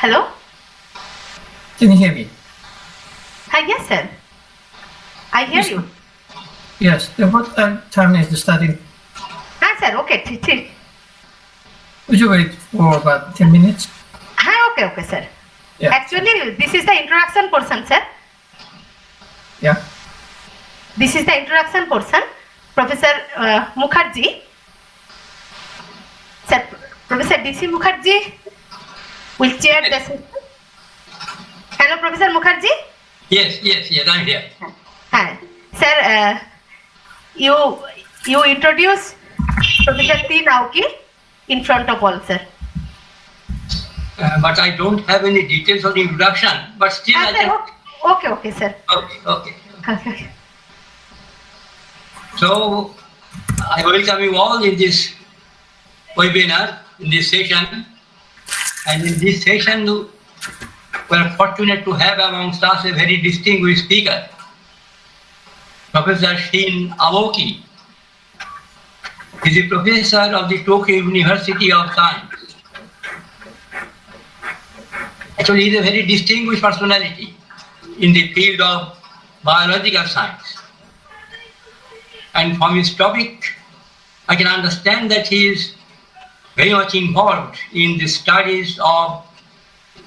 Hello? Can you hear me? Hi, yes, sir. I hear Yes. you. Yes. What time is the starting? Hi, sir. Okay, ठीक. Would you wait for about 10 minutes? Okay, sir. Yeah. Actually, this is the introduction portion, sir. Yeah. This is the introduction portion. Professor Mukherjee. Sir, Professor DC Mukherjee will chair the session. Hello, Professor Mukherjee. Yes, I'm here. Hi. Sir, you introduce Professor T. Naoki in front of all, sir. But I don't have any details of the introduction, but still I can... Okay, sir. Okay. So, I welcome you all in this webinar, in this session. And in this session, we are fortunate to have amongst us a very distinguished speaker, Professor Shin Aoki. He is a professor of the Tokyo University of Science. Actually, he is a very distinguished personality in the field of biological science. And from his topic, I can understand that he is very much involved in the studies of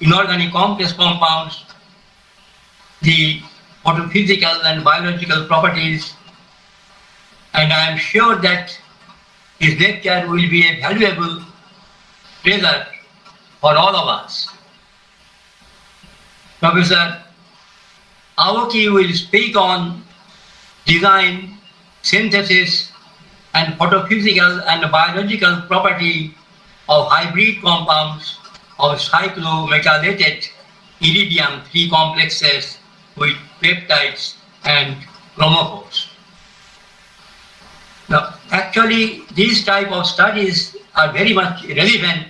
inorganic complex compounds, the photophysical and biological properties, and I am sure that his lecture will be a valuable treasure for all of us. Professor Aoki will speak on design, synthesis, and photophysical and biological property of hybrid compounds of cyclomethylated iridium-3 complexes with peptides and chromophores. Now, actually, these type of studies are very much relevant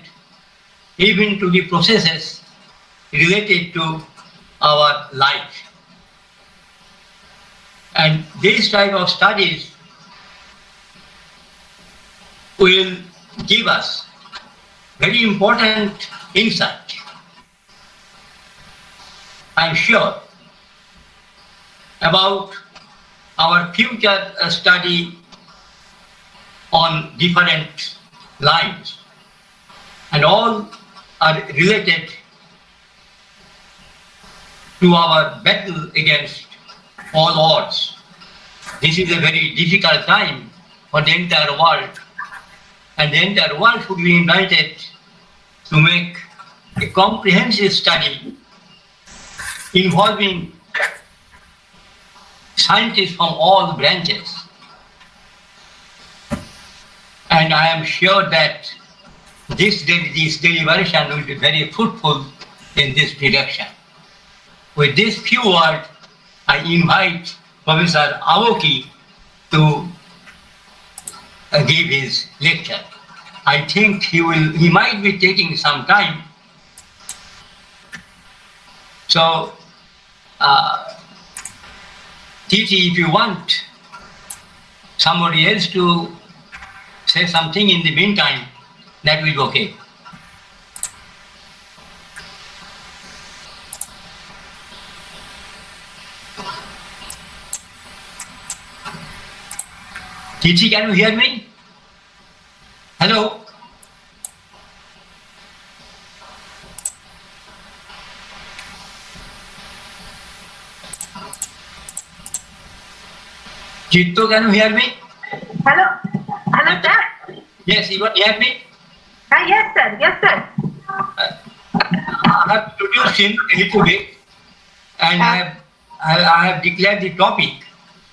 even to the processes related to our life. And these type of studies will give us very important insight, I'm sure, about our future study on different lines, and all are related to our battle against all odds. This is a very difficult time for the entire world, and the entire world should be invited to make a comprehensive study involving scientists from all branches. And I am sure that this deliberation will be very fruitful in this direction. With this few words, I invite Professor Aoki to give his lecture. I think he might be taking some time. So, Titi, if you want somebody else to say something in the meantime, that will be okay. Titi, can you hear me? Hello? Chitto, can you hear me? Hello, sir. Yes, you can hear me? Yes, sir. I have introduced him a little bit, and I have declared the topic.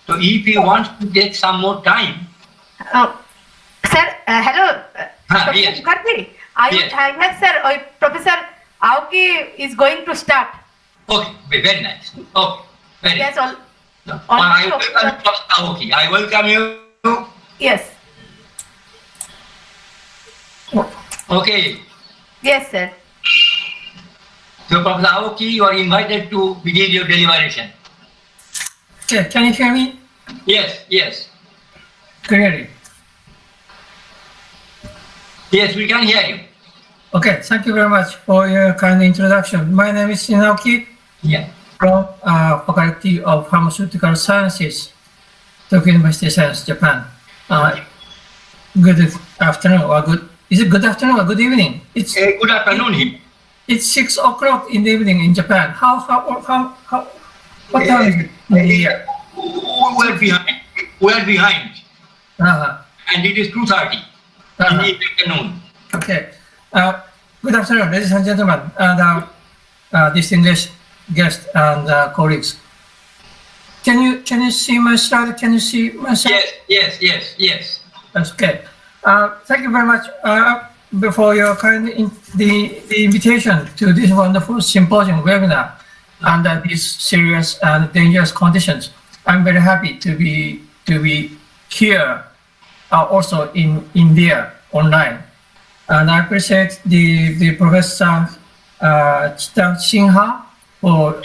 So if he wants to take some more time. Sir, hello. Professor Yes. Mukherjee. Yes. Yes, sir. Professor Aoki is going to start. Okay, very nice. Okay, very Yes, nice. all. I welcome Professor Aoki. I welcome you. Yes. Okay. Yes, sir. So Professor Aoki, you are invited to begin your deliberation. Okay. Can you hear me Yes. clearly? Yes, we can hear you. Okay, thank you very much for your kind introduction. My name is Shinaoki Yeah. from Faculty of Pharmaceutical Sciences, Tokyo University of Science, Japan. Good afternoon or good, is it good afternoon or good evening? It's Good afternoon here. It's 6 o'clock in the evening in Japan. What time is it in the year? We're behind. We're behind. Uh-huh. And it is 2:30 in the afternoon. Okay. Good afternoon, ladies and gentlemen, and distinguished guests and colleagues. Can you see my slide? Can you see my slide? Yes. That's okay. Thank you very much for your kind the invitation to this wonderful symposium webinar under these serious and dangerous conditions. I'm very happy to be here, also in India online, and I appreciate the Professor Chita Shinha for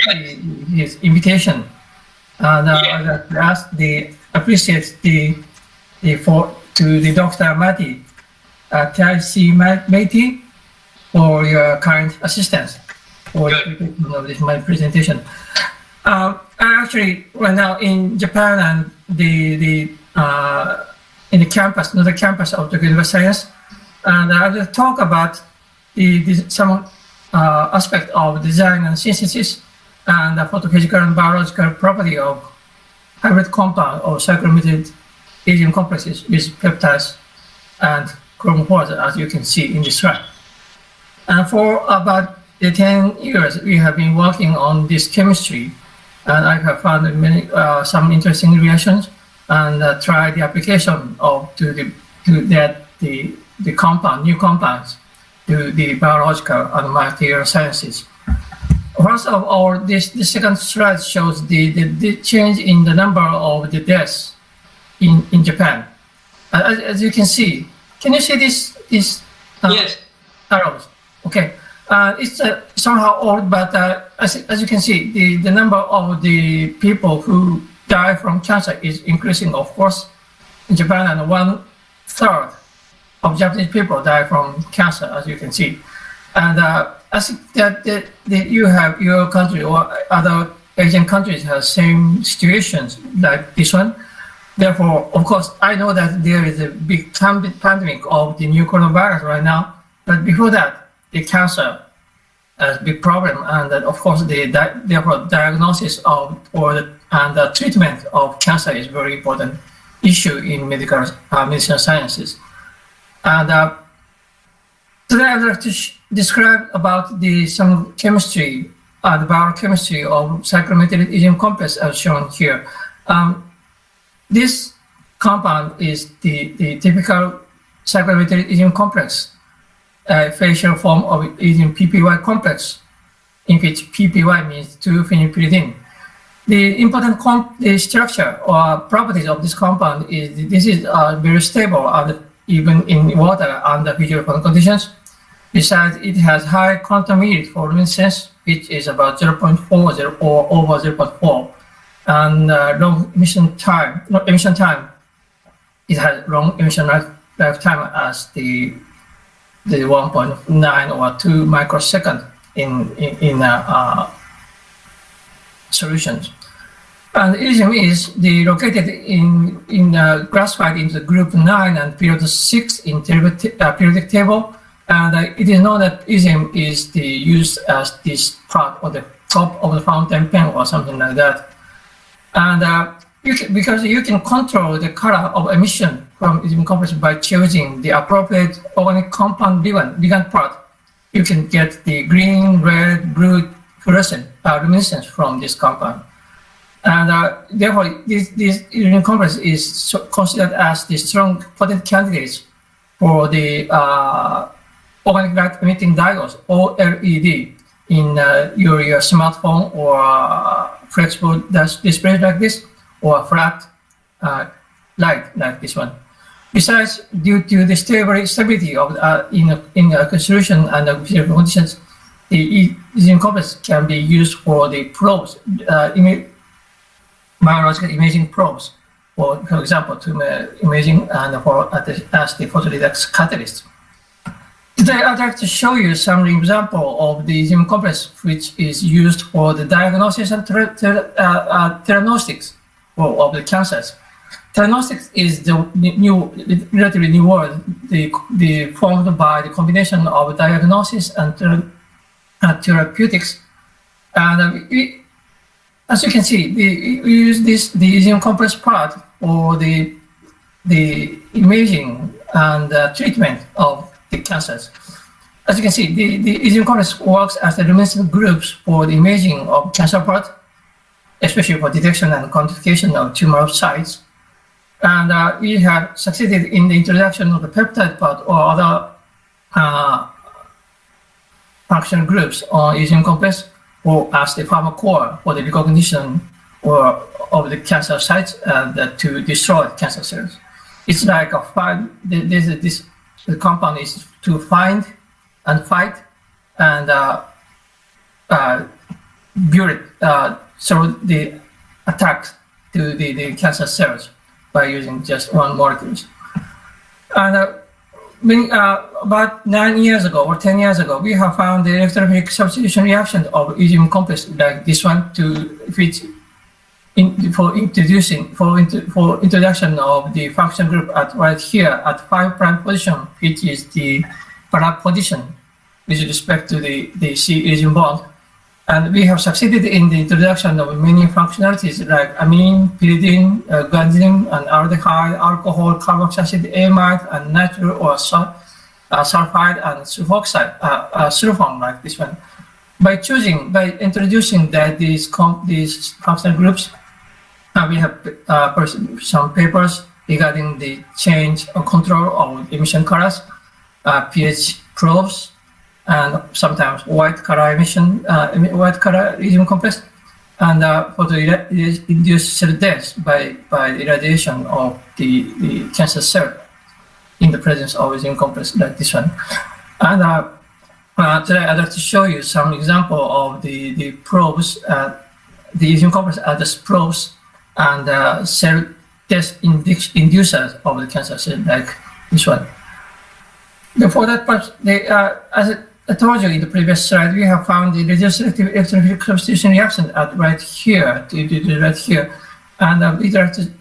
his invitation, and I appreciate the Dr. Mati T.I.C. Meiti for your kind assistance for my presentation. I'm actually right now in Japan and in the campus, another campus of the University of Science, and I will talk about some aspect of design and synthesis and the photophysical and biological property of hybrid compound or cyclomethylene agent complexes with peptides and chromophores, as you can see in this slide. And for about 10 years, we have been working on this chemistry, and I have found many some interesting reactions and tried the application of the new compounds to the biological and material sciences. First of all, this second slide shows the change in the number of the deaths in Japan. As you can see, can you see this? Yes. Arrows. Okay. It's somehow old, but as you can see, the number of the people who die from cancer is increasing, of course, in Japan, and 1/3 of Japanese people die from cancer, as you can see. And I think that you have your country or other Asian countries have same situations like this one. Therefore, of course, I know that there is a big pandemic of the new coronavirus right now, but before that, the cancer is a big problem, and that, of course, therefore diagnosis and the treatment of cancer is very important issue in medical sciences. And today I'd like to describe about some chemistry, the biochemistry of cyclomethylene agent complex as shown here. This compound is the typical cyclomethylene agent complex, facial form of agent PPY complex, in which PPY means 2-phenylpyridine. The important the structure or properties of this compound is this is very stable even in water under physical conditions. Besides, it has high quantum yield for luminescence, which is about 0.40 or over 0.4, and long emission time. It has long emission lifetime as the 1.9 or 2 microsecond in solutions. And iridium is located in classified into group 9 and period 6 in periodic table. And it is known that iridium is used as this part of the top of the fountain pen or something like that. And because you can control the color of emission from iridium complex by choosing the appropriate organic compound ligand part, you can get the green, red, blue fluorescent luminescence from this compound. And therefore, this iridium complex is considered as the strong potent candidates for the organic light emitting diodes, OLED, in your smartphone or flexible display like this, or flat light like this one. Besides, due to the stability of in a solution and physical conditions, the iridium complex can be used for the probes, biological imaging probes, for example, to imaging and as the photoredox catalyst. To Today, I'd like to show you some example of the enzyme complex which is used for the diagnosis and theranostics of the cancers. Theranostics is the relatively new word, formed by the combination of diagnosis and therapeutics. And as you can see, we use the enzyme complex part for the imaging and treatment of the cancers. As you can see, the enzyme complex works as the luminescent groups for the imaging of cancer part, especially for detection and quantification of tumor sites. And we have succeeded in the introduction of the peptide part or other functional groups on enzyme complex, or as the pharmacore for the recognition of the cancer sites to destroy cancer cells. It's like the compound is to find and fight and build it, so the attack to the cancer cells by using just one molecule. And about 9 years ago or 10 years ago, we have found the electrophilic substitution reaction of enzyme complex like this one for introduction of the function group right here at 5' position, which is the para position with respect to the C-enzyme bond. And we have succeeded in the introduction of many functionalities like amine, pyridine, guanidine, and aldehyde, alcohol, carboxylic acid, amide, and nitro or sulfide and sulfoxide, sulfone like this one. By introducing these functional groups, we have some papers regarding the change or control of emission colors, pH probes, and sometimes white color emission, white color enzyme complex, and for the induced cell death by irradiation of the cancer cell in the presence of enzyme complex like this one. And today I'd like to show you some example of the probes, the enzyme complex as probes and cell death inducers of the cancer cell like this one. Before that part, as I told you in the previous slide, we have found the radioselective electrophilic substitution reaction right here, right here. And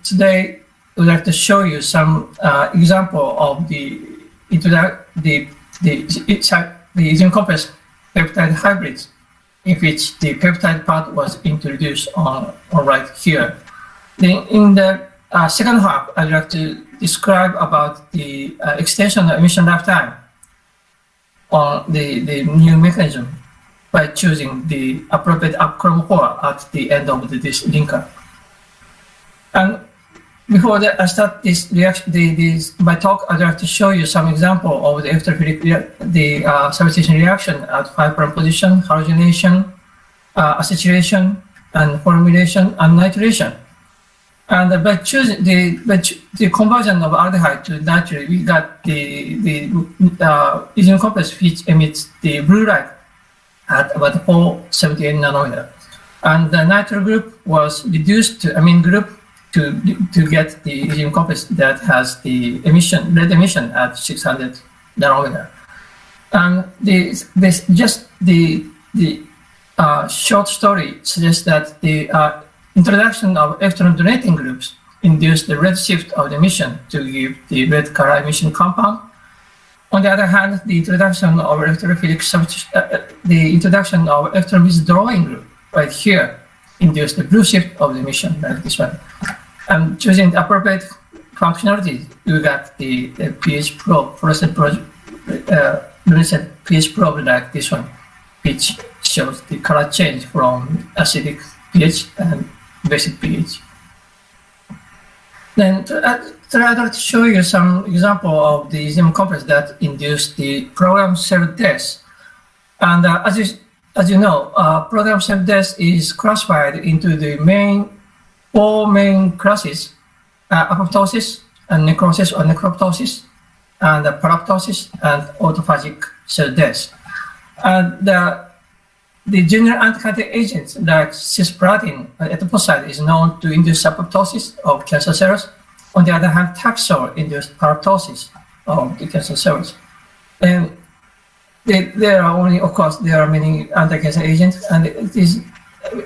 today, we'd like to show you some example of the enzyme complex peptide hybrids, in which the peptide part was introduced on right here. In the second half, I'd like to describe about the extension of emission lifetime on the new mechanism by choosing the appropriate chromophore at the end of this linker. And before I start this reaction, my talk, I'd like to show you some example of the electrophilic substitution reaction at 5' position, halogenation, acetylation, and formylation and nitration. And by choosing the conversion of aldehyde to nitrate, we got the enzyme complex which emits the blue light at about 478 nanometer. And the nitro group was reduced to amine group to get the enzyme complex that has the red emission at 600 nanometer. And the short story suggests that the introduction of electron donating groups induced the red shift of the emission to give the red color emission compound. On the other hand, the introduction of electron withdrawing group right here induced the blue shift of the emission like this one. And choosing the appropriate functionality, you got the pH probe, fluorescent luminescent pH probe like this one, which shows the color change from acidic pH and basic pH. Then I'd like to show you some example of the enzyme complex that induce the programmed cell death. And as you know, programmed cell death is classified into the four main classes: apoptosis and necrosis or necroptosis, and paraptosis and autophagic cell death. And the general anti-cancer agents like cisplatin etoposide is known to induce apoptosis of cancer cells. On the other hand, Taxol induced paraptosis of the cancer cells. And there are only, of course, there are many anti-cancer agents, and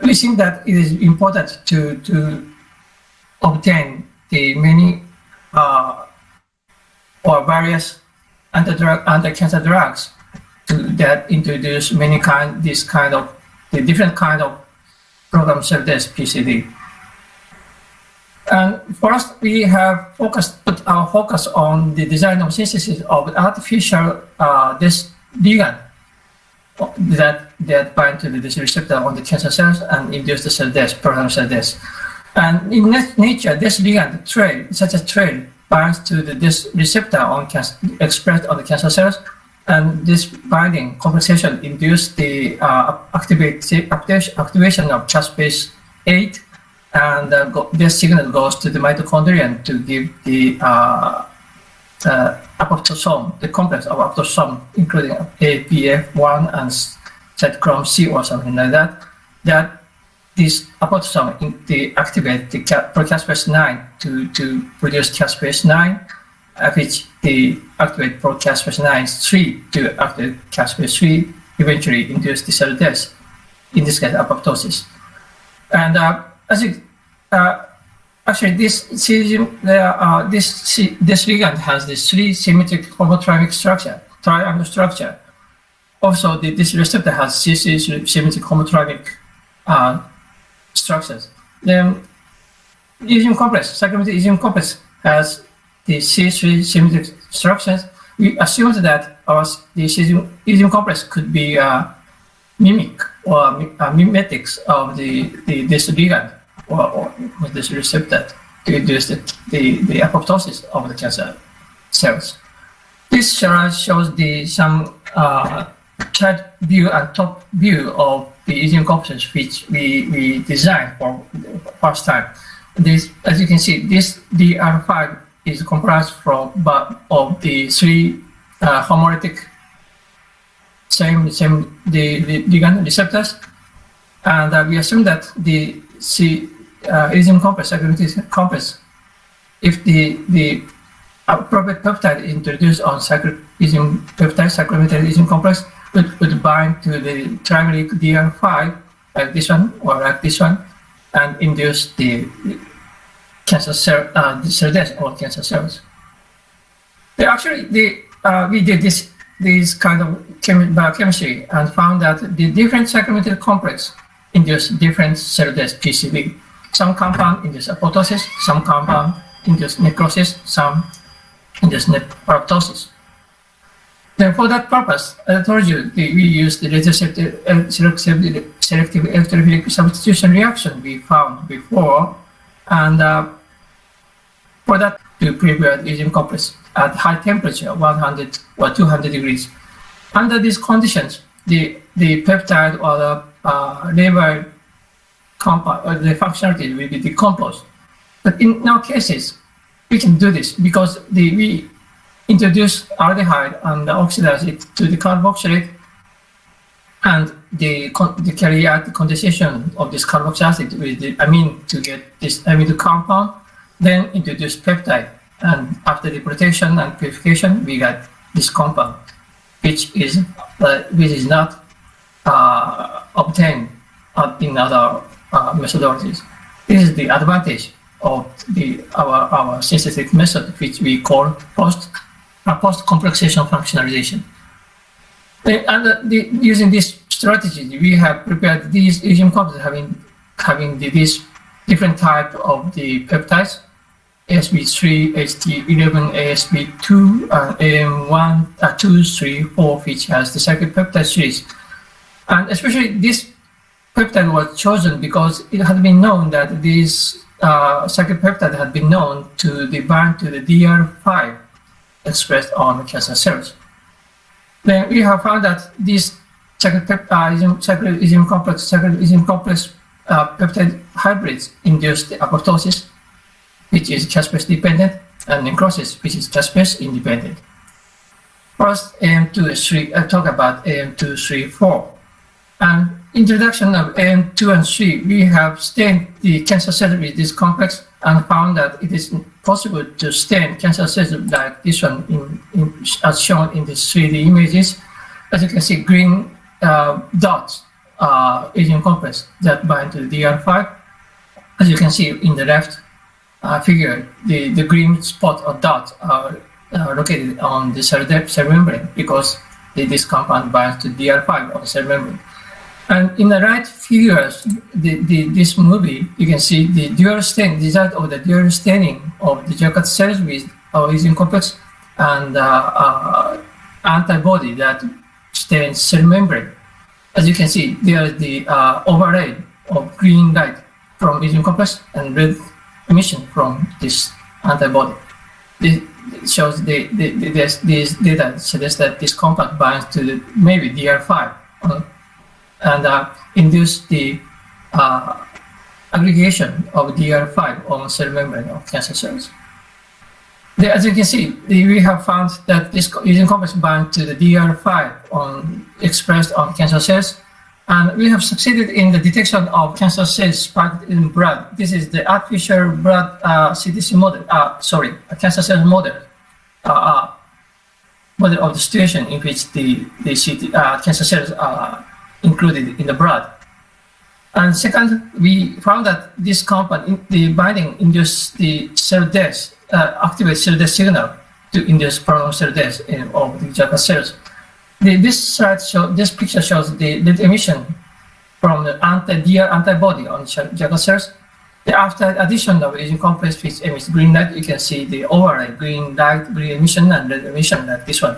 we think that it is important to obtain the many or various anti-cancer drugs that introduce the different kind of programmed cell death PCD. And first, we have put our focus on the design of synthesis of artificial this ligand that bind to this receptor on the cancer cells and induce the cell death, programmed cell death. And in nature, this ligand such a trail binds to this receptor expressed on the cancer cells, and this binding complexation induces the activation of caspase 8, and this signal goes to the mitochondrion to give the apoptosome, the complex of apoptosome, including APF1 and cytochrome C or something like that. That this apoptosome activate the procaspase 9 to produce caspase 9, which the activate procaspase 9 3 to activate caspase 3, eventually induce the cell death, in this case apoptosis. And actually, this ligand has this 3 symmetric homotrymic structure, triangle structure. Also, this receptor has C3 symmetric homotrymic structures. Then, cyclomethyl enzyme complex has the C3 symmetric structures. We assumed that the enzyme complex could be mimic or mimetics of this ligand or with this receptor to induce the apoptosis of the cancer cells. This slide shows some chart view and top view of the enzyme complexes which we designed for the first time. This, as you can see, this DR5 is comprised of the 3 homolytic same the ligand receptors, and we assume that the enzyme complex, cyclomethyl complex, if the appropriate peptide introduced on enzyme peptide cyclomethyl enzyme complex would bind to the trimeric DR5 like this one or like this one, and induce the cancer cell death or cancer cells. We did this kind of biochemistry and found that the different cyclomethyl complex induce different cell death PCD. Some compound induce apoptosis, some compound induce necrosis, some induce apoptosis. Then for that purpose, as I told you, we used the selective electrophilic substitution reaction we found before, and for that to prepare the enzyme complex at high temperature, 100 or 200 degrees. Under these conditions, the peptide or the labeled compound or the functionality will be decomposed. But in our cases, we can do this because we introduce aldehyde and oxidize it to the carboxylate, and they carry out the condensation of this carboxylic acid with the amine to get this amino compound, then introduce peptide, and after the protection and purification, we got this compound, which is not obtained in other methodologies. This is the advantage of our synthetic method, which we call post-complexation functionalization. And using this strategy, we have prepared these enzyme complexes having these different type of the peptides, ASB3, HT11, ASB2, AM1, 2, 3, 4, which has the cyclic peptide series. And especially this peptide was chosen because it had been known that this cyclic peptide had been known to bind to the DR5 expressed on cancer cells. Then we have found that these cyclic enzyme complex peptide hybrids induce the apoptosis, which is caspase dependent, and necrosis, which is caspase independent. First, AM2, I'll talk about AM2, 3, 4. And introduction of AM2 and 3, we have stained the cancer cells with this complex and found that it is possible to stain cancer cells like this one as shown in the 3D images. as you can see, green dots are aging complex that bind to the DR5. As you can see in the left figure, the green spot or dot are located on the cell membrane because this compound binds to DR5 on the cell membrane. And in the right figures, this movie, you can see the dual stain, the result of the dual staining of the Jacquard cells with our aging complex and antibody that stains cell membrane. As you can see, there is the overlay of green light from aging complex and red emission from this antibody. This shows this data suggests that this compound binds to maybe DR5 and induce the aggregation of DR5 on cell membrane of cancer cells. As you can see, we have found that this aging complex binds to the DR5 expressed on cancer cells, and we have succeeded in the detection of cancer cells spiked in blood. This is the artificial blood CTC model, a cancer cell model, model of the situation in which the cancer cells are included in the blood. And second, we found that this compound, the binding, induces the cell death, activates cell death signal to induce prolonged cell death of the Jacquard cells. This picture shows the emission from the DR antibody on Jacquard cells. After addition of aging complex which emits green light, you can see the overlay green light, green emission, and red emission like this one.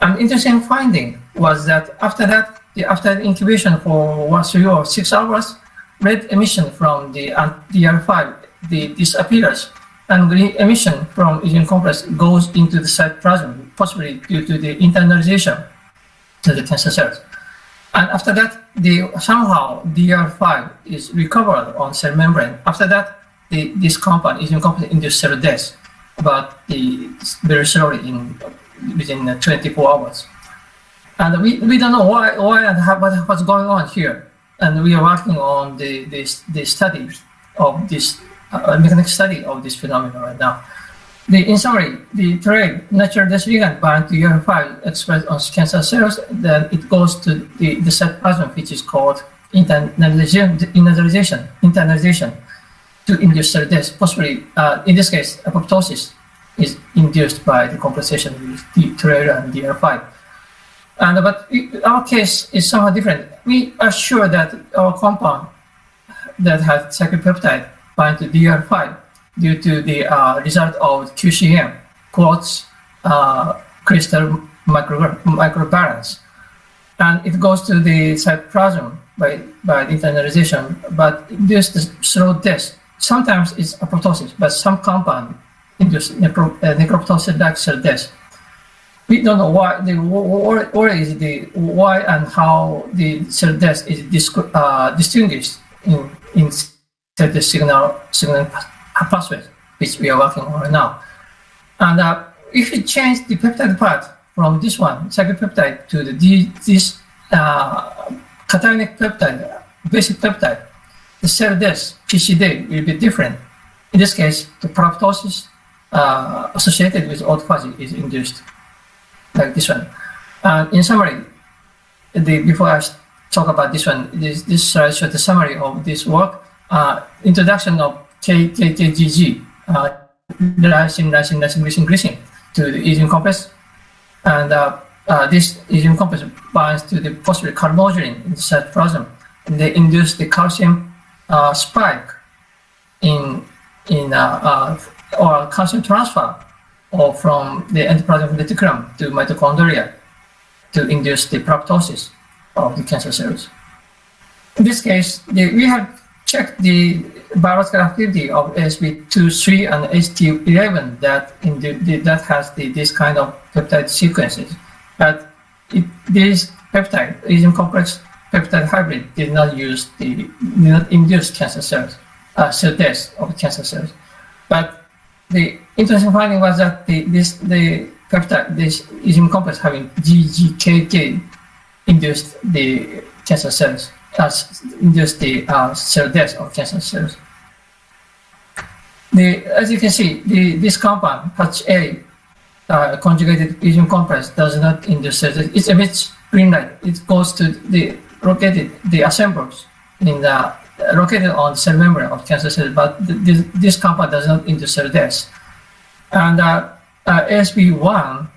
An interesting finding was that after the incubation for 3 or 6 hours, red emission from the DR5 disappears, and green emission from aging complex goes into the cytoplasm, possibly due to the internalization to the cancer cells. And after that, somehow DR5 is recovered on cell membrane. After that, this compound, aging complex, induces cell death, but very slowly within 24 hours. And we don't know why and what's going on here. And we are working on the study of this mechanical study of this phenomenon right now. In summary, the trade natural death ligand binds to DR5 expressed on cancer cells, then it goes to the cytoplasm, which is called internalization to induce cell death. Possibly, in this case, apoptosis is induced by the complexation with the trade and DR5. But our case is somewhat different. We are sure that our compound that has cyclopeptide binds to DR5 due to the result of QCM, quartz crystal microbalance. And it goes to the cytoplasm by the internalization, but induces the slow death. Sometimes it's apoptosis, but some compound induce necroptosis-like cell death. We don't know why why and how the cell death is distinguished in certain signal pathways, which we are working on right now. And if we change the peptide part from this one, cyclopeptide, to this cationic peptide, basic peptide, the cell death, PCD, will be different. In this case, the proptosis associated with autophagy is induced, like this one. In summary, before I talk about this one, this slide shows the summary of this work. Introduction of KKGG, lysine, to the aging complex, and this aging complex binds to the possibly calmodulin in the cytoplasm, and they induce the calcium spike or calcium transfer or from the endoplasmic reticulum to mitochondria to induce the proptosis of the cancer cells. In this case, we have checked the biological activity of ASP23 and HT11 that has this kind of peptide sequences, but this peptide, aging complex peptide hybrid, did not induce cancer cells, cell death of cancer cells. But the interesting finding was that the peptide, this aging complex having GGKK, induced the cancer cells, induced the cell death of cancer cells. As you can see, this compound, patch A, conjugated aging complex, does not induce cell death. It emits green light, it goes to the assembles in the located on the cell membrane of cancer cells, but this compound does not induce cell death. And ASB1,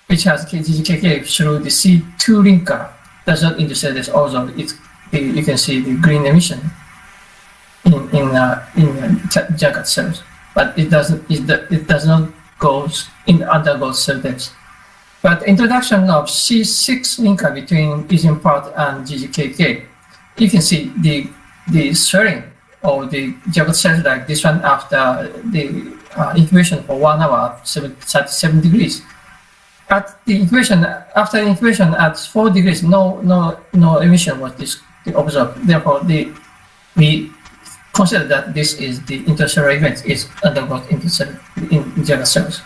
which has GGKK through the C2 linker, does not induce cell death. Also, you can see the green emission in Jagad cells, but it does not undergo cell death. But introduction of C6 linker between EGM part and GGKK, you can see the swelling of the Jagad cells like this one after the incubation for 1 hour, 37 degrees. After incubation at 4 degrees, no emission was observed. Therefore, we consider that this is the intercellular event is undergoes in Jagad cells.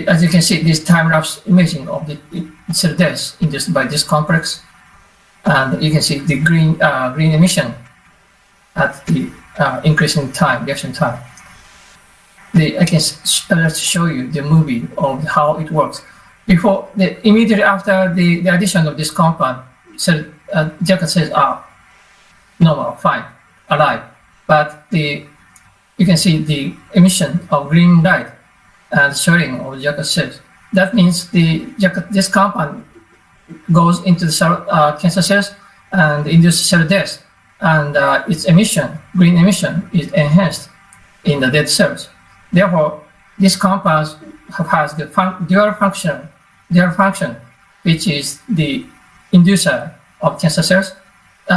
As you can see, this time-lapse imaging of the cell death induced by this complex, and you can see the green emission at the increasing time, reaction time. I can show you the movie of how it works. Immediately after the addition of this compound, Jagad cells are normal, fine, alive, but you can see the emission of green light and swelling of Jagad cells. That means this compound goes into the cancer cells and induces cell death, and its emission, green emission, is enhanced in the dead cells. Therefore, this compound has the dual function, which is the inducer of cancer cells,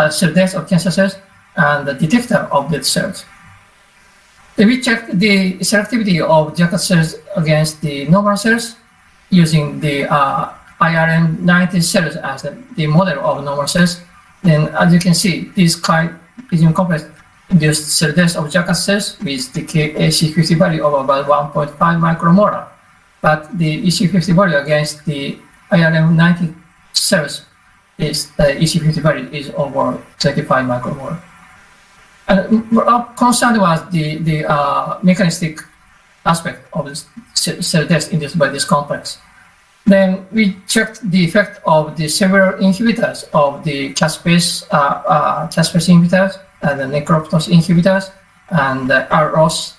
cell death of cancer cells, and the detector of dead cells. We checked the selectivity of Jagad cells against the normal cells using the IRM90 cells as the model of normal cells. Then, as you can see, this immune complex induced cell death of Jagad cells with the EC50 value of about 1.5 micromolar. But the EC50 value against the IRM90 cells is EC50 value is over 25 micromolar. And our concern was the mechanistic aspect of the cell death induced by this complex. Then we checked the effect of the several inhibitors of the caspase inhibitors and the necroptose inhibitors and the ROS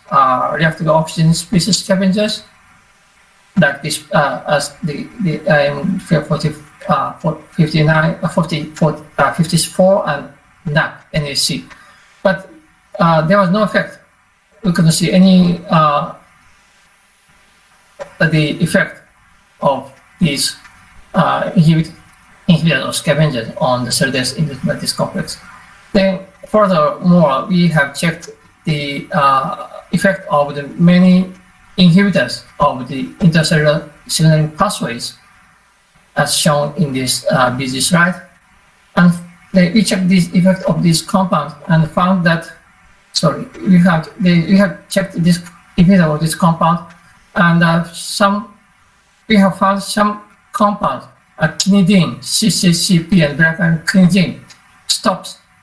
reactive oxygen species scavengers, like this as the 54 and NAC. But there was no effect. We couldn't see any the effect of these inhibitors or scavengers on the cell death induced by this complex. Then furthermore, we have checked the effect of the many inhibitors of the intercellular signaling pathways as shown in this busy slide. And we checked the effect of this compound and found that, we have checked this effect of this compound, and we have found some compounds, quinidine, CCCP, and quinidine,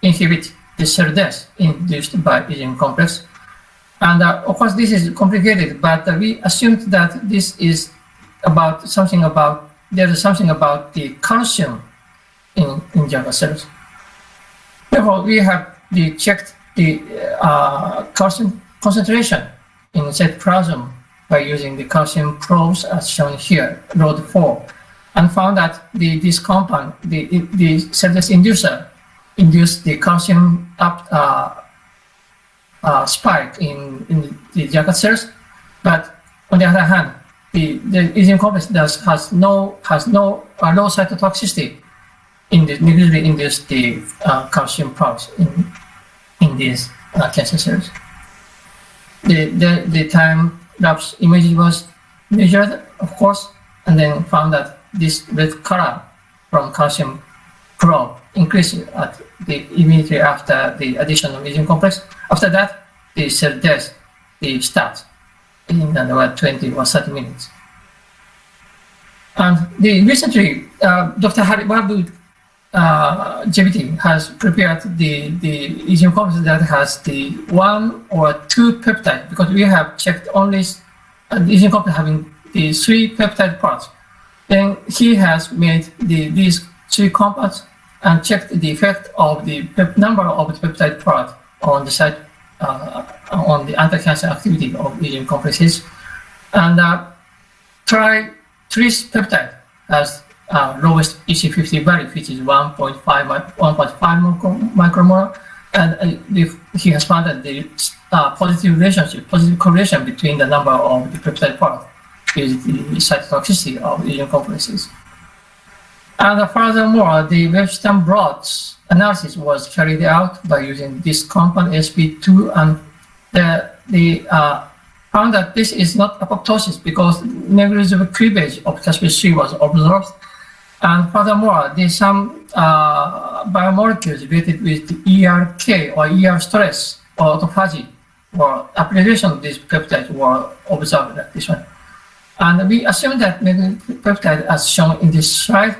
inhibit the cell death induced by immune complex. And of course, this is complicated, but we assumed that this is there's something about the calcium in Jagad cells. Therefore, we have checked the calcium concentration in cytoplasm by using the calcium probes as shown here, load 4, and found that this compound, the cell death inducer, induced the calcium spike in the Jagad cells. But on the other hand, the immune complex has no low cytotoxicity in the negatively induced the calcium pulse in these cancer cells. The time lapse image was measured, of course, and then found that this red color from calcium probe increases at immediately after the addition of immune complex. After that, the cell death starts in about 20 or 30 minutes. And recently, Dr. Haribabu JBT has prepared the immune complex that has the 1 or 2 peptide, because we have checked only the immune complex having the 3 peptide parts. Then he has made these 3 compounds and checked the effect of the number of the peptide part on the site on the anti-cancer activity of immune complexes, and try 3 peptide as lowest EC50 value, which is 1.5 micromolar, and he has found that the positive correlation between the number of the peptide part is the cytotoxicity of immune complexes. And furthermore, the Webster blot analysis was carried out by using this compound SP2, and they found that this is not apoptosis because negligible cleavage of caspase-3 was observed. And furthermore, there's some biomolecules related with the ERK or ER stress or autophagy or application of these peptides were observed like this one. And we assume that maybe peptide as shown in this slide,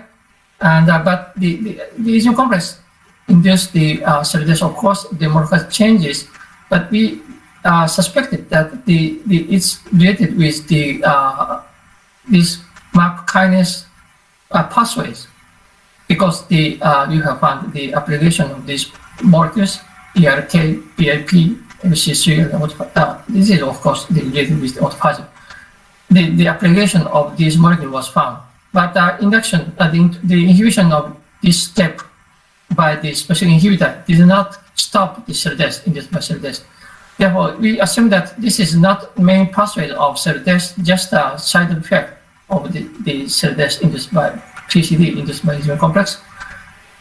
and but the immune complex induced the cell death, of course, the molecular changes, but we suspected that it's related with the this MAP kinase pathways, because you have found the application of these molecules, ERK, PIP, MC3, this is of course related with the autophagy. The application of this molecule was found, but induction, the inhibition of this step by the specific inhibitor did not stop the cell death, induced by cell death. Therefore, we assume that this is not main pathway of cell death, just a side effect of the cell death induced by PCD, induced by immune complex.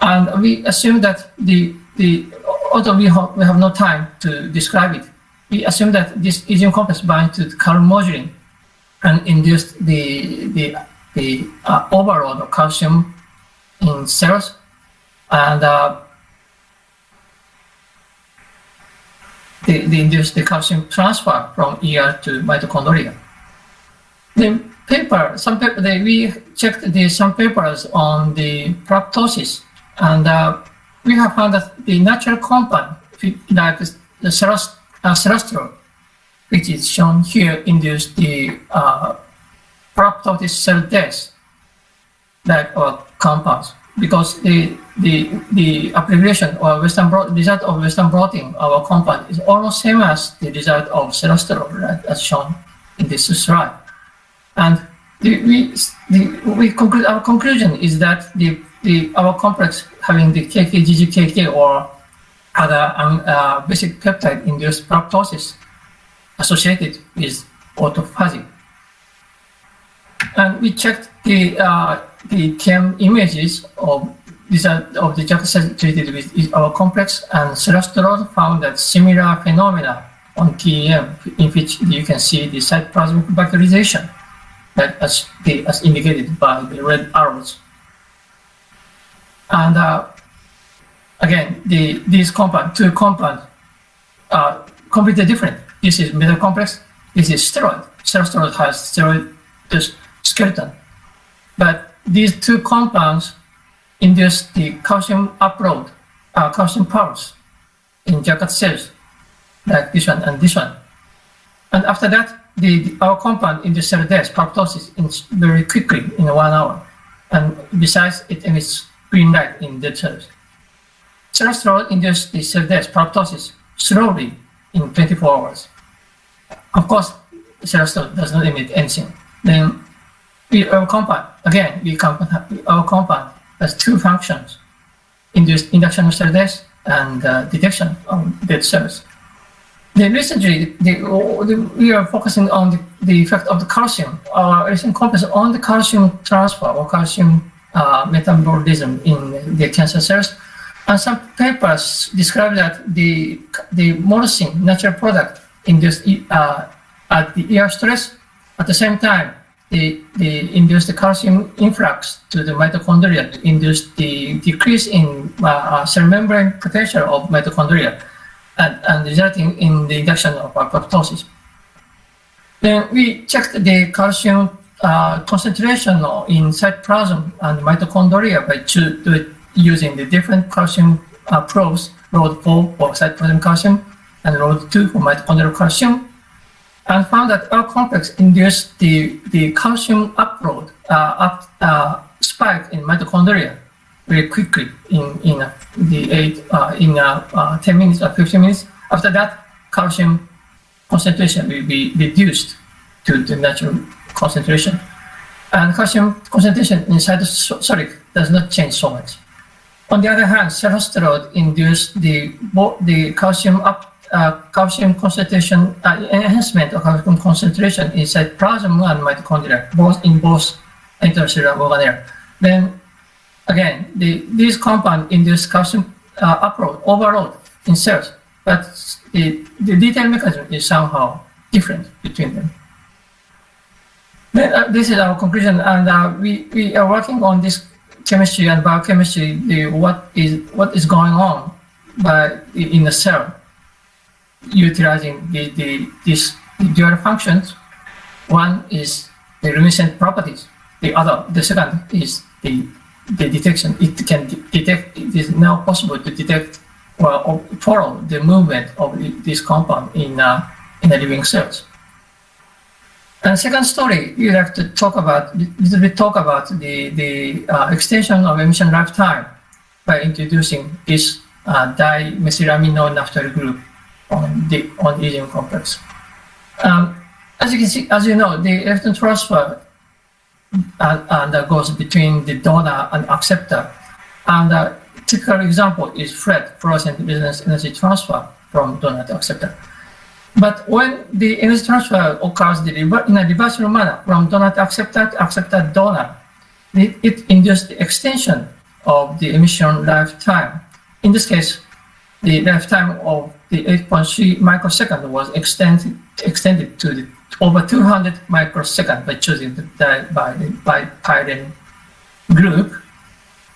And we assume that although we have no time to describe it, we assume that this immune complex binds to calmodulin and induced the overload of calcium in cells, and they induce the calcium transfer from ER to mitochondria. The we checked some papers on the proptosis, and we have found that the natural compound, like the cerestrol, which is shown here, induced the proptosis cell death, like compounds, because the application or result of Western blotting of a compound is almost same as the result of cerestrol, right, as shown in this slide. And our conclusion is that our complex having the KK or other basic peptide induced proptosis associated with autophagy. And we checked the TM images of the Jacques cells treated with our complex, and cerestrol found that similar phenomena on TEM, in which you can see the cytoplasmic bacterization, that as indicated by the red arrows. And again, these two compounds are completely different. This is metal complex. This is steroid. Cerestrol has steroid skeleton, but these two compounds induce the calcium upload, calcium pulse in Jacques cells, like this one and this one. And after that, our compound induces cell death, proptosis, very quickly in 1 hour. And besides, it emits green light in dead cells. Cerestrol induces the cell death, proptosis, slowly in 24 hours. Of course, cerestrol does not emit anything. Then our compound has 2 functions: induction of cell death and detection of dead cells. Then recently, we are focusing on the effect of the calcium, our recent complex on the calcium transfer or calcium metabolism in the cancer cells. And some papers describe that the morphine natural product induced at the ER stress. At the same time, they induce the calcium influx to the mitochondria to induce the decrease in cell membrane potential of mitochondria, and resulting in the induction of apoptosis. Then we checked the calcium concentration in cytoplasm and mitochondria by using the different calcium probes, load 4 for cytoplasmic calcium and load 2 for mitochondrial calcium, and found that our complex induced the calcium upload spike in mitochondria very quickly in 10 minutes or 15 minutes. After that, calcium concentration will be reduced to the natural concentration. And calcium concentration in cytosolic does not change so much. On the other hand, serosterol induces the calcium concentration enhancement of calcium concentration inside plasma and mitochondria, both intracellular organelle. Then again, these compounds induce calcium overload in cells, but the detailed mechanism is somehow different between them. Then, this is our conclusion, and we are working on this chemistry and biochemistry, what is going on in the cell, utilizing these dual functions. One is the luminescent properties. The second is the detection. It can detect. It is now possible to detect or follow the movement of this compound in the living cells. And second story, we like to talk about the extension of emission lifetime by introducing this dimethylamino naphthalate group on the iridium complex. As you can see, as you know, the electron transfer goes between the donor and acceptor. And a typical example is FRET, fluorescent resonance energy transfer from donor to acceptor. But when the energy transfer occurs in a reversible manner from donor to acceptor donor, it induces the extension of the emission lifetime. In this case, the lifetime of the 8.3 microsecond was extended to over 200 microseconds by choosing the bipyrene group.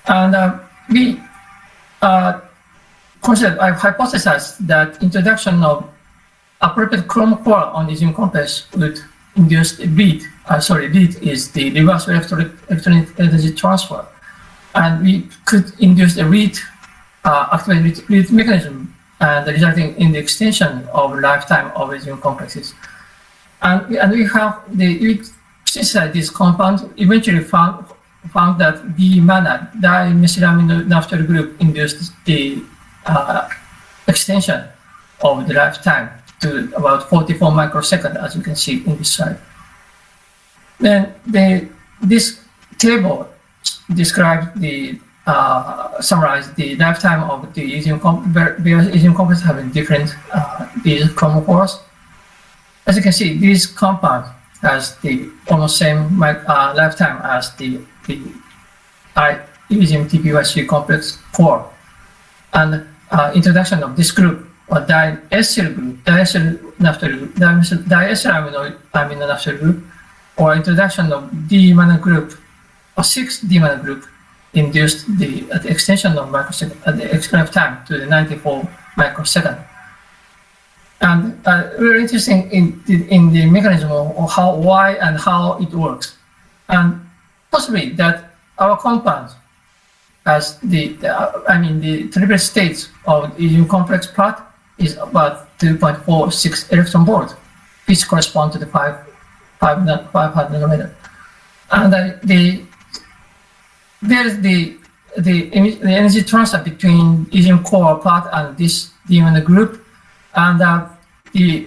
And we hypothesized that introduction of appropriate chromophore on iridium complex would induce READ. READ is the reverse electronic energy transfer. And we could induce a READ, activated READ mechanism, resulting in the extension of lifetime of iridium complexes. And we synthesized this compound, eventually found that D-mana, dimethylamino naphthalate group, induced the extension of the lifetime to about 44 microseconds, as you can see in this slide. Then this table describes summarize the lifetime of the various iridium complexes having different these chromophores. As you can see, this compound has the almost same lifetime as the iridium TPY3 complex core. And introduction of this group, or diacetyl group, diacetyl amino naphthalate group, or introduction of D-mana group, or 6D-mana group, induced the extension of the lifetime to the 94 microsecond. And very interesting in the mechanism of why and how it works, and possibly that our compound has the triple states of the iridium complex part is about 2.46 electron volt, which correspond to the 500 nanometer. And there is the energy transfer between iridium core part and this D-mana group, and the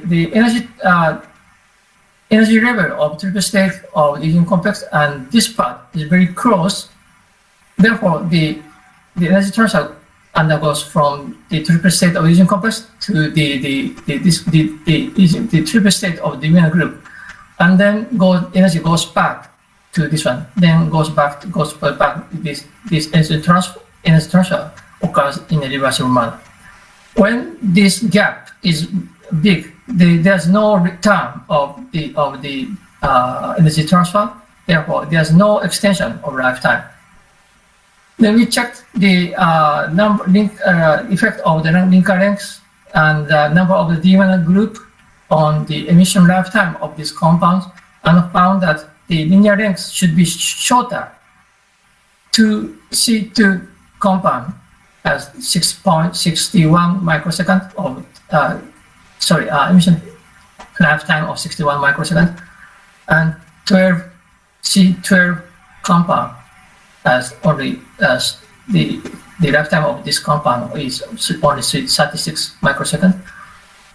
energy level of triple state of the iridium complex and this part is very close. Therefore, the energy transfer undergoes from the triple state of the iridium complex to the triple state of the D-mana group, and then energy goes back to this one, then goes back. This energy transfer occurs in a reversible manner. When this gap is big, there's no return of the energy transfer. Therefore, there's no extension of lifetime. Then we checked the effect of the linker lengths and the number of the D-mana group on the emission lifetime of these compounds, and found that the linear length should be shorter. C2 compound has 6.61 microsecond of emission lifetime of 61 microsecond, and C12 compound as only as the lifetime of this compound is only 36 microseconds.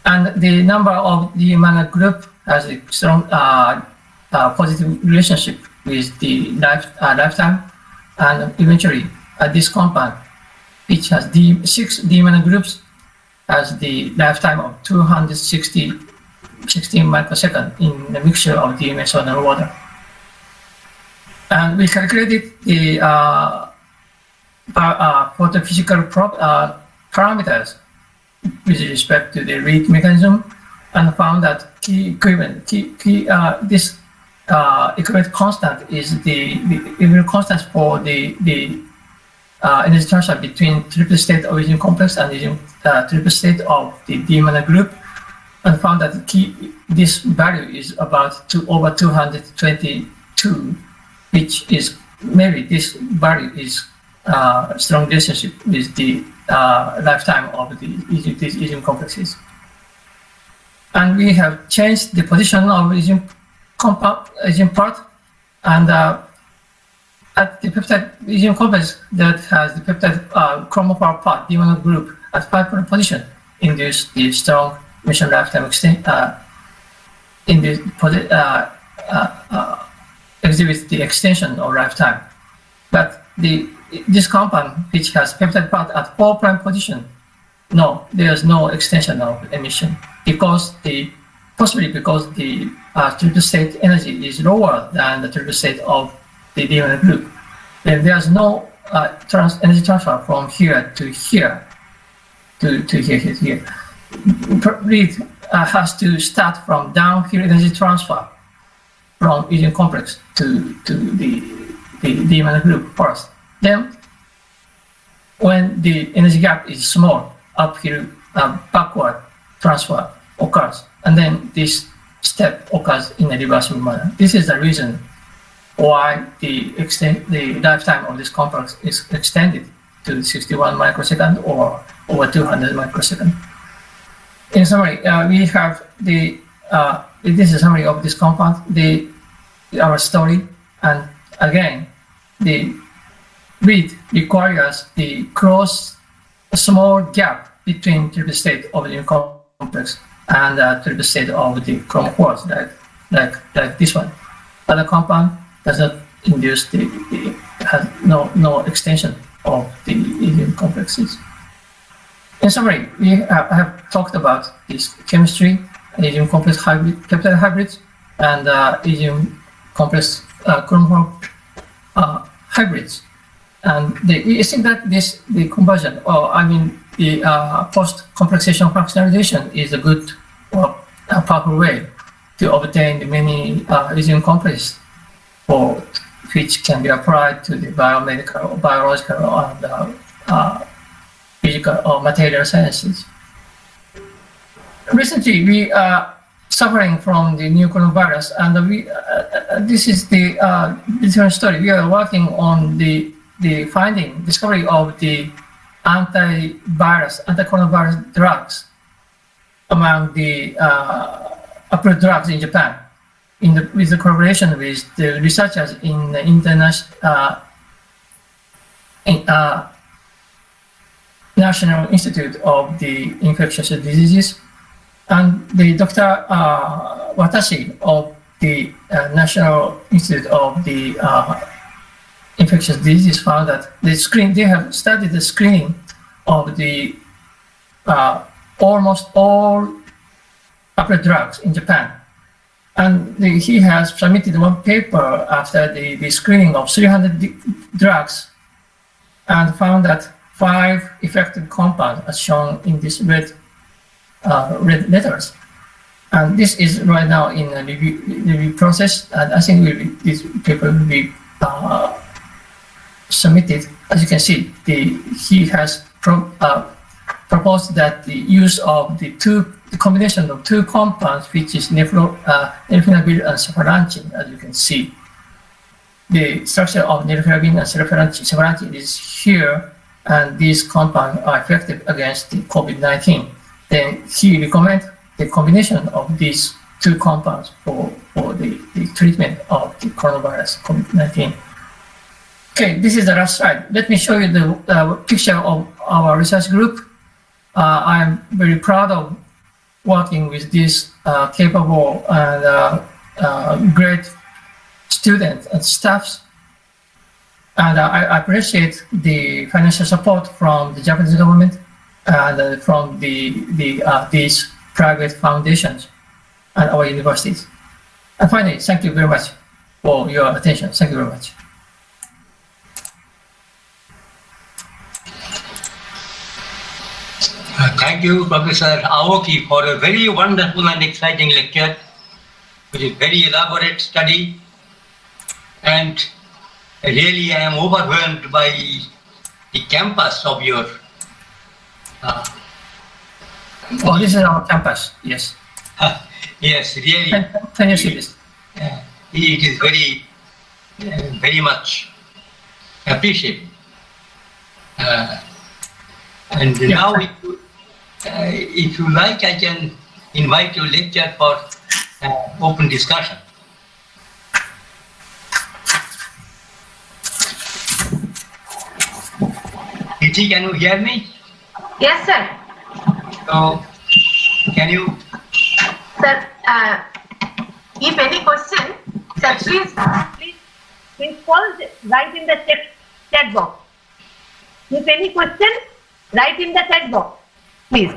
And the number of the mana group has a strong positive relationship with the lifetime, and eventually this compound, which has six D mana groups, has the lifetime of 260 microseconds in the mixture of DMS and water. And we calculated the photophysical parameters with respect to the read mechanism, and found that this equivalent constant is the equivalent constant for the energy transfer between triple state of ion complex and triple state of the D mana group, and found that this value is about over 222, which is maybe this value is strong relationship with the lifetime of these ion complexes. And we have changed the position of ion part, and at the peptide ion complex that has the peptide chromophore part, D mana group, at 5' position, induce the strong mission lifetime extent exhibits the extension of lifetime. But this compound, which has peptide part at 4' position, no, there's no extension of emission, because possibly because the triple state energy is lower than the triple state of the D mana group. Then there's no energy transfer from here to here to here. Read has to start from downhill energy transfer from ion complex to the D mana group first. Then, when the energy gap is small, uphill backward transfer occurs, and then this step occurs in a reversible manner. This is the reason why the lifetime of this complex is extended to 61 microseconds or over 200 microseconds. In summary, we have this is a summary of this compound, our story, and again, the read requires the close small gap between triple state of the complex and triple state of the chromophores, like this one. Other compound does not induce has no extension of the ion complexes. In summary, we have talked about this chemistry, ion complex peptide hybrids, and ion complex chromophore hybrids. And we think that the conversion, the post-complexation fractionalization is a good or a powerful way to obtain the many ion complexes for which can be applied to the biomedical, biological, and physical or material sciences. Recently, we are suffering from the new coronavirus, and this is the different story. We are working on the discovery of the anti-coronavirus drugs among the approved drugs in Japan, with the collaboration with the researchers in the National Institute of the Infectious Diseases, and the Dr. Watashi of the National Institute of the Infectious Diseases found that they have studied the screening of the almost all approved drugs in Japan. And he has submitted one paper after the screening of 300 drugs, and found that 5 effective compounds are shown in these red letters. And this is right now in a review process, and I think this paper will be submitted. As you can see, he has proposed that the use of the combination of 2 compounds, which is nefelimabine and sulfaranchin. As you can see, the structure of nefelimabine and sulfaranchin is here, and these compounds are effective against the COVID-19. Then he recommends the combination of these 2 compounds for the treatment of the coronavirus COVID-19. Okay, this is the last slide. Let me show you the picture of our research group. I'm very proud of working with these capable and great students and staffs. And I appreciate the financial support from the Japanese government and from these private foundations and our universities. And finally, thank you very much for your attention. Thank you very much. Thank you, Professor Aoki, for a very wonderful and exciting lecture, which is very elaborate study. And really, I am overwhelmed by the campus of your. Oh, this is our campus. Yes. Yes, really. Can you see this? It is very, very much appreciated. And now, if you like, I can invite you lecture for open discussion. Iti, can you hear me? Yes, sir. So, can you? Sir, if any question, sir, please write in the chat box. If any question, write in the chat box, please.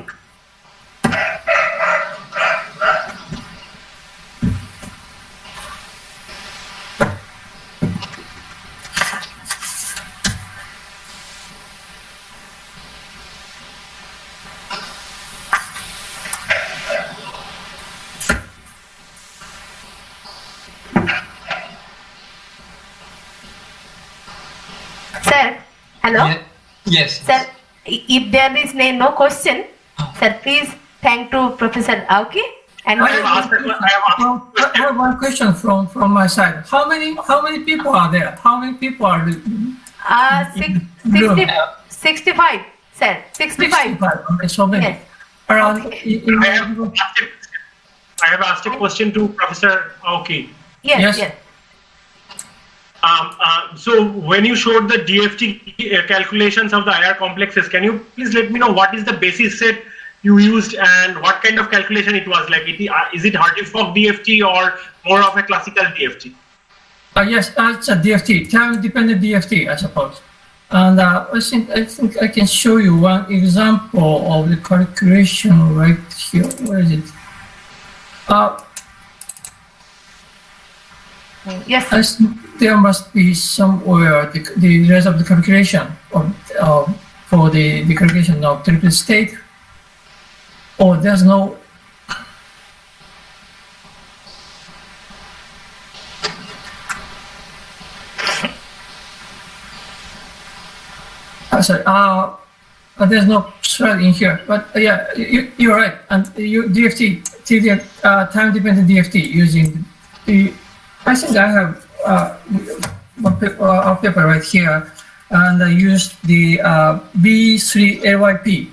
Sir, hello? Yes. Sir, if there is no question, sir, please thank to Professor Aoki. And I have one question from my side. How many people are there? How many people are? 65, sir. 65. Okay, so many. Yes. Around. Okay. I have asked a question to Professor Aoki. Yes. So when you showed the DFT calculations of the IR complexes, can you please let me know what is the basis set you used and what kind of calculation it was? Like, is it Hardy-Fock DFT or more of a classical DFT? Yes, it's a DFT, time-dependent DFT, I suppose. And I think I can show you one example of the calculation right here. Where is it? Yes. I think there must be somewhere the rest of the calculation for the calculation of triple state. Oh, there's no. Sorry. There's no slide in here, but yeah, you're right. And DFT, time-dependent DFT using the. I think I have a paper right here, and I used the B3LYP.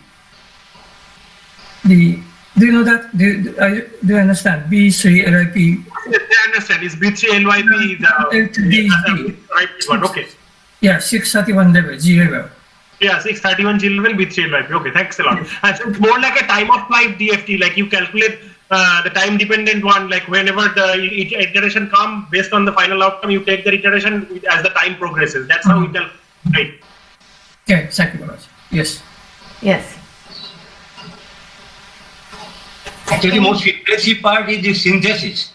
Do you know that? Do you understand? B3LYP. I understand. Is B3LYP the right one? Okay. Yeah, 631 level, G level. Yeah, 631 G level, B3LYP. Okay, thanks a lot. And so it's more like a time of flight DFT, like you calculate the time dependent one, like whenever the iteration come based on the final outcome, you take the iteration as the time progresses. That's how we calculate. Right. Okay, thank you very much. Yes. Yes. Actually, the most impressive part is the synthesis.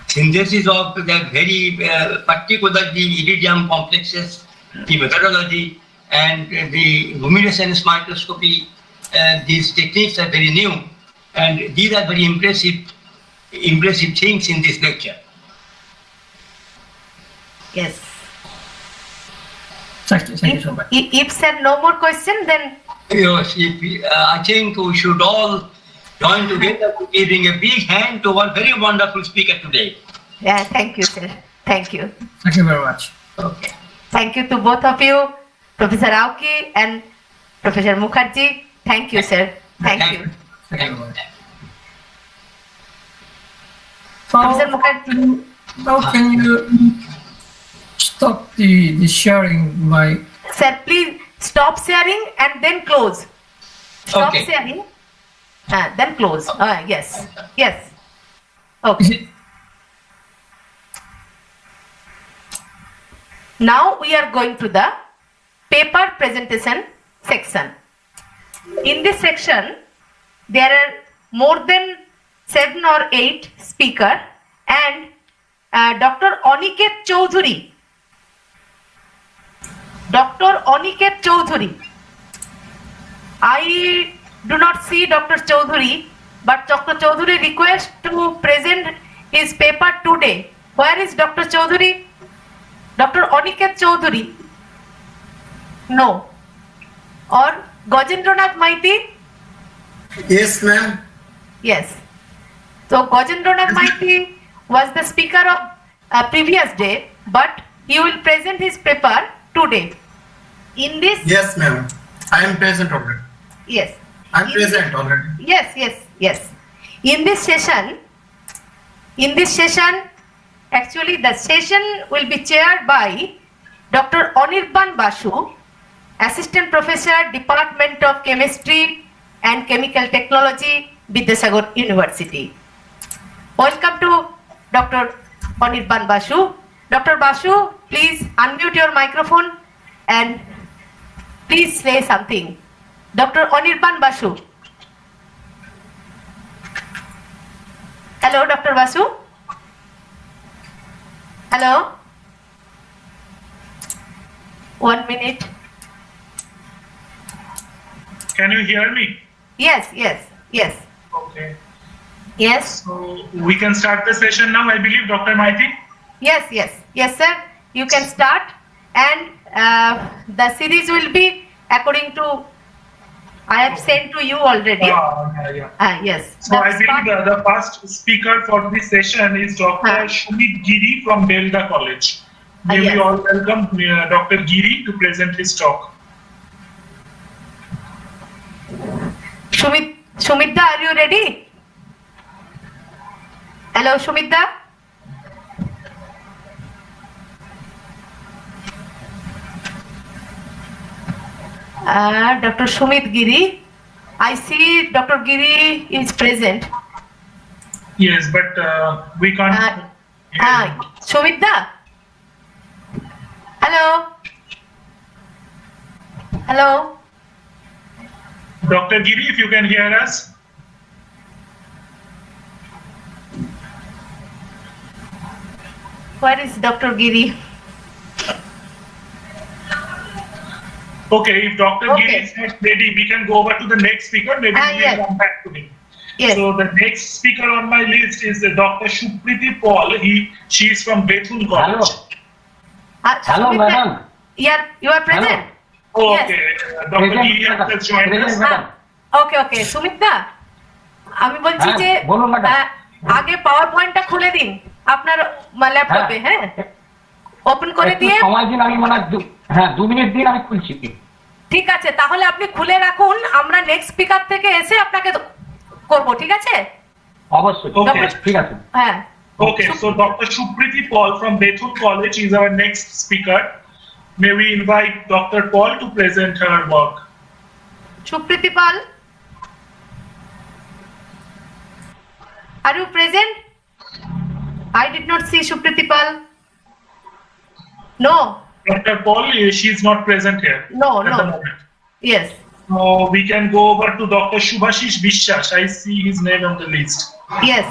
Synthesis of the very particularly iridium complexes, the methodology, and the luminescence microscopy. These techniques are very new, and these are very impressive things in this lecture. Yes. Thank you so much. If sir no more question, then Yes, I think we should all join together to giving a big hand to our very wonderful speaker today. yeah, thank you, sir. Thank you. Thank you very much. Okay. Thank you to both of you, Professor Aoki and Professor Mukherjee. Thank you, sir. Thank you. Thank you very much. Professor Mukherjee. How can you stop the sharing my. Sir, please stop sharing and then close. Stop Okay. sharing, then close. Yes, yes. Is Okay. it, Now we are going to the paper presentation section. In this section, there are more than 7 or 8 speakers and Dr. Aniket Choudhury. Dr. Aniket Choudhury. I do not see Dr. Choudhury, but Dr. Choudhury requests to present his paper today. Where is Dr. Choudhury? Dr. Aniket Choudhury? No. Or Gajendranath Maiti? Yes, ma'am. Yes. So Gajendranath Maiti was the speaker of previous day, but he will present his paper today. In this, Yes, ma'am. I am present already. yes. I'm In present already. Yes, yes, yes. In this session, actually the session will be chaired by Dr. Anirban Basu, Assistant Professor, Department of Chemistry and Chemical Technology, Vidyasagar University. Welcome to Dr. Anirban Basu. Dr. Basu, please unmute your microphone and please say something. Dr. Anirban Basu. Hello, Dr. Basu. Hello. 1 minute. Can you hear me? Yes, yes, yes, Okay. yes, So we can start the session now, I believe, Dr. Maiti. yes, yes, yes, sir. You can start, and the series will be according to I have sent to you already. Yeah. Yes. So I The believe the first speaker for this session is Dr. Shumit Giri from Delta College. May Yes. we all welcome Dr. Giri to present his talk. Shumitda, are you ready? Hello, Shumitda. Dr. Shumit Giri. I see Dr. Giri is present. Yes, but we can't. Shumitda. Hello. Hello. Dr. Giri, if you can hear us. Where is Dr. Giri? Okay, if Dr. Okay. Giri is not ready, we can go over to the next speaker. Maybe we yes. will come back to him. Yes. So the next speaker on my list is Dr. Supriti Paul. She is from Bethune College. Hello, Shumitda, madam. You are present? Oh, Yes. okay. Dr. Giri has just joined us. madam. ওকে ওকে সুমিতদা আমি বলছি হ্যাঁ, যে বলুন madam. আগে পাওয়ার পয়েন্টটা খুলে দিন আপনার ল্যাপটপে হ্যাঁ ওপেন করে একটু দিয়ে সময় দিন, আমি মনে হয় 2 মিনিট দিন, আমি খুলছি। ঠিক আছে তাহলে আপনি খুলে রাখুন আমরা নেক্সট স্পিকার থেকে এসে আপনাকে করব ঠিক আছে অবশ্যই Okay. ঠিক আছে। হ্যাঁ Okay, so Dr. Supriti Paul from Bethune College is our next speaker. May we invite Dr. Paul to present her work. Supriti Pal Are you present? I did not see Supriti Pal. No. Dr. Paul, she is not present here. No, at no. the moment. Yes. So we can go over to Dr. Shubhashish Vishwas. I see his name on the list. Yes.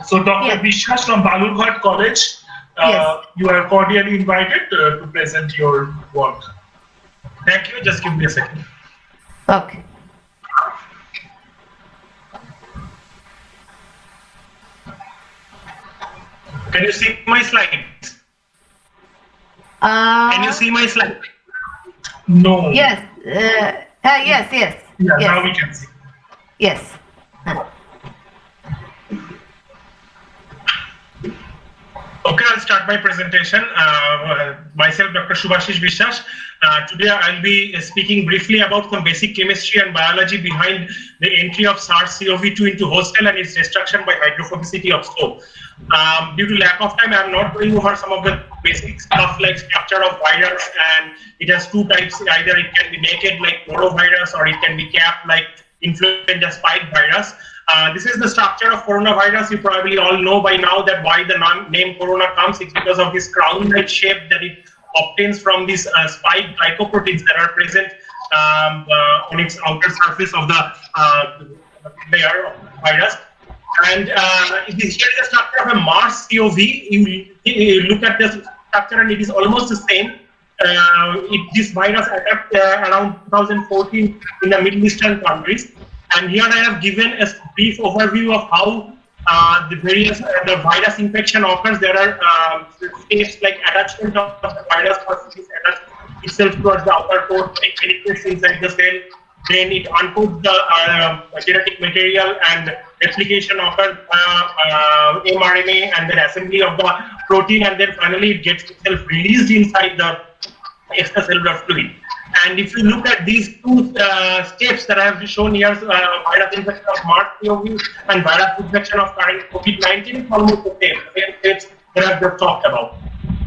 So Dr. Yes. Vishwas from Balurghat College, Yes. you are cordially invited to present your work. Thank you. Just give me a second. Okay. Can you see my slides? Can you see my slide? No. Yes. Yes. Yes. Yeah, Yes. now we can see. Yes. Okay, I'll start my presentation. Myself, Dr. Subhashish Vishwas. Today I'll be speaking briefly about some basic chemistry and biology behind the entry of SARS-CoV-2 into host cell and its destruction by hydrophobicity of soap. Due to lack of time, I'm not going over some of the basic stuff like structure of virus, and it has two types. Either it can be naked like norovirus, or it can be capped like influenza spike virus. This is the structure of coronavirus. You probably all know by now that why the name corona comes. It's because of this crown-like shape that it obtains from these spike glycoproteins that are present on its outer surface of the layer of virus. And here is the structure of a MERS-CoV. You look at the structure and it is almost the same. This virus attacked around 2014 in the Middle Eastern countries. And here I have given a brief overview of how the virus infection occurs. There are steps like attachment of the virus, first it is attached itself towards the outer core, it penetrates inside the cell, then it uncoats the genetic material and replication occurs mRNA and then assembly of the protein, and then finally it gets itself released inside the extracellular fluid. And if you look at these two steps that I have shown here, virus infection of MERS-CoV and virus infection of current COVID-19, it's almost the same steps that I have just talked about.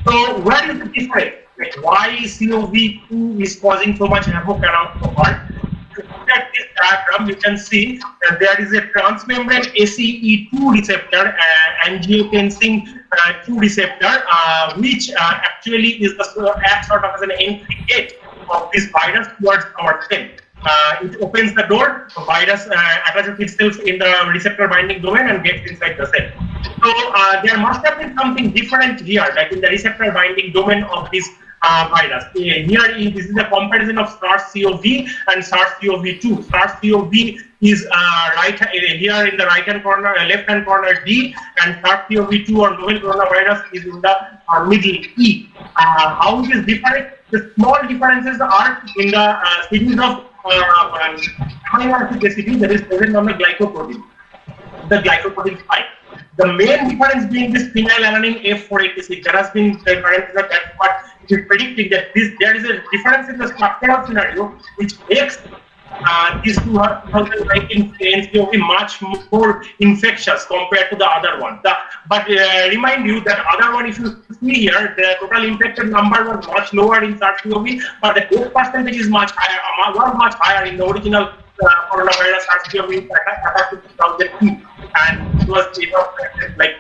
So where is the difference? Like why CoV-2 is causing so much havoc around the world? If you look at this diagram, you can see that there is a transmembrane ACE2 receptor, angiotensin 2 receptor, which actually is acts sort of as an entry gate of this virus towards our cell. It opens the door, the virus attaches itself in the receptor binding domain and gets inside the cell. So there must have been something different here, like in the receptor binding domain of this virus. Here, this is a comparison of SARS-CoV and SARS-CoV-2. SARS-CoV is here in the right-hand corner, left-hand corner D, and SARS-CoV-2 or novel coronavirus is in the middle E. How it is different? The small differences are in the series of amino acid residue that is present on the glycoprotein, the glycoprotein spike. The main difference being this phenylalanine F486. There has been the current that what is predicting that there is a difference in the structural scenario which makes this 2019 NCOV much more infectious compared to the other one. But remind you that other one, if you see here, the total infected number was much lower in SARS-CoV, but the death percentage is much higher, was much higher in the original coronavirus SARS-CoV attack to 2002, and it was like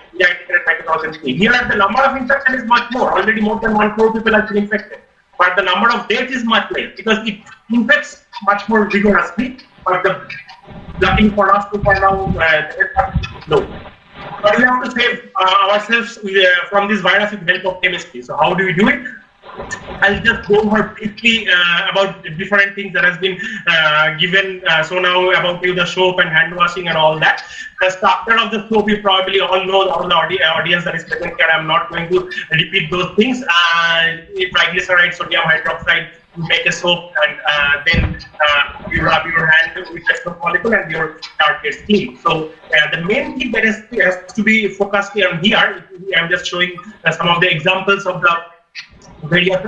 by 2003. Here, the number of infection is much more. Already more than 1 crore people have been infected, but the number of deaths is much less because it infects much more vigorously. But the lucky for us to find out low. But we have to save ourselves from this virus with the help of chemistry. So how do we do it? I'll just go over briefly about the different things that has been given. So now about the soap and hand washing and all that. The structure of the soap you probably all know, all the audience that is present here. I'm not going to repeat those things. Triglyceride, sodium hydroxide, you make a soap, and then you rub your hand with the soap molecule and your dirt gets clean. So the main thing that has to be focused on here, I'm just showing some of the examples of the various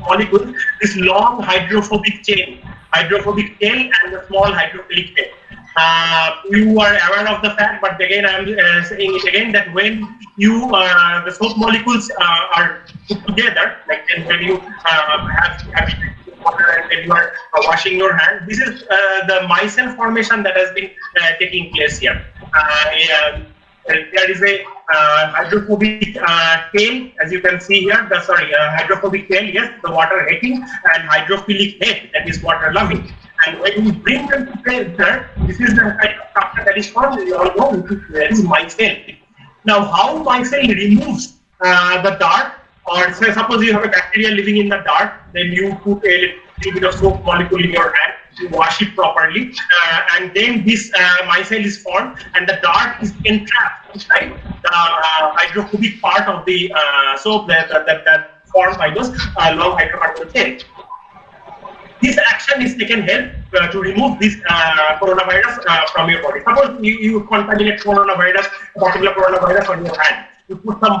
molecules, this long hydrophobic chain, hydrophobic tail, and the small hydrophilic tail. You are aware of the fact, but again I am saying it again, that when you the soap molecules are put together, like when you have water and then you are washing your hand, this is the micelle formation that has been taking place here. There is a hydrophobic tail, as you can see here. Hydrophobic tail, yes, the water hating, and hydrophilic head, that is water loving. And when you bring them together, this is the kind of structure that is formed. You all know there is micelle. Now, how micelle removes the dirt, or say suppose you have a bacteria living in the dirt, then you put a little bit of soap molecule in your hand, you wash it properly, and then this micelle is formed, and the dirt is entrapped inside the hydrophobic part of the soap that formed by those long hydrocarbon chains. This action is taken help to remove this coronavirus from your body. Suppose you contaminate a particular coronavirus on your hand. you put some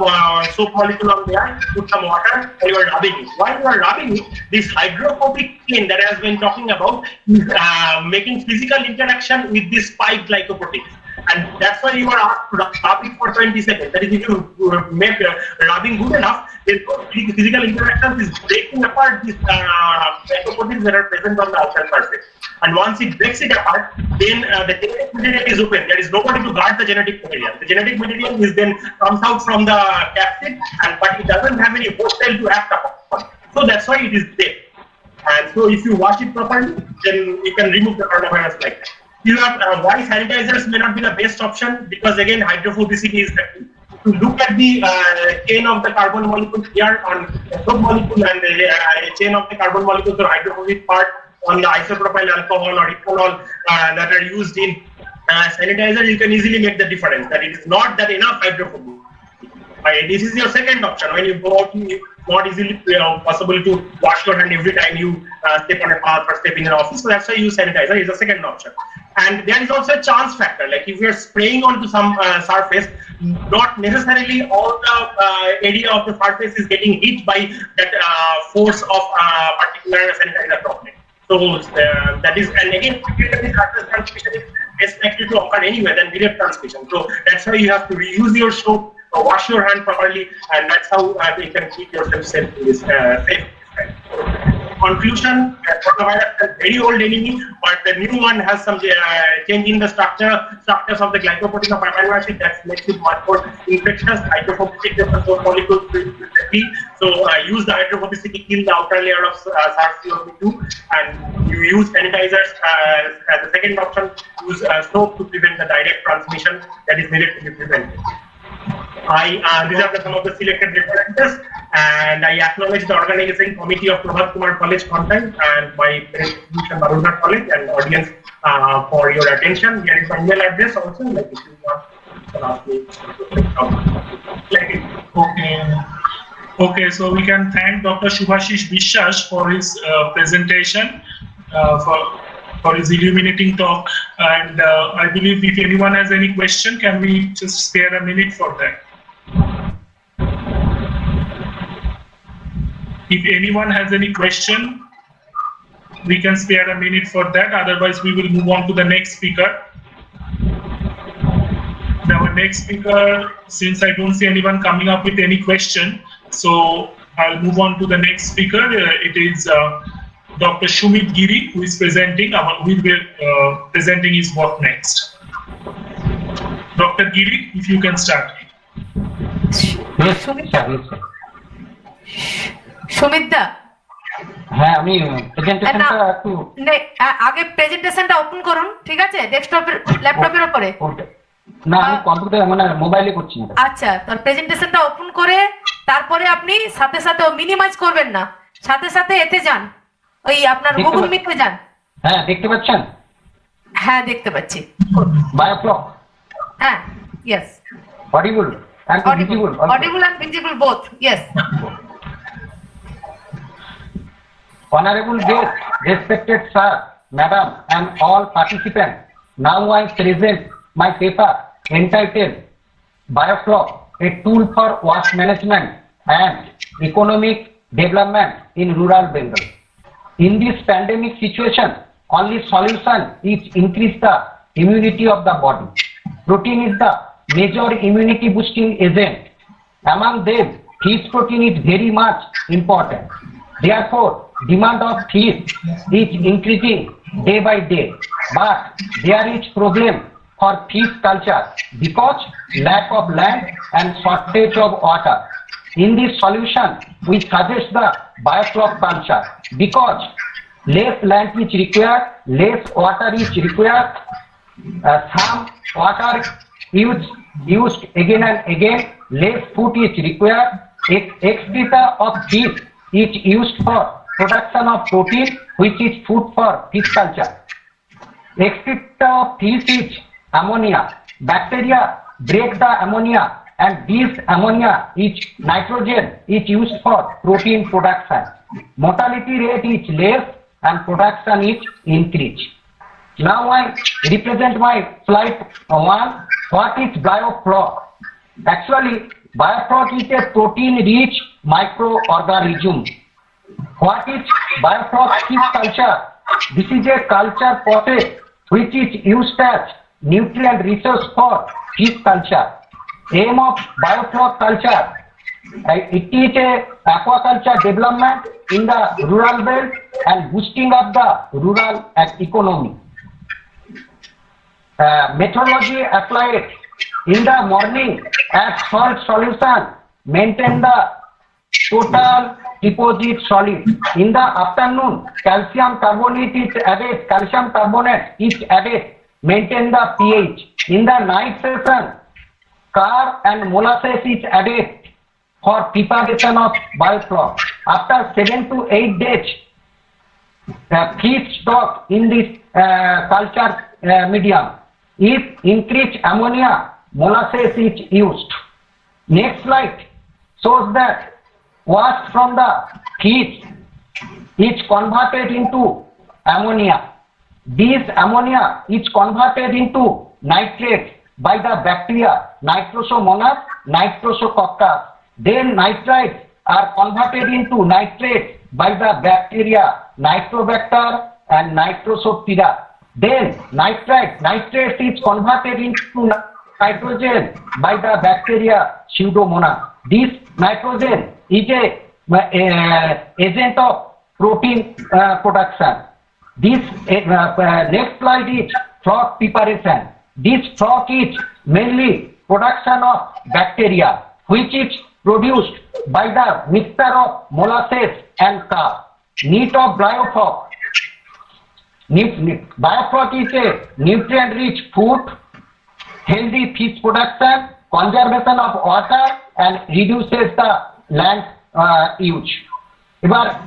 soap molecule on there, put some water, and you are rubbing it. While you are rubbing it, this hydrophobic chain that I have been talking about is making physical interaction with this spike glycoprotein. And that's why you are asked to rub it for 20 seconds. That is, if you make rubbing good enough, then physical interaction is breaking apart these glycoproteins that are present on the outer surface. And once it breaks it apart, then the genetic material is open. There is nobody to guard the genetic material. The genetic material is then comes out from the capsid, but it doesn't have any host cell to act upon. So that's why it is there. And so if you wash it properly, then you can remove the coronavirus like that. You have why sanitizers may not be the best option, because again hydrophobicity is the key. To look at the chain of the carbon molecules here on the soap molecule and the chain of the carbon molecules or hydrophobic part on the isopropyl alcohol or ethanol that are used in sanitizer, you can easily make the difference that it is not that enough hydrophobic. This is your second option. When you go out, it's not easily possible to wash your hand every time you step on a path or step in an office. So that's why you use sanitizer. Is the second option. And there is also a chance factor. Like if you are spraying onto some surface, not necessarily all the area of the surface is getting hit by that force of particular sanitizer droplet. So that is, and again, secondary surface transmission is less likely to occur anyway than direct transmission. So that's why you have to reuse your soap, wash your hand properly, and that's how you can keep yourself safe in this safe. Conclusion: coronavirus is a very old enemy, but the new one has some change in the structures of the glycoprotein of amino acid that makes it much more infectious. Hydrophobic molecules so use the hydrophobicity, kill the outer layer of SARS-CoV-2, and you use sanitizers as the second option. Use soap to prevent the direct transmission that is needed to be prevented. These are some of the selected references, and I acknowledge the organizing committee of Prabhat Kumar College Contai and my institution Barulghat College and audience for your attention. Here is my email address also. Like if you want, you can ask me. Okay. So we can thank Dr. Shubhashish বিশ্বাস for his presentation, for his illuminating talk, and I believe if anyone has any question, can we just spare a minute for that? If anyone has any question, we can spare a minute for that. Otherwise, we will move on to the next speaker. Our next speaker, since I don't see anyone coming up with any question, so I'll move on to the next speaker. It is Dr. Shumit Giri, who is presenting. Who will be presenting his work next. Dr. Giri, if you can start. Yes, sir. Sumit দা, হ্যাঁ আমি প্রেজেন্টেশনটা একটু আগে প্রেজেন্টেশনটা open করুন, ঠিক আছে? ডেস্কটপের ল্যাপটপের উপরে না, আমি কম্পিউটার মানে মোবাইলে করছি। আচ্ছা, তার প্রেজেন্টেশনটা ওপেন করে তারপরে আপনি সাথে সাথে মিনিমাইজ করবেন না, সাথে সাথে এতে যান, ওই আপনার গুগল মিটে যান। হ্যাঁ, দেখতে পাচ্ছেন? হ্যাঁ, দেখতে পাচ্ছি। বায়োফ্লক, হ্যাঁ, yes. Audible and visible. Audible and visible both, yes. Honorable guest, respected sir, madam, and all participants, now I present my paper entitled Biofloc, a tool for waste management and economic development in rural Bengal. In this pandemic situation, only solution is increase the immunity of the body. Protein is the major immunity boosting agent. Among them, fish protein is very much important. Therefore, demand of fish is increasing day by day. But there is problem for fish culture because lack of land and shortage of water. In this solution, we suggest the biofloc culture because less land is required, less water is required, some water used again and again, less food is required, excreta of fish is used for production of protein, which is food for fish culture. Excreta of fish is ammonia. Bacteria break the ammonia, and this ammonia is nitrogen is used for protein production. Mortality rate is less and production is increased. Now I represent my slide 1. What is biofloc? Actually, biofloc is a protein-rich microorganism. What is biofloc fish culture? This is a culture process which is used as nutrient resource for fish culture. Aim of biofloc culture. It is a aquaculture development in the rural belt and boosting of the rural economy. Methodology applied in the morning as salt solution, maintain the total deposit solid. In the afternoon, calcium carbonate is added, calcium carbonate is added, maintain the pH. In the night session, carb and molasses is added for preparation of biofloc. After 7 to 8 days, fish stock in this culture medium. If increased ammonia, molasses is used. Next slide shows that waste from the fish is converted into ammonia. This ammonia is converted into nitrates by the bacteria Nitrosomonas nitrosococcus. Then nitrites are converted into nitrates by the bacteria Nitrobacter and Nitrosoptera. Then nitrates is converted into nitrogen by the bacteria Pseudomonas. This nitrogen is a agent of protein production. This next slide is floc preparation. This floc is mainly production of bacteria which is produced by the mixture of molasses and carb. Need of biofloc. Biofloc is a nutrient-rich food, healthy fish production, conservation of water, and reduces the land use.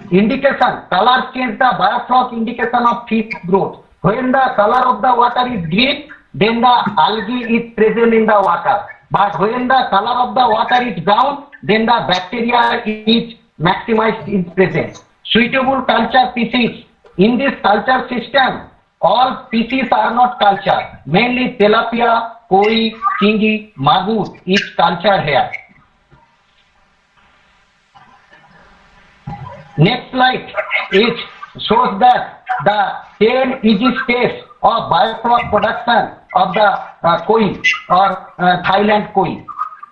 Indication, color change the biofloc indication of fish growth. When the color of the water is green, then the algae is present in the water. But when the color of the water is brown, then the bacteria is maximized in present. Suitable culture species. In this culture system, all species are not cultured. Mainly tilapia, koi, chingi, magur is cultured here. Next slide shows that the 10 easy steps of biofloc production of the koi or Thailand koi.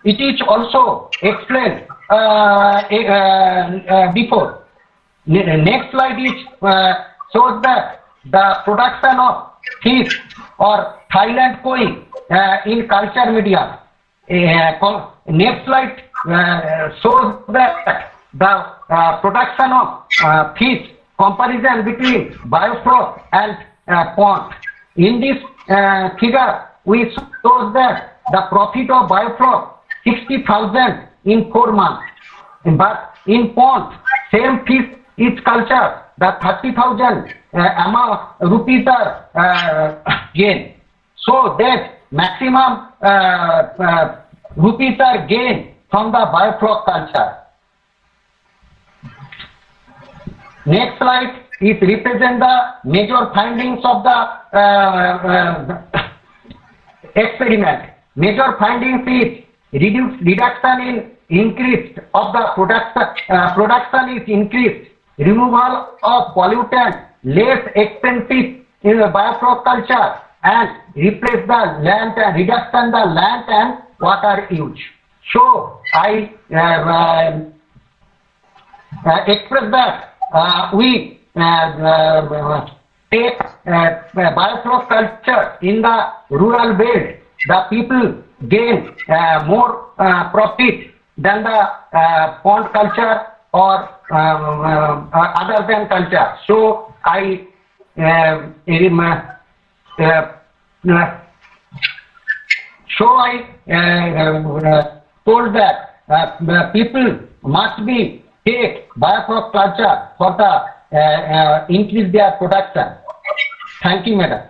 It is also explained before. Next slide shows that the production of fish or Thailand koi in culture medium. Next slide shows that the production of fish comparison between biofloc and pond. In this figure, we show that the profit of biofloc 60,000 in 4 months. But in pond, same fish is cultured, the 30,000 amount rupees are gained. So that maximum rupees are gained from the biofloc culture. Next slide is represent the major findings of the experiment. Major findings is reduction in increase of the production is increased, removal of pollutant, less expensive in the biofloc culture, and replace the land and reduction the land and water use. So I express that we take biofloc culture in the rural belt. The people gain more profit than the pond culture or other than culture. So I told that people must be take biofloc culture for the increase their production. Thank you, madam.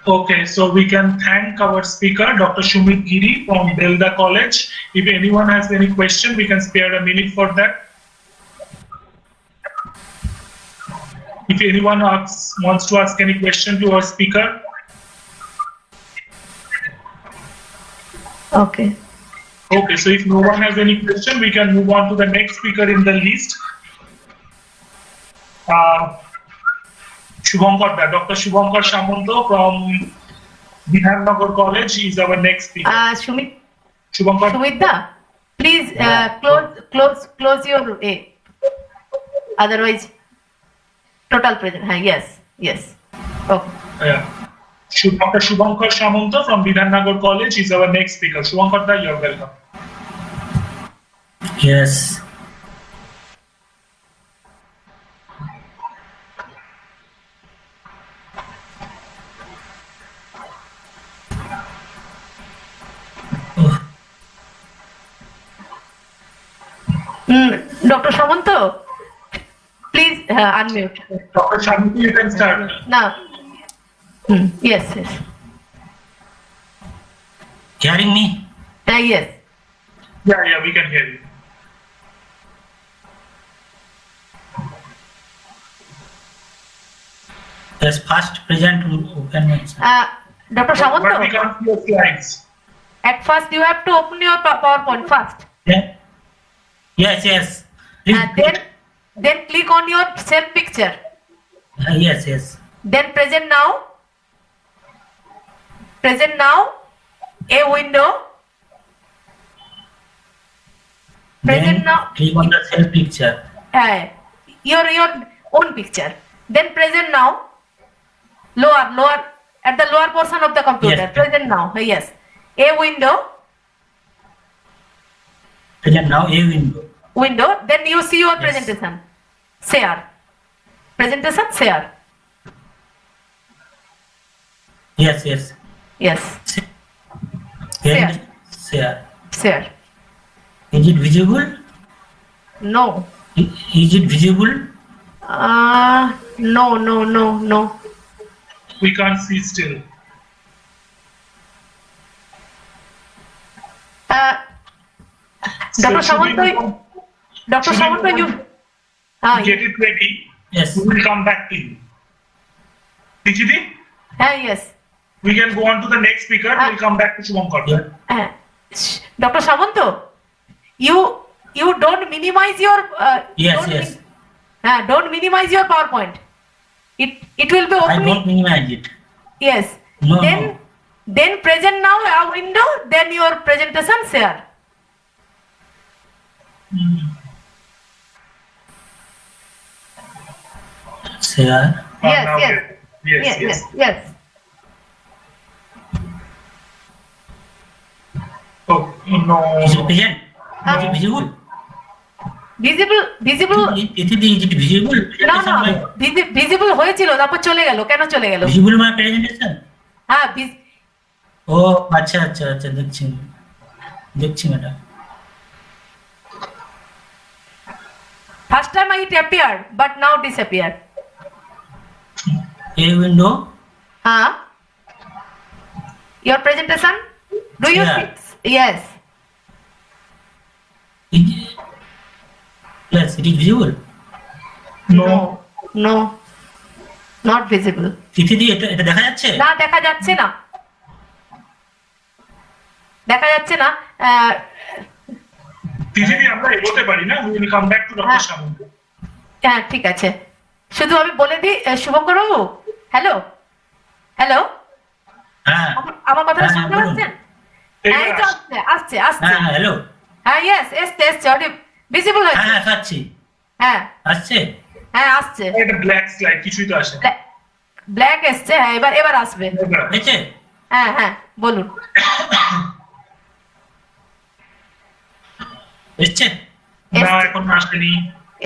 Okay, so we can thank our speaker, Dr. Shumit Giri from Day-2 College. If anyone has any question, we can spare a minute for that. If anyone wants to ask any question to our speaker. Okay. Okay, so if no one has any question, we can move on to the next speaker in the list. Shubhankar, Dr. Shubhankar Shamanto from Bidhannagar College is our next speaker. Shubhankar. Shumitda, please close your otherwise total present. Yes. Okay. Dr. Shubhankar Shamanto from Bidhannagar College is our next speaker. Shubhankar, you're welcome. Yes. Dr. Shamanto, please unmute. Dr. Shamanto, you can start. Now. Yes. Hearing me? Yes. Yeah, we can hear you. Yes, first present open. Dr. Shamanto. But we can't see your slides. At first, you have to open your PowerPoint first. Yeah. Yes. Then click on your self picture. Yes. Then present now. A window. Present now. Click on the self picture. Your own picture. Then present now. Lower at the lower portion of the computer. Yes. Present now. Yes. A window. Present now, a window. Then you see your Yes. presentation. Share. Presentation share. Yes. Share. Is it visible? No. Is it visible? No. We can't see still. Dr. So should Shamanto, we you. get it ready. Yes. We will come back to you. Tichidi, Yes. we can go on to the next speaker. We'll come back to Shubhankar. Yeah. Dr. Shamanto, you don't minimize your. Yes. Don't minimize your PowerPoint. It will be I opening. don't minimize it. Yes. No. Then present now a window. Then your presentation share. Share. Now, Yes. Oh, no. Is it present? Is it visible? Visible. Is it visible? না visible হয়েছিল তারপর চলে গেল কেন চলে গেল Visible my presentation? হ্যাঁ ও আচ্ছা দেখছি madam. first time it appeared but now disappeared. A window. Your presentation, do you Yeah. see? Yes. Yes, it is visible. No, not visible. তিথিদি এটা দেখা যাচ্ছে? না দেখা যাচ্ছে না তিথিদি আমরা এগোতে পারি না? We will come back to Dr. Shamanto. হ্যাঁ ঠিক আছে শুধু আমি বলে দিই শুভঙ্কর বাবু হ্যালো হ্যাঁ আমার কথাটা হ্যাঁ, শুনতে বলুন। পাচ্ছেন এবার এই তো আসছে হ্যাঁ হ্যালো হ্যাঁ ইয়েস এসছে ভিজিবল হয়েছে হ্যাঁ পাচ্ছি হ্যাঁ আসছে আসছে একটা ব্ল্যাক স্লাইড কিছুই তো আসে না। ব্ল্যাক এসছে হ্যাঁ এবার আসবে হয়েছে হ্যাঁ বলুন এসছে না এখন আসেনি।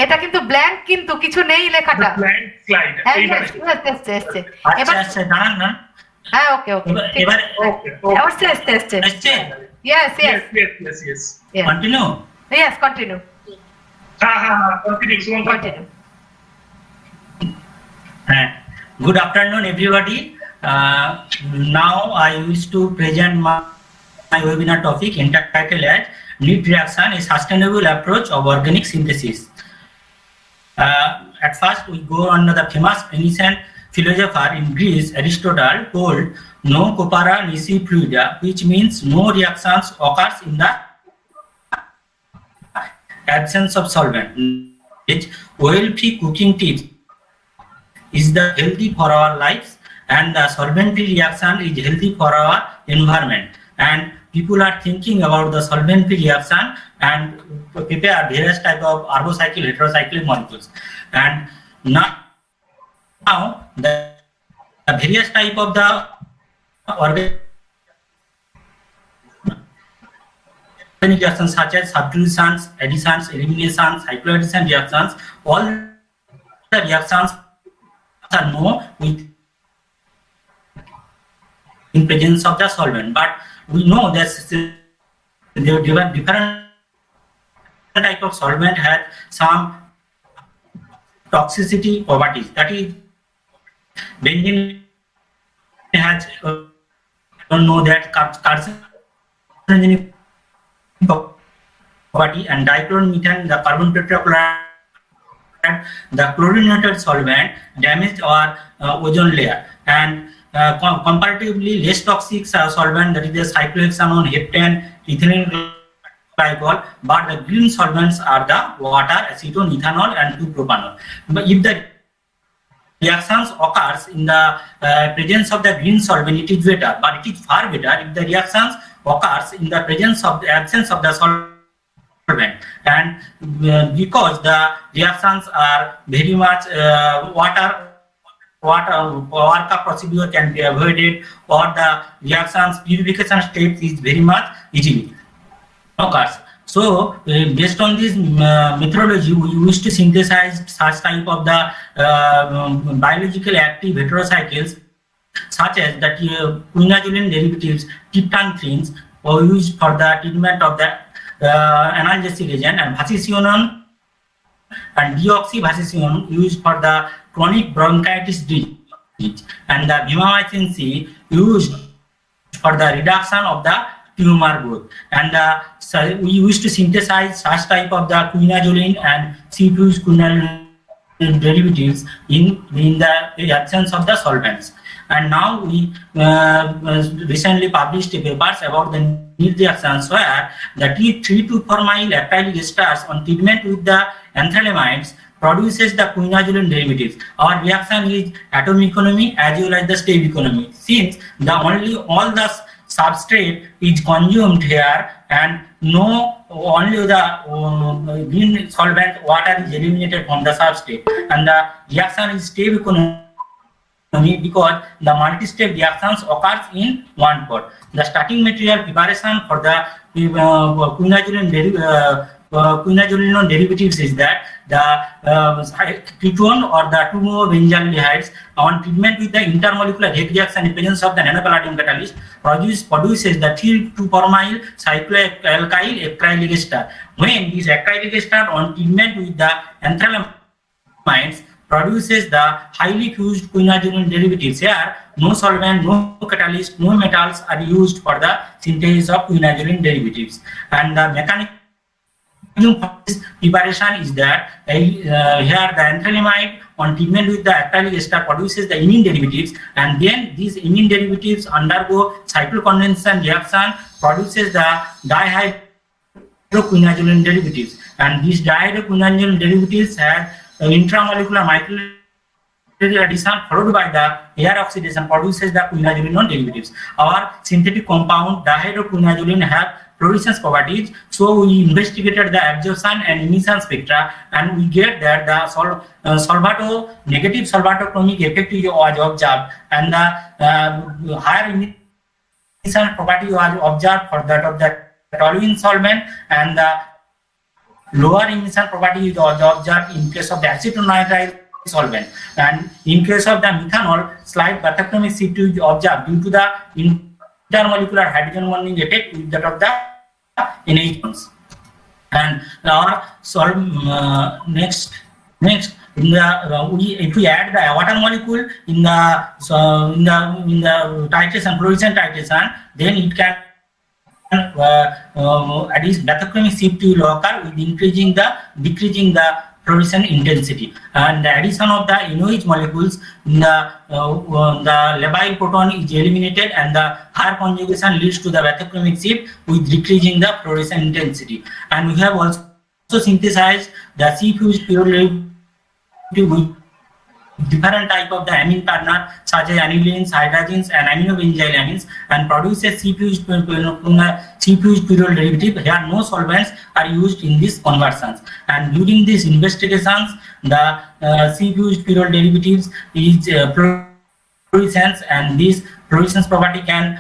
এটা কিন্তু ব্ল্যাঙ্ক কিন্তু কিছু নেই লেখাটা ব্ল্যাঙ্ক স্লাইড হ্যাঁ এইবার এসছে আচ্ছা দাঁড়ান না হ্যাঁ ওকে এবার ওকে এসছে এসছে yes continue yes continue continue Good afternoon, everybody. Now I wish to present my webinar topic entitled as Lead Reaction, a Sustainable Approach of Organic Synthesis. At first, we go under the famous ancient philosopher in Greece, Aristotle, told no corpora nisi fluida, which means no reactions occurs in the absence of solvent. Oil-free cooking tips is the healthy for our lives, and the solvent-free reaction is healthy for our environment. And people are thinking about the solvent-free reaction and prepare various type of arbocyclic, heterocyclic molecules. And now the various type of the organic reactions such as substitutions, additions, eliminations, cycloaddition reactions, all the reactions are known with in presence of the solvent. But we know that there are different type of solvent had some toxicity properties. That is, benzene has don't know that carcinogenic property, and dichloromethane, the carbon tetrachloride, the chlorinated solvent damaged our ozone layer, and comparatively less toxic solvent, that is the cyclohexanone, heptane, ethylene glycol, but the green solvents are the water, acetone, ethanol, and 2-propanol. But if the reactions occurs in the presence of the green solvent, it is better, but it is far better if the reactions occurs in the presence of the absence of the solvent. And because the reactions are very much water procedure can be avoided, or the reactions purification step is very much easily occurs. So based on this methodology, we used to synthesize such type of the biologically active heterocycles, such as the quinazolone derivatives, triptanthrins, were used for the treatment of the analgesic agent, and vasicionone and deoxyvasicionone used for the chronic bronchitis disease, and the vimamycin C used for the reduction of the tumor growth. And so we used to synthesize such type of the quinazolone and C2 quinazolone derivatives in the absence of the solvents. And now we recently published papers about the NEAT reactions where the 3,2,4-methyl acrylic esters on treatment with the anthralamides produces the quinazolone derivatives. Our reaction is atomic economy as well as the step economy, since all the substrate is consumed here, and only the green solvent water is eliminated from the substrate, and the reaction is step economy because the multi-step reactions occurs in one pot. The starting material preparation for the quinazolone derivatives is that the ketone or the 2-benzylaldehydes on treatment with the intermolecular Heck reaction in presence of the nanopalladium catalyst produces the 3,2,4-methyl cycloalkyl acrylic ester. When this acrylic ester on treatment with the anthralamides produces the highly fused quinazolone derivatives. Here, no solvent, no catalyst, no metals are used for the synthesis of quinazolone derivatives. And the mechanism for this preparation is that here the anthralamide on treatment with the acrylic ester produces the imine derivatives, and then these imine derivatives undergo cyclocondensation reaction, produces the dihydroquinazolone derivatives, and these dihydroquinazolone derivatives have intramolecular micromolecular addition followed by the air oxidation produces the quinazolone derivatives. Our synthetic compound dihydroquinazolone have fluorescence properties, so we investigated the absorption and emission spectra, and we get that the negative solvatochromic effect was observed, and the higher emission property was observed for that of the toluene solvent, and the lower emission property was observed in case of the acetonitrile solvent, and in case of the methanol, slight bathychromic shift is observed due to the intermolecular hydrogen bonding effect with that of the NH bonds. And our next in the if we add the water molecule in the titration, fluorescent titration, then it can at least bathychromic shift will occur with decreasing the fluorescent intensity, and the addition of the NOH molecules in the labile proton is eliminated, and the higher conjugation leads to the bathychromic shift with decreasing the fluorescent intensity. And we have also synthesize the C-fused pure derivative with different type of the amine partner such as anilines, hydrazines, and aminobenzyl amines, and produces C-fused pure derivative. Here no solvents are used in these conversions, and during these investigations the C-fused pure derivatives is fluorescence, and this fluorescence property can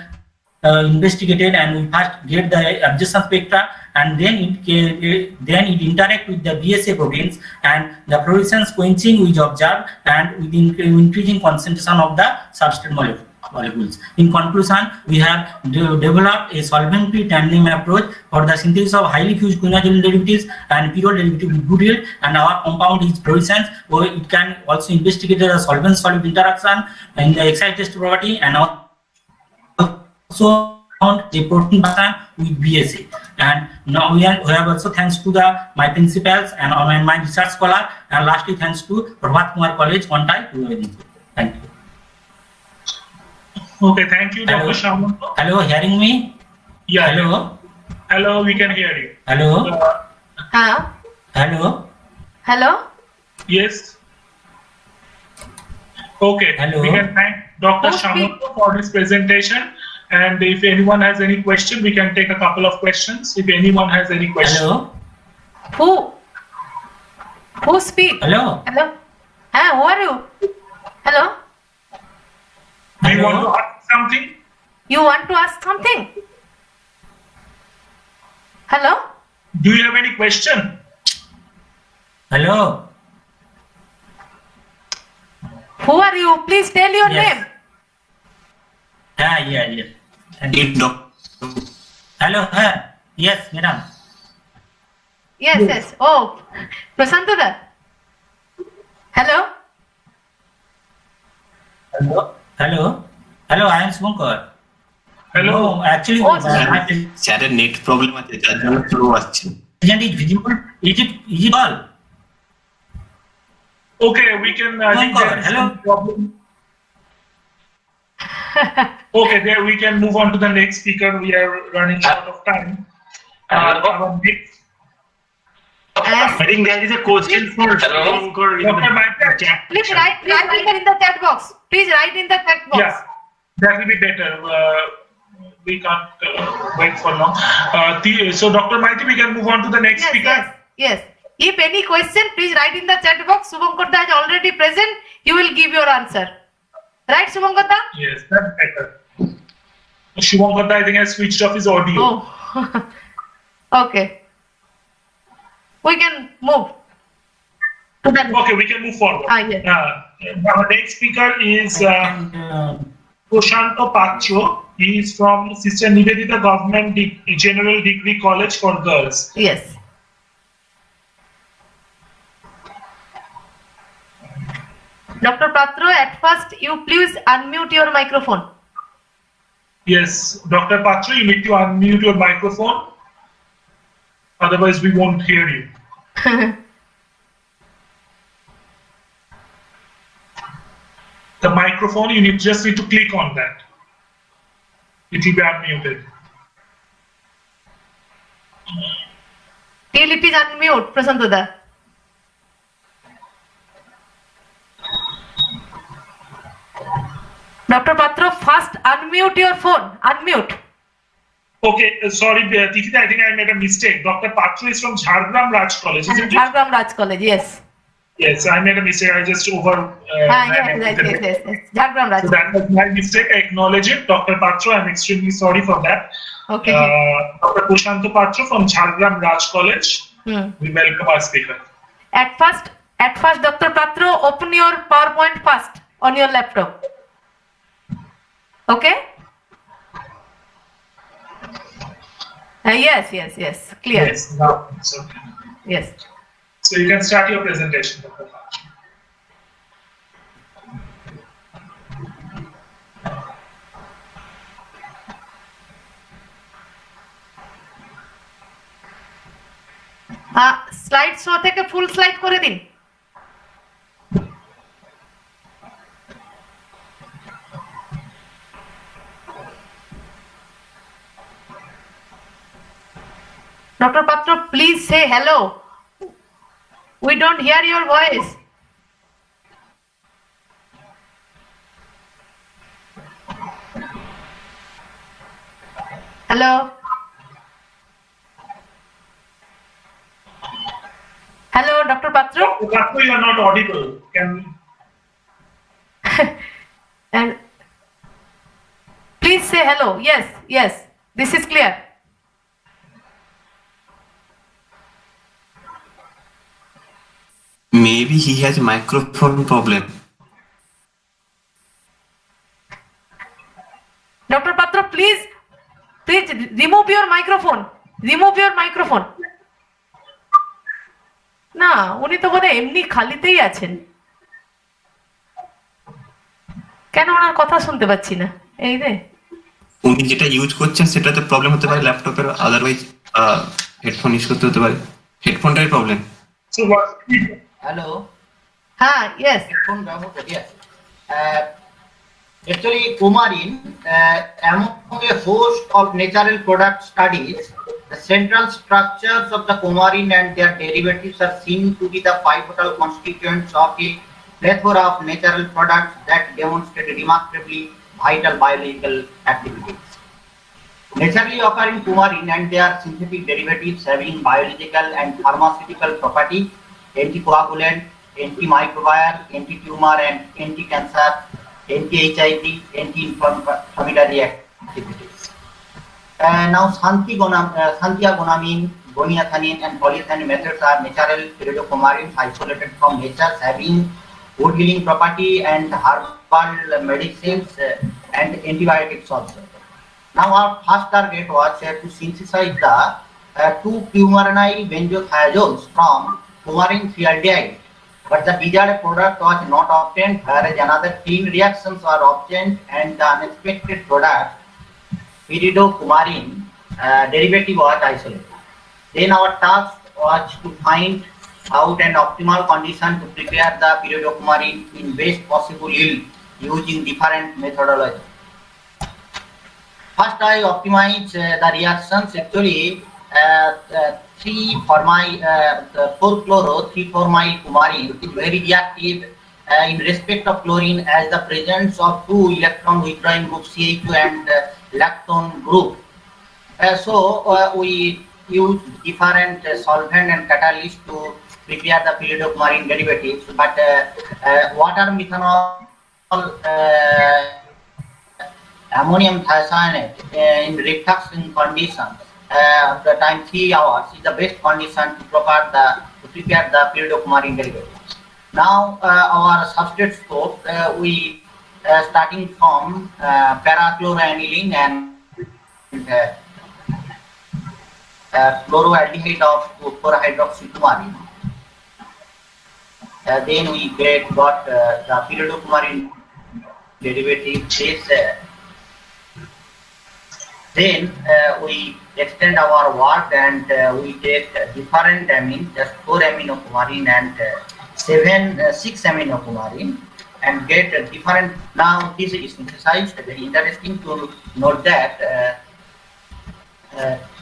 investigated, and we first get the absorption spectra, and then it interact with the BSA proteins, and the fluorescence quenching is observed, and with increasing concentration of the substrate molecules. In conclusion, we have developed a solvent-free tandem approach for the synthesis of highly fused quinazole derivatives and pyrrole derivative with good yield, and our compound is fluorescence, or it can also investigate the solvent-solid interaction in the excitatory property, and also found a protein pattern with BSA. And now we have also, thanks to my principals and my research scholar, and lastly thanks to Prabhat Kumar College, Contai. Thank you. Okay, thank you, Dr. Shaman. Hello, hearing me? Yeah. Hello. Hello, we can hear you. Hello. Hello. Hello. Yes. Okay. Hello. We can thank Dr. Shaman for his presentation. And if anyone has any question, we can take a couple of questions. If anyone has any question. Hello. Who speak? Hello. Hello. Who are you? Hello. Do you want to ask something? You want to ask something? Hello. Do you have any question? Hello. Who are you? Please tell your name. Yeah. Hello. Yes, madam. Yes. Oh, Prasantada. Hello. Hello. I am Shankar. Hello. No, actually, স্যারের net problem আছে যার জন্য slow আসছে isn't it visible? Is it all? Okay, we can. Hello. Problem. Okay, there we can move on to the next speaker. We are running out of time. Our next. I think there is a question for Shankar in Dr. Maitha. the chat. Please write in the chat box. Please write in the chat box. Yeah, that will be better. We can't wait for long. So, Dr. Maitha, we can move on to the next speaker. Yes. If any question, please write in the chat box. Subhankar is already present. He will give your answer. Right, Subhankar? Yes, that's better. Shubhankar, I think, has switched off his audio. Oh. Okay. We can move. Okay, we can move forward. Yes. Our next speaker is Prashanto Pacho. He is from Sister Nivedita Government General Degree College for Girls. Yes. Dr. Patro, at first you please unmute your microphone. Yes, Dr. Pacho, you need to unmute your microphone. Otherwise, we won't hear you. The microphone, you just need to click on that. It will be unmuted. Till it is unmute, Prasantada. Dr. Patro, first unmute your phone. Unmute. Okay, sorry, Tikita, I think I made a mistake. Dr. Patro is from Jhargram Raj College, isn't it? Jhargram Raj College, yes. Yes, I made a mistake. I just Yes. Jhargram Raj. So that was my mistake. I acknowledge it. Dr. Patro, I'm extremely sorry for that. Okay. Dr. Prashanto Patro from Jhargram Raj College. We welcome our speaker. At first, Dr. Patro, open your PowerPoint first on your laptop. Okay? Yes. Clear. Yes, now it's okay. Yes. So you can start your presentation, Dr. Patro. Slide show থেকে ফুল slide করে দিন। Dr. Patro, please say hello We don't hear your voice. Hello? Hello, Dr. Patro? Dr. Patro, you are not audible. And please say hello. Yes, yes. This is clear. Maybe he has microphone problem. Dr. Patro, please remove your microphone. Remove your microphone. না উনি তো বোধহয় এমনি খালিতেই আছেন, কেন ওনার কথা শুনতে পাচ্ছি না? এই রে, উনি যেটা ইউজ করছেন সেটাতে প্রবলেম হতে পারে ল্যাপটপের, আদারওয়াইজ হেডফোন ইউজ করতে হতে পারে, হেডফোনটাই প্রবলেম। Hello. হ্যাঁ, yes. Headphone ব্যবহার, yes. Actually, coumarin, among a host of natural product studies, the central structures of the coumarin and their derivatives are seen to be the pivotal constituents of a plethora of natural products that demonstrate remarkably vital biological activities. Naturally occurring coumarin and their synthetic derivatives having biological and pharmaceutical properties, anticoagulant, antimicrobial, anti-tumor and anti-cancer, anti-HIV, anti-inflammatory activities. Now xanthiagonamine, goniathanin and polyethylene methods are natural pyridocoumarins isolated from nature having wood healing property and herbal medicines and antibiotics also. Now our first target was to synthesize the 2-fumaranyl benzothiazoles from coumarin fieldiide, but the desired product was not obtained, whereas another 10 reactions were obtained and the unexpected product pyridocoumarin derivative was isolated. Then our task was to find out an optimal condition to prepare the pyridocoumarin in best possible yield using different methodology. First, I optimize the reactions. Actually, 4-chloro-3-formyl coumarin is very reactive in respect of chlorine as the presence of 2 electron withdrawing group CH2 and lactone group. So we use different solvent and catalyst to prepare the pyridocoumarin derivatives, but water, methanol, ammonium thiocyanate in reduction conditions, the time 3 hours is the best condition to prepare the pyridocoumarin derivatives. Now our substrate scope, we starting from parachloroaniline and chloroaldehyde of 4-hydroxycoumarin. Then we got the pyridocoumarin derivative. Then we extend our work and we take different amines, just 4-aminocoumarin and 6-aminocoumarin, and get different. Now this is synthesized. Very interesting to note that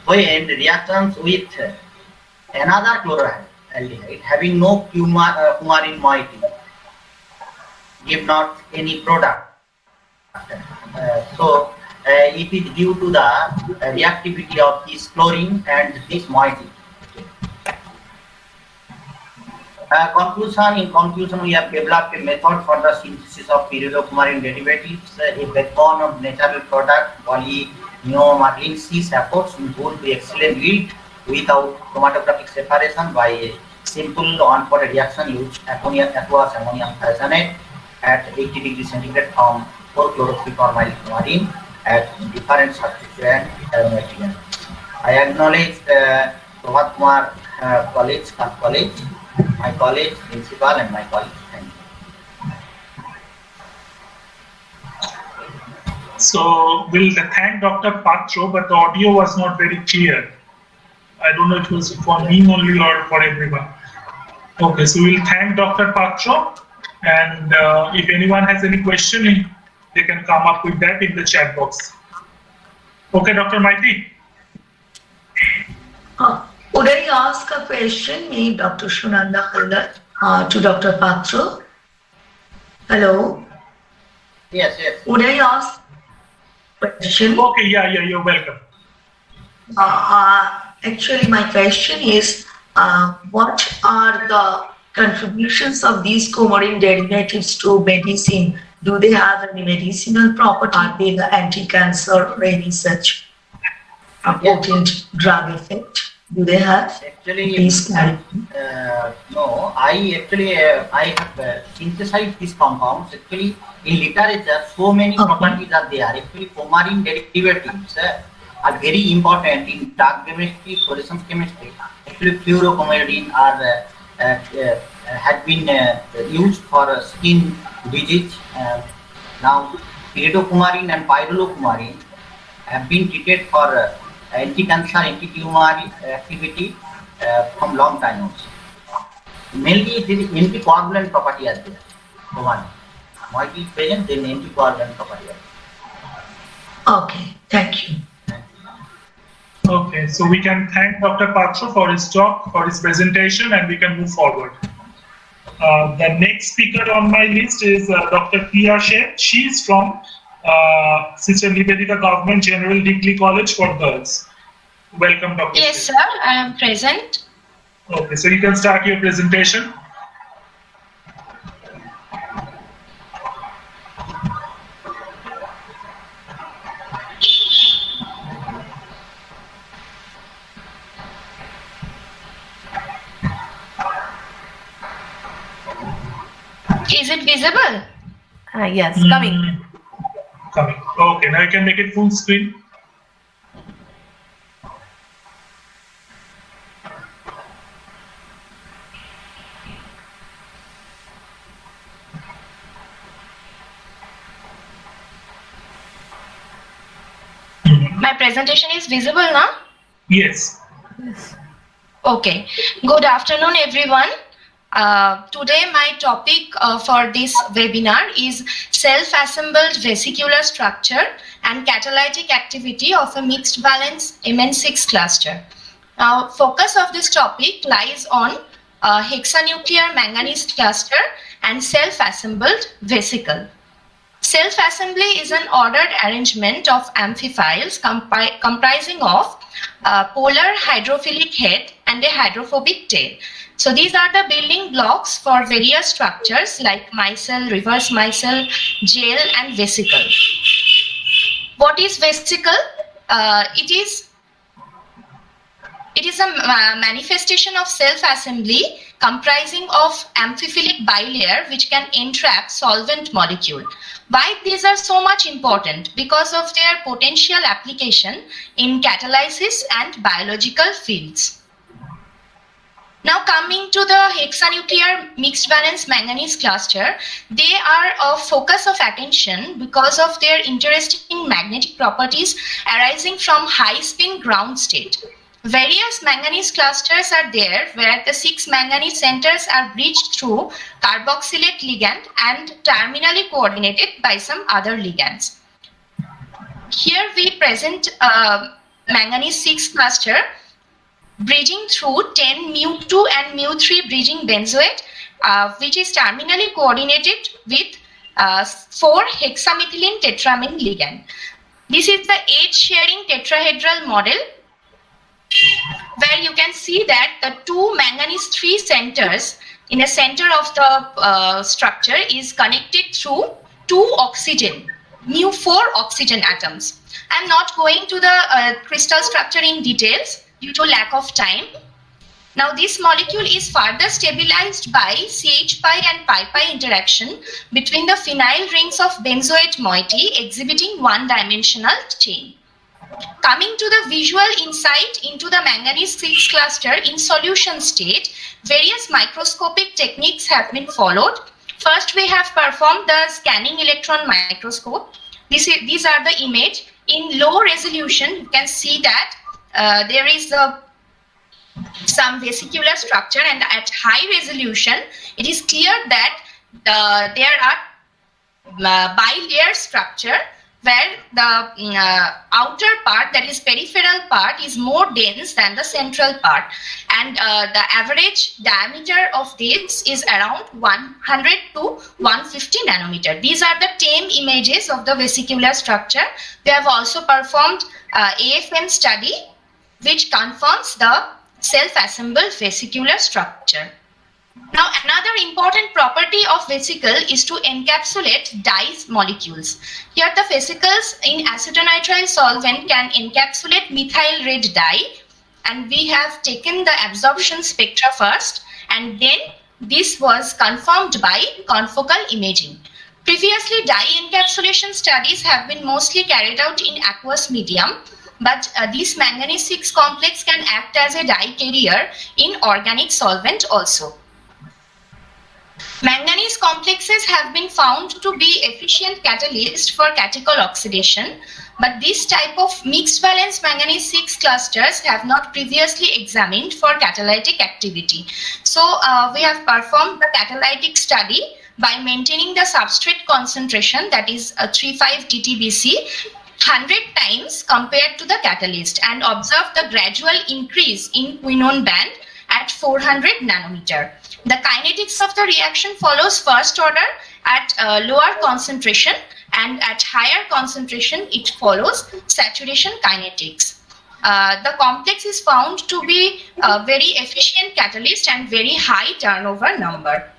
when reactions with another chloroaldehyde having no coumarin moiety give not any product. So it is due to the reactivity of this chlorine and this moiety. In conclusion, we have developed a method for the synthesis of pyridocoumarin derivatives, a backbone of natural product, polyneomarlin C supports improve to excellent yield without chromatographic separation by a simple on-spot reaction use aqueous ammonium thiocyanate at 80 degrees centigrade from 4-chloro-3-formyl coumarin at different substituent materials. I acknowledge Prabhat Kumar College, my college principal and my colleagues. Thank you. So we'll thank Dr. Patro, but the audio was not very clear. I don't know if it was for me only or for everyone. Okay, so we'll thank Dr. Patro, and if anyone has any question, they can come up with that in the chat box. Okay, Dr. Maiti. Would I ask a question, me, Dr. Shunanda Haldat, to Dr. Patro? Hello? Yes, yes. Would I ask a question? Okay, yeah, you're welcome. Actually, my question is, what are the contributions of these coumarin derivatives to medicine? Do they have any medicinal property? Are they the anti-cancer or any such potent drug effect? Do they have? Actually, Please clarify. no. I have synthesized these compounds. Actually, in literature, so many properties are there. Actually, coumarin derivatives are very important in drug chemistry, fluorescence chemistry. Actually, fluorocoumarin are has been used for skin disease. Now, iridocumarin and pyrrolocoumarin have been treated for anti-cancer, anti-tumor activity from long time also. Mainly, it is anticoagulant property as there. Coumarin might be present, then anticoagulant property. Okay, thank you. Okay, so we can thank Dr. Patro for his talk, for his presentation, and we can move forward. The next speaker on my list is Dr. Priya Sheth. She is from Sister Nivedita Government General Degree College for Girls. Welcome, Dr. Yes, Sheth. sir, I am present. Okay, so you can start your presentation. Is it visible? Yes, coming. Coming. Okay, now you can make it full screen. My presentation is visible now? Yes. Okay. Good afternoon, everyone. Today my topic for this webinar is self-assembled vesicular structure and catalytic activity of a mixed valence Mn6 cluster. Now, focus of this topic lies on hexanuclear manganese cluster and self-assembled vesicle. Self-assembly is an ordered arrangement of amphiphiles comprising of polar hydrophilic head and a hydrophobic tail. So these are the building blocks for various structures like micelle, reverse micelle, gel and vesicle. What is vesicle? It is a manifestation of self-assembly comprising of amphiphilic bilayer which can entrap solvent molecule. Why these are so much important? Because of their potential application in catalysis and biological fields. Now coming to the hexanuclear mixed valence manganese cluster, they are of focus of attention because of their interesting magnetic properties arising from high spin ground state. Various manganese clusters are there where the 6 manganese centers are bridged through carboxylate ligand and terminally coordinated by some other ligands. Here we present manganese 6 cluster bridging through 10 mu2 and mu3 bridging benzoate, which is terminally coordinated with 4 hexamethylene tetramine ligand. This is the edge-sharing tetrahedral model, where you can see that the 2 manganese 3 centers in the center of the structure is connected through 2 oxygen, mu4 oxygen atoms. I am not going to the crystal structure in details due to lack of time. Now this molecule is further stabilized by CH-pi and pi-pi interaction between the phenyl rings of benzoate moiety exhibiting one-dimensional chain. Coming to the visual insight into the manganese 6 cluster in solution state, various microscopic techniques have been followed. First, we have performed the scanning electron microscope. These are the image. In low resolution, you can see that there is some vesicular structure, and at high resolution, it is clear that there are bilayer structure where the outer part, that is peripheral part, is more dense than the central part, and the average diameter of this is around 100 to 150 nanometer. These are the tame images of the vesicular structure. We have also performed AFM study, which confirms the self-assembled vesicular structure. Now, another important property of vesicle is to encapsulate dye molecules. Here, the vesicles in acetonitrile solvent can encapsulate methyl red dye, and we have taken the absorption spectra first, and then this was confirmed by confocal imaging. Previously, dye encapsulation studies have been mostly carried out in aqueous medium, but this manganese 6 complex can act as a dye carrier in organic solvent also. Manganese complexes have been found to be efficient catalyst for catechol oxidation, but this type of mixed valence manganese 6 clusters have not previously examined for catalytic activity. So we have performed the catalytic study by maintaining the substrate concentration, that is 35 DTBC, 100 times compared to the catalyst, and observe the gradual increase in quinone band at 400 nanometer. The kinetics of the reaction follows first order at lower concentration, and at higher concentration it follows saturation kinetics. The complex is found to be a very efficient catalyst and very high turnover number.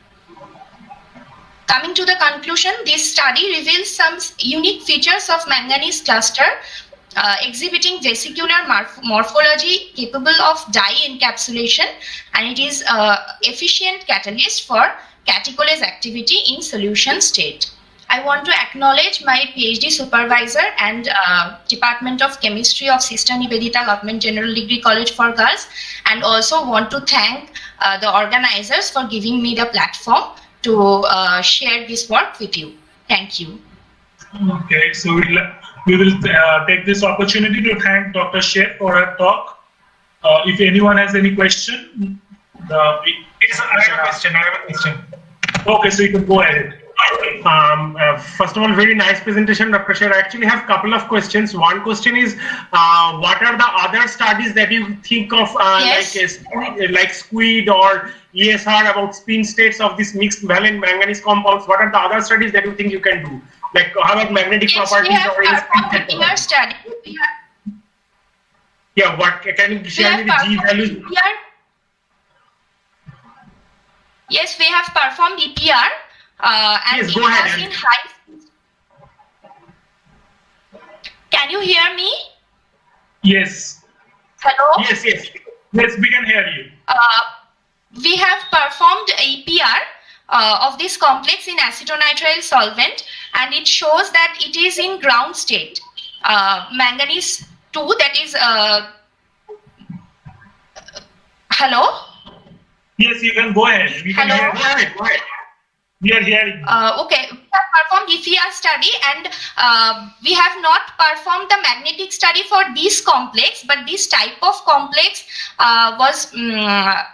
Coming to the conclusion, this study reveals some unique features of manganese cluster exhibiting vesicular morphology capable of dye encapsulation, and it is efficient catalyst for catecholase activity in solution state. I want to acknowledge my PhD supervisor and Department of Chemistry of Sister Nivedita Government General Degree College for Girls, and also want to thank the organizers for giving me the platform to share this work with you. Thank you. Okay, so we will take this opportunity to thank Dr. Sheikh for her talk. If anyone has any question, Yes, I have a question. Okay, so you can go ahead. First of all, very nice presentation, Dr. Sheikh. I actually have a couple of questions. One question is, what are the other studies that you think of, Yes. like SQUID or ESR, about spin states of these mixed valent manganese compounds? What are the other studies that you think you can do? Like, how about magnetic Yes, properties we have or any performed spin EPR state? study. Yeah, what can you share me the G values? Yes, we have performed EPR, and Yes, it go has ahead. been high. Can you hear me? Yes. Hello? Yes, yes. Yes, we can hear you. We have performed EPR of this complex in acetonitrile solvent, and it shows that it is in ground state. Manganese 2, that is, hello? Yes, you can go ahead. We can Hello? hear Go you. ahead, go ahead. We are hearing you. Okay, we have performed EPR study, and we have not performed the magnetic study for this complex, but this type of complex was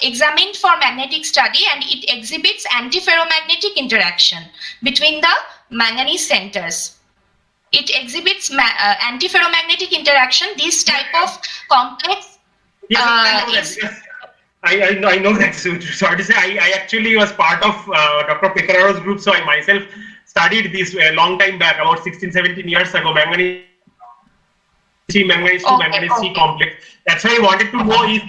examined for magnetic study, and it exhibits antiferromagnetic interaction between the manganese centers. It exhibits antiferromagnetic interaction. This type of complex Yes, I know that. is... Yes. I know that. So, sorry to say, I actually was part of Dr. Pecararo's group, so I myself studied this a long time back, about 16, 17 years ago, manganese C, manganese 2, manganese C complex. That's why I wanted to know if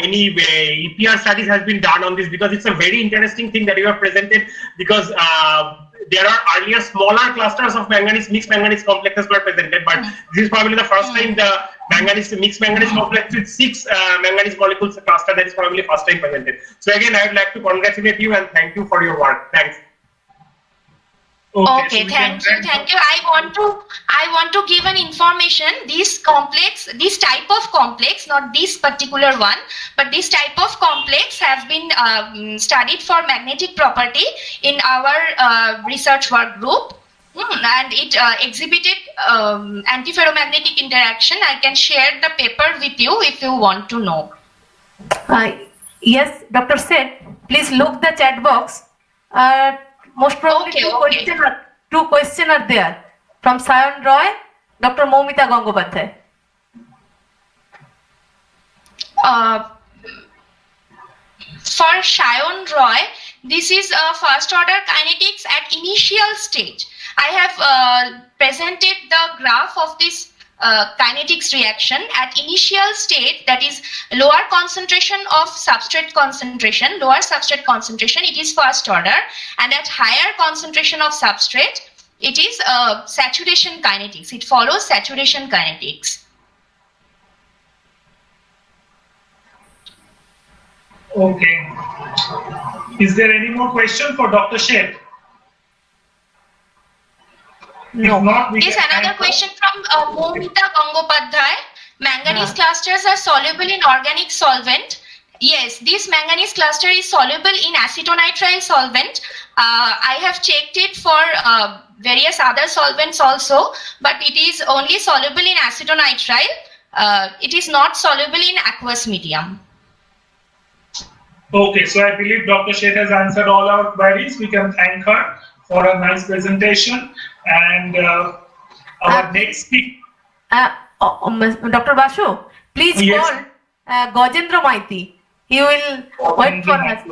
any EPR studies has been done on this, because it's a very interesting thing that you have presented, because there are earlier smaller clusters of manganese, mixed manganese complexes were presented, but this is probably the first time the mixed manganese complex with 6 manganese molecules cluster, that is probably first time presented. So again, I would like to congratulate you and thank you for your work. Thanks. Okay, thank you. I want to give an information. This complex, this type of complex, not this particular one, but this type of complex have been studied for magnetic property in our research work group, and it exhibited antiferromagnetic interaction. I can share the paper with you if you want to know. Yes, Dr. said, please look the chat box. Most probably two questions are there. From Sayan Roy, Dr. Moumita Gangopadhyay. For Shayon Roy, this is first order kinetics at initial stage. I have presented the graph of this kinetics reaction at initial state, that is lower concentration of substrate concentration, lower substrate concentration, it is first order, and at higher concentration of substrate, it is saturation kinetics. It follows saturation kinetics. Okay. Is there any more question for Dr. Sheth? No. If not, we There's can another question from Moumita Gangopadhyay. Manganese clusters are soluble in organic solvent. Yes, this manganese cluster is soluble in acetonitrile solvent. I have checked it for various other solvents also, but it is only soluble in acetonitrile. It is not soluble in aqueous medium. Okay, so I believe Dr. Sheth has answered all our queries. We can thank her for a nice presentation. And our next speaker. Dr. Basu, please Yes. call Gajendra Maiti. He will wait for us.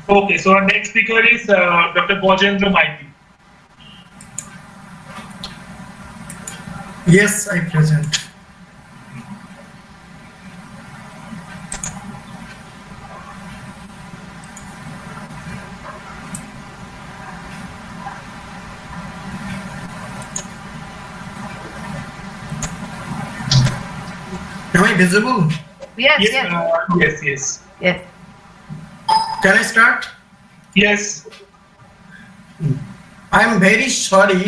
Okay, so our next speaker is Dr. Gajendra Maiti. Yes, I present. Am I visible? Yes, Yes, yes. yes. Yes. Can I start? Yes, I am very sorry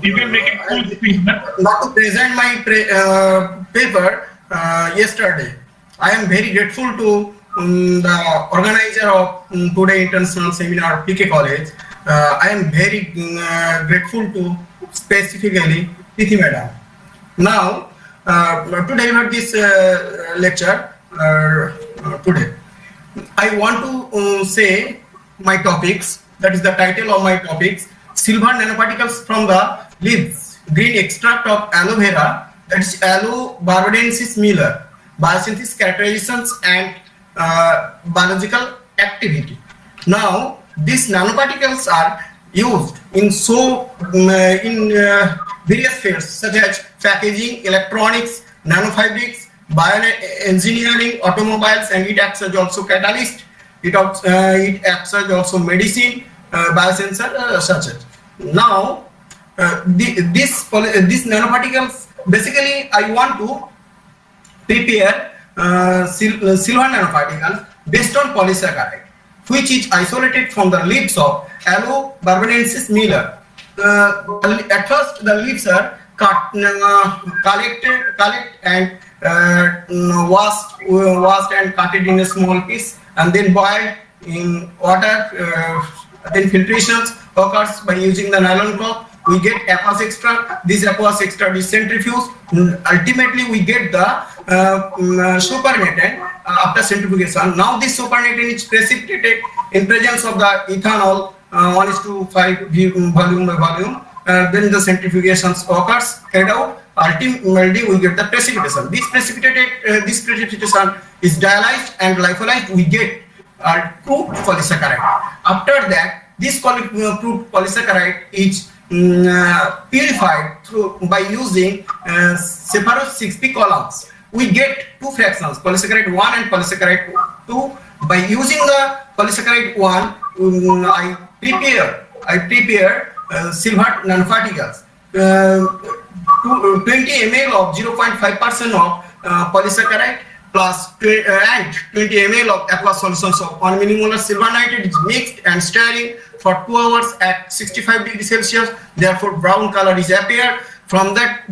you can make it full screen. not to present my paper yesterday. I am very grateful to the organizer of today international seminar PK College. I am very grateful to specifically Tithi Madam. Now, to deliver this lecture today, I want to say my topics. That is the title of my topics: silver nanoparticles from the leaves, green extract of aloe vera, that is Aloe barbadensis Miller, biosynthesis characterizations and biological activity. Now, these nanoparticles are used in various fields such as packaging, electronics, nanofabrics, bioengineering, automobiles, and it acts as also catalyst. It acts as also medicine, biosensor, such as. Now, these nanoparticles, basically, I want to prepare silver nanoparticles based on polysaccharide, which is isolated from the leaves of Aloe barbadensis Miller. At first, the leaves are collect and washed and cutted in a small piece, and then boiled in water. Then filtrations occurs by using the nylon cloth. We get aqueous extract. This aqueous extract is centrifuged. Ultimately, we get the supernatant after centrifugation. Now, this supernatant is precipitated in presence of the ethanol 1:5 volume by volume. Then the centrifugation occurs, head out. Ultimately, we get the precipitation. This precipitation is dialyzed and lyophilized. We get crude polysaccharide. After that, this crude polysaccharide is purified by using separate 6p columns. We get two fractions, polysaccharide 1 and polysaccharide 2. By using the polysaccharide 1, I prepare silver nanoparticles. 20 ml of 0.5% of polysaccharide plus and 20 ml of aqueous solutions of 1 millimolar silver nitrate is mixed and stirring for 2 hours at 65 degrees Celsius. Therefore, brown color is appeared. From that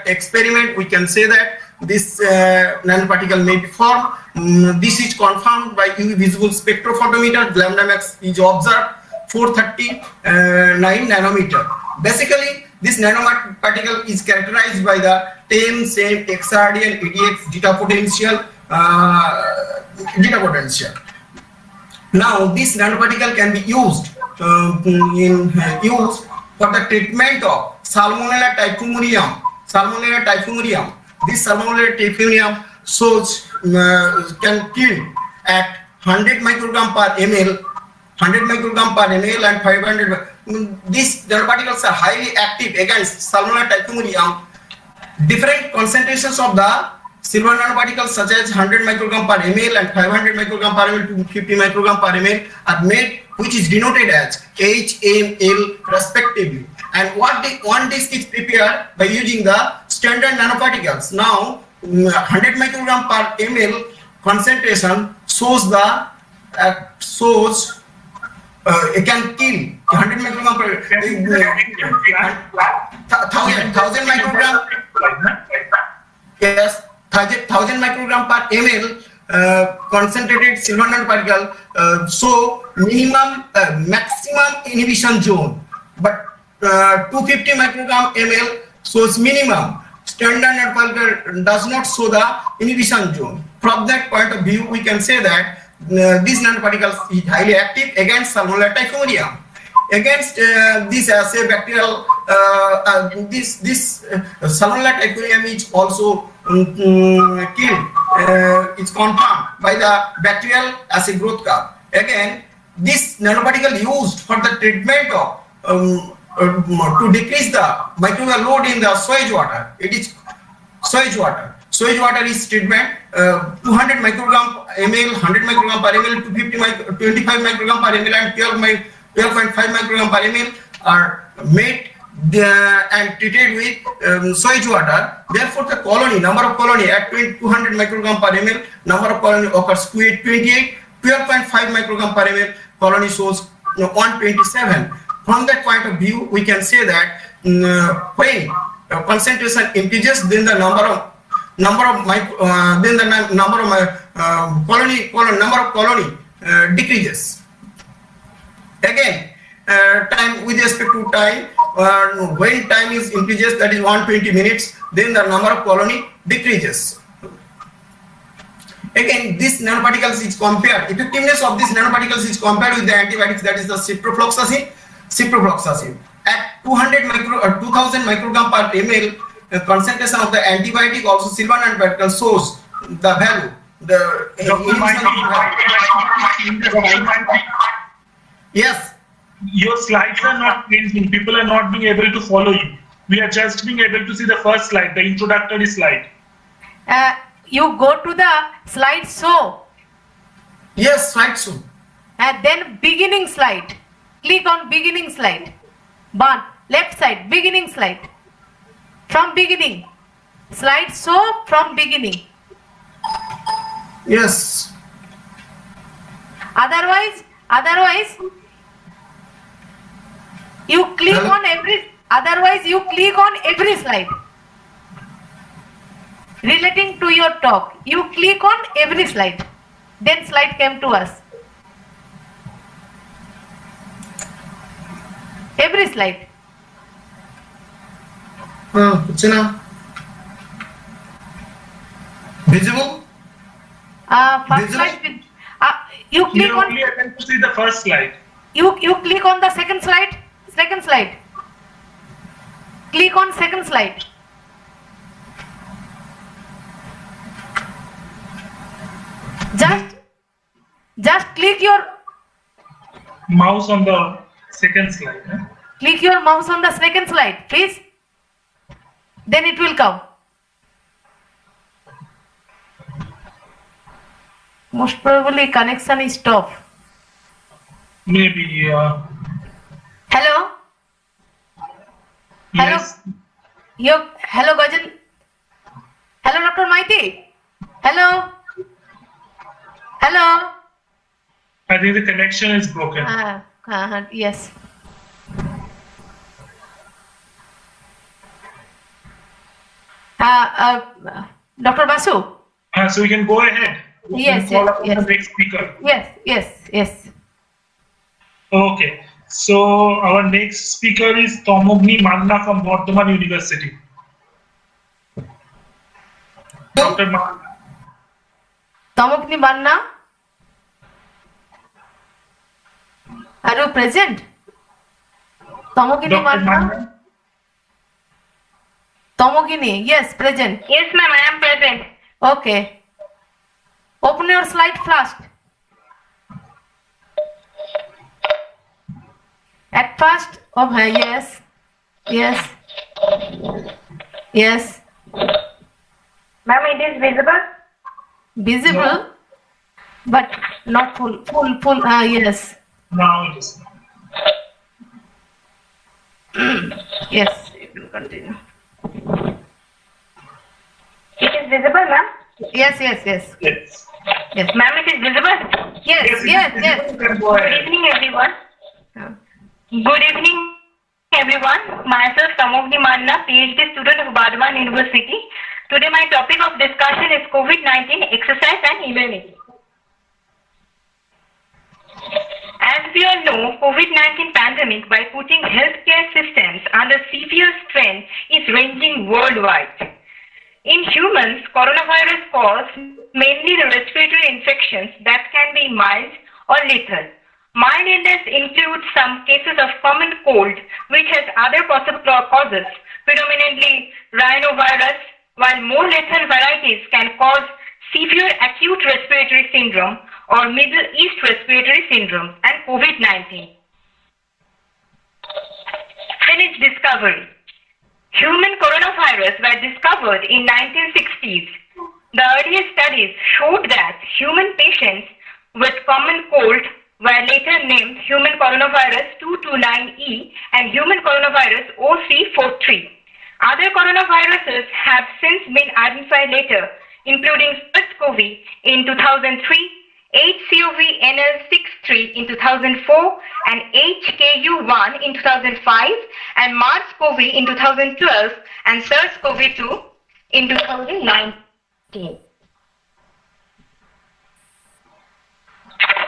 experiment, we can say that this nanoparticle may be formed. This is confirmed by UV visible spectrophotometer. Lambda max is observed 439 nanometer. Basically, this nanoparticle is characterized by the TEM, SEM, XRD, and EDX zeta potential. Now, this nanoparticle can be used for the treatment of Salmonella typhimurium. Salmonella typhimurium. This Salmonella typhimurium shows can kill at 100 microgram per ml, 100 microgram per ml and 500. These nanoparticles are highly active against Salmonella typhimurium. Different concentrations of the silver nanoparticles such as 100 microgram per ml and 500 microgram per ml to 50 microgram per ml are made, which is denoted as HML respectively. And one disc is prepared by using the standard nanoparticles. Now 100 microgram per ml concentration shows the it can kill 100 microgram per 1000 microgram. Yes, 1000 microgram per ml concentrated silver nanoparticle so maximum inhibition zone, but 250 microgram ml shows minimum. Standard nanoparticle does not show the inhibition zone. From that point of view, we can say that these nanoparticles is highly active against Salmonella typhimurium. Against this assay bacterial, this Salmonella typhimurium is also killed. It's confirmed by the bacterial assay growth curve. Again, this nanoparticle used for the treatment of to decrease the microbial load in the sewage water. It is sewage water. Sewage water is treatment 200 microgram ml, 100 microgram per ml, 25 microgram per ml and 12.5 microgram per ml are made and treated with sewage water. Therefore, the colony, number of colony at 200 microgram per ml, number of colony occurs 28, 12.5 microgram per ml, colony shows 127. From that point of view, we can say that when concentration increases, then the number of colony decreases. Again, time with respect to time, when time is increases, that is 120 minutes, then the number of colony decreases. Again, this nanoparticles is compared, effectiveness of these nanoparticles is compared with the antibiotics, that is the ciprofloxacin. At 2000 microgram per ml, concentration of the antibiotic also silver nanoparticle shows the value. Yes. Your slides are not changing. People are not being able to follow you. We are just being able to see the first slide, the introductory slide. You go to the slide show. Yes, slide show. And then beginning slide. Click on beginning slide. But left side, beginning slide. From beginning. Slide show from beginning. Yes. Otherwise, you click on every. Otherwise, you click on every slide. Relating to your talk, you click on every slide. Then slide came to us. Every slide. Visible? First slide. You click on. Only able to see the first slide. You click on the second slide. Second slide. Click on second slide. Just click your mouse on the second slide. Click your mouse on the second slide, please. Then it will come. Most probably connection is tough. Maybe. Hello. Yes. Hello, Gajan. Hello, Dr. Maiti. Hello. Hello. I think the connection is broken. Yes. Dr. Basu. So we can go ahead. Yes. The next speaker. Yes. Okay. So our next speaker is Tomogni Manna from Bardhaman University. Dr. Manna. Tomogni Manna. Are you present? Tomogini Dr. Manna? Manna? Tomogini, yes, present. Yes, ma'am, I am present. Okay. Open your slide fast. At first, yes, yes, yes. Ma'am, it is visible? Visible, No. but not full, yes, Now it is. yes, you can continue. It is visible, ma'am? Yes. Yes. Yes. Ma'am, it is visible? Yes. You can go Good ahead. evening, everyone. Yeah. Good evening, everyone. Myself, Tamogni Manna, PhD student of Bardhaman University. Today, my topic of discussion is COVID-19, exercise and immunity. As we all know, COVID-19 pandemic, by putting healthcare systems under severe strain, is ranging worldwide. In humans, coronavirus causes mainly the respiratory infections that can be mild or lethal. Mild illness includes some cases of common cold, which has other possible causes, predominantly rhinovirus, while more lethal varieties can cause severe acute respiratory syndrome or Middle East respiratory syndrome and COVID-19. Then its discovery. Human coronavirus were discovered in 1960s. The earliest studies showed that human patients with common cold were later named human coronavirus 229E and human coronavirus OC43. Other coronaviruses have since been identified later, including SARS-CoV in 2003, HCOV-NL63 in 2004, and HKU1 in 2005, and MERS-CoV in 2012, and SARS-CoV-2 in 2019.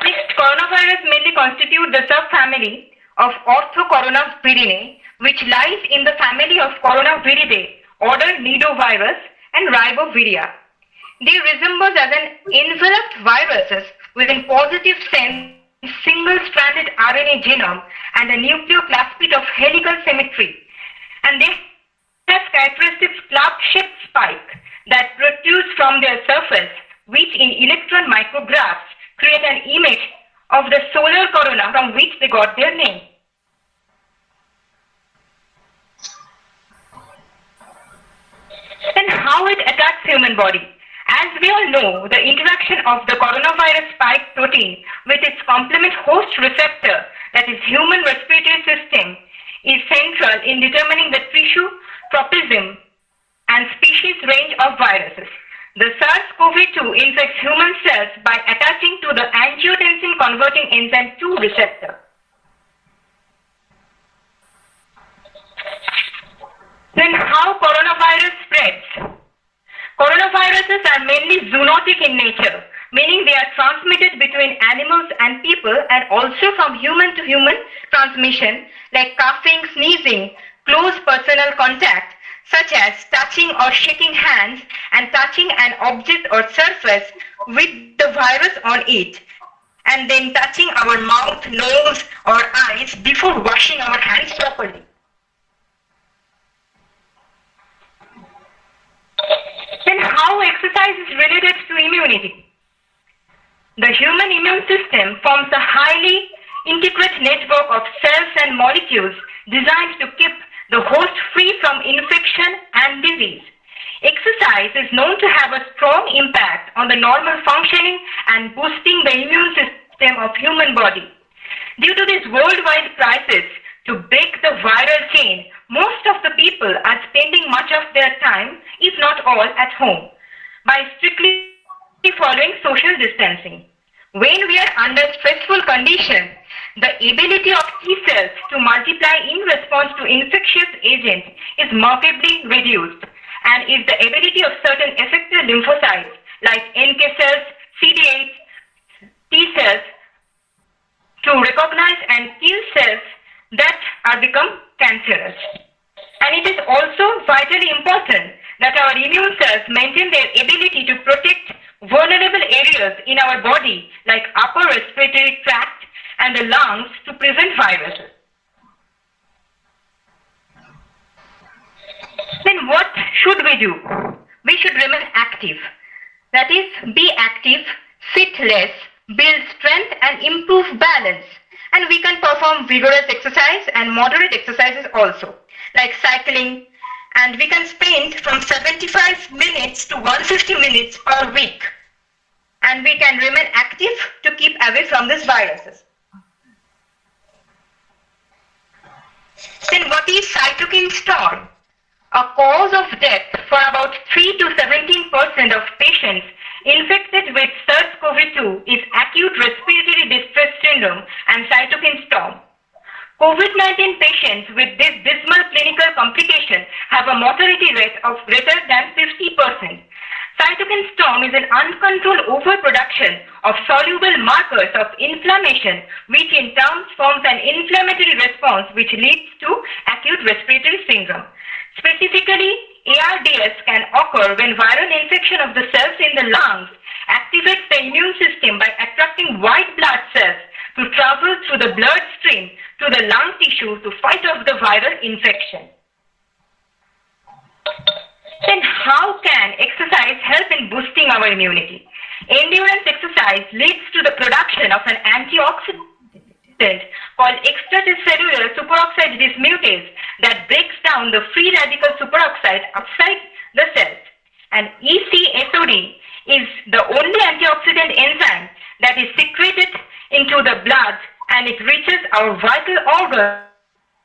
Next, coronavirus mainly constitute the subfamily of Orthocoronavirinae, which lies in the family of Coronaviridae, order Nidovirus and Riboviria. They resemble as an enveloped viruses with a positive sense single-stranded RNA genome and a nucleoplasmid of helical symmetry. And they have characteristic club-shaped spike that protrudes from their surface, which in electron micrographs create an image of the solar corona from which they got their name. Then how it attacks human body? As we all know, the interaction of the coronavirus spike protein with its complement host receptor, that is human respiratory system, is central in determining the tissue, tropism, and species range of viruses. The SARS-CoV-2 infects human cells by attaching to the angiotensin converting enzyme 2 receptor. Then how coronavirus spreads? Coronaviruses are mainly zoonotic in nature, meaning they are transmitted between animals and people and also from human to human transmission like coughing, sneezing, close personal contact such as touching or shaking hands and touching an object or surface with the virus on it, and then touching our mouth, nose or eyes before washing our hands properly. Then how exercise is related to immunity? The human immune system forms a highly integrated network of cells and molecules designed to keep the host free from infection and disease. Exercise is known to have a strong impact on the normal functioning and boosting the immune system of human body. Due to this worldwide crisis, to break the viral chain, most of the people are spending much of their time, if not all, at home by strictly following social distancing. When we are under stressful conditions, the ability of T cells to multiply in response to infectious agent is markedly reduced, and is the ability of certain effector lymphocytes like NK cells, CD8, T cells to recognize and kill cells that are become cancerous. And it is also vitally important that our immune cells maintain their ability to protect vulnerable areas in our body like upper respiratory tract and the lungs to prevent viruses. should we do? We should remain active. That is, be active, sit less, build strength and improve balance. And we can perform vigorous exercise and moderate exercises also, like cycling. And we can spend from 75 minutes to 150 minutes per week. And we can remain active to keep away from these viruses. Then what is cytokine storm? A cause of death for about 3 to 17% of patients infected with SARS-CoV-2 is acute respiratory distress syndrome and cytokine storm. COVID-19 patients with this dismal clinical complication have a mortality rate of greater than 50%. Cytokine storm is an uncontrolled overproduction of soluble markers of inflammation, which in turn forms an inflammatory response which leads to acute respiratory syndrome. Specifically, ARDS can occur when viral infection of the cells in the lungs activates the immune system by attracting white blood cells to travel through the bloodstream to the lung tissue to fight off the viral infection. Then how can exercise help in boosting our immunity? Endurance exercise leads to the production of an antioxidant called extracellular superoxide dismutase that breaks down the free radical superoxide outside the cells. And ECSOD is the only antioxidant enzyme that is secreted into the blood, and it reaches our vital organs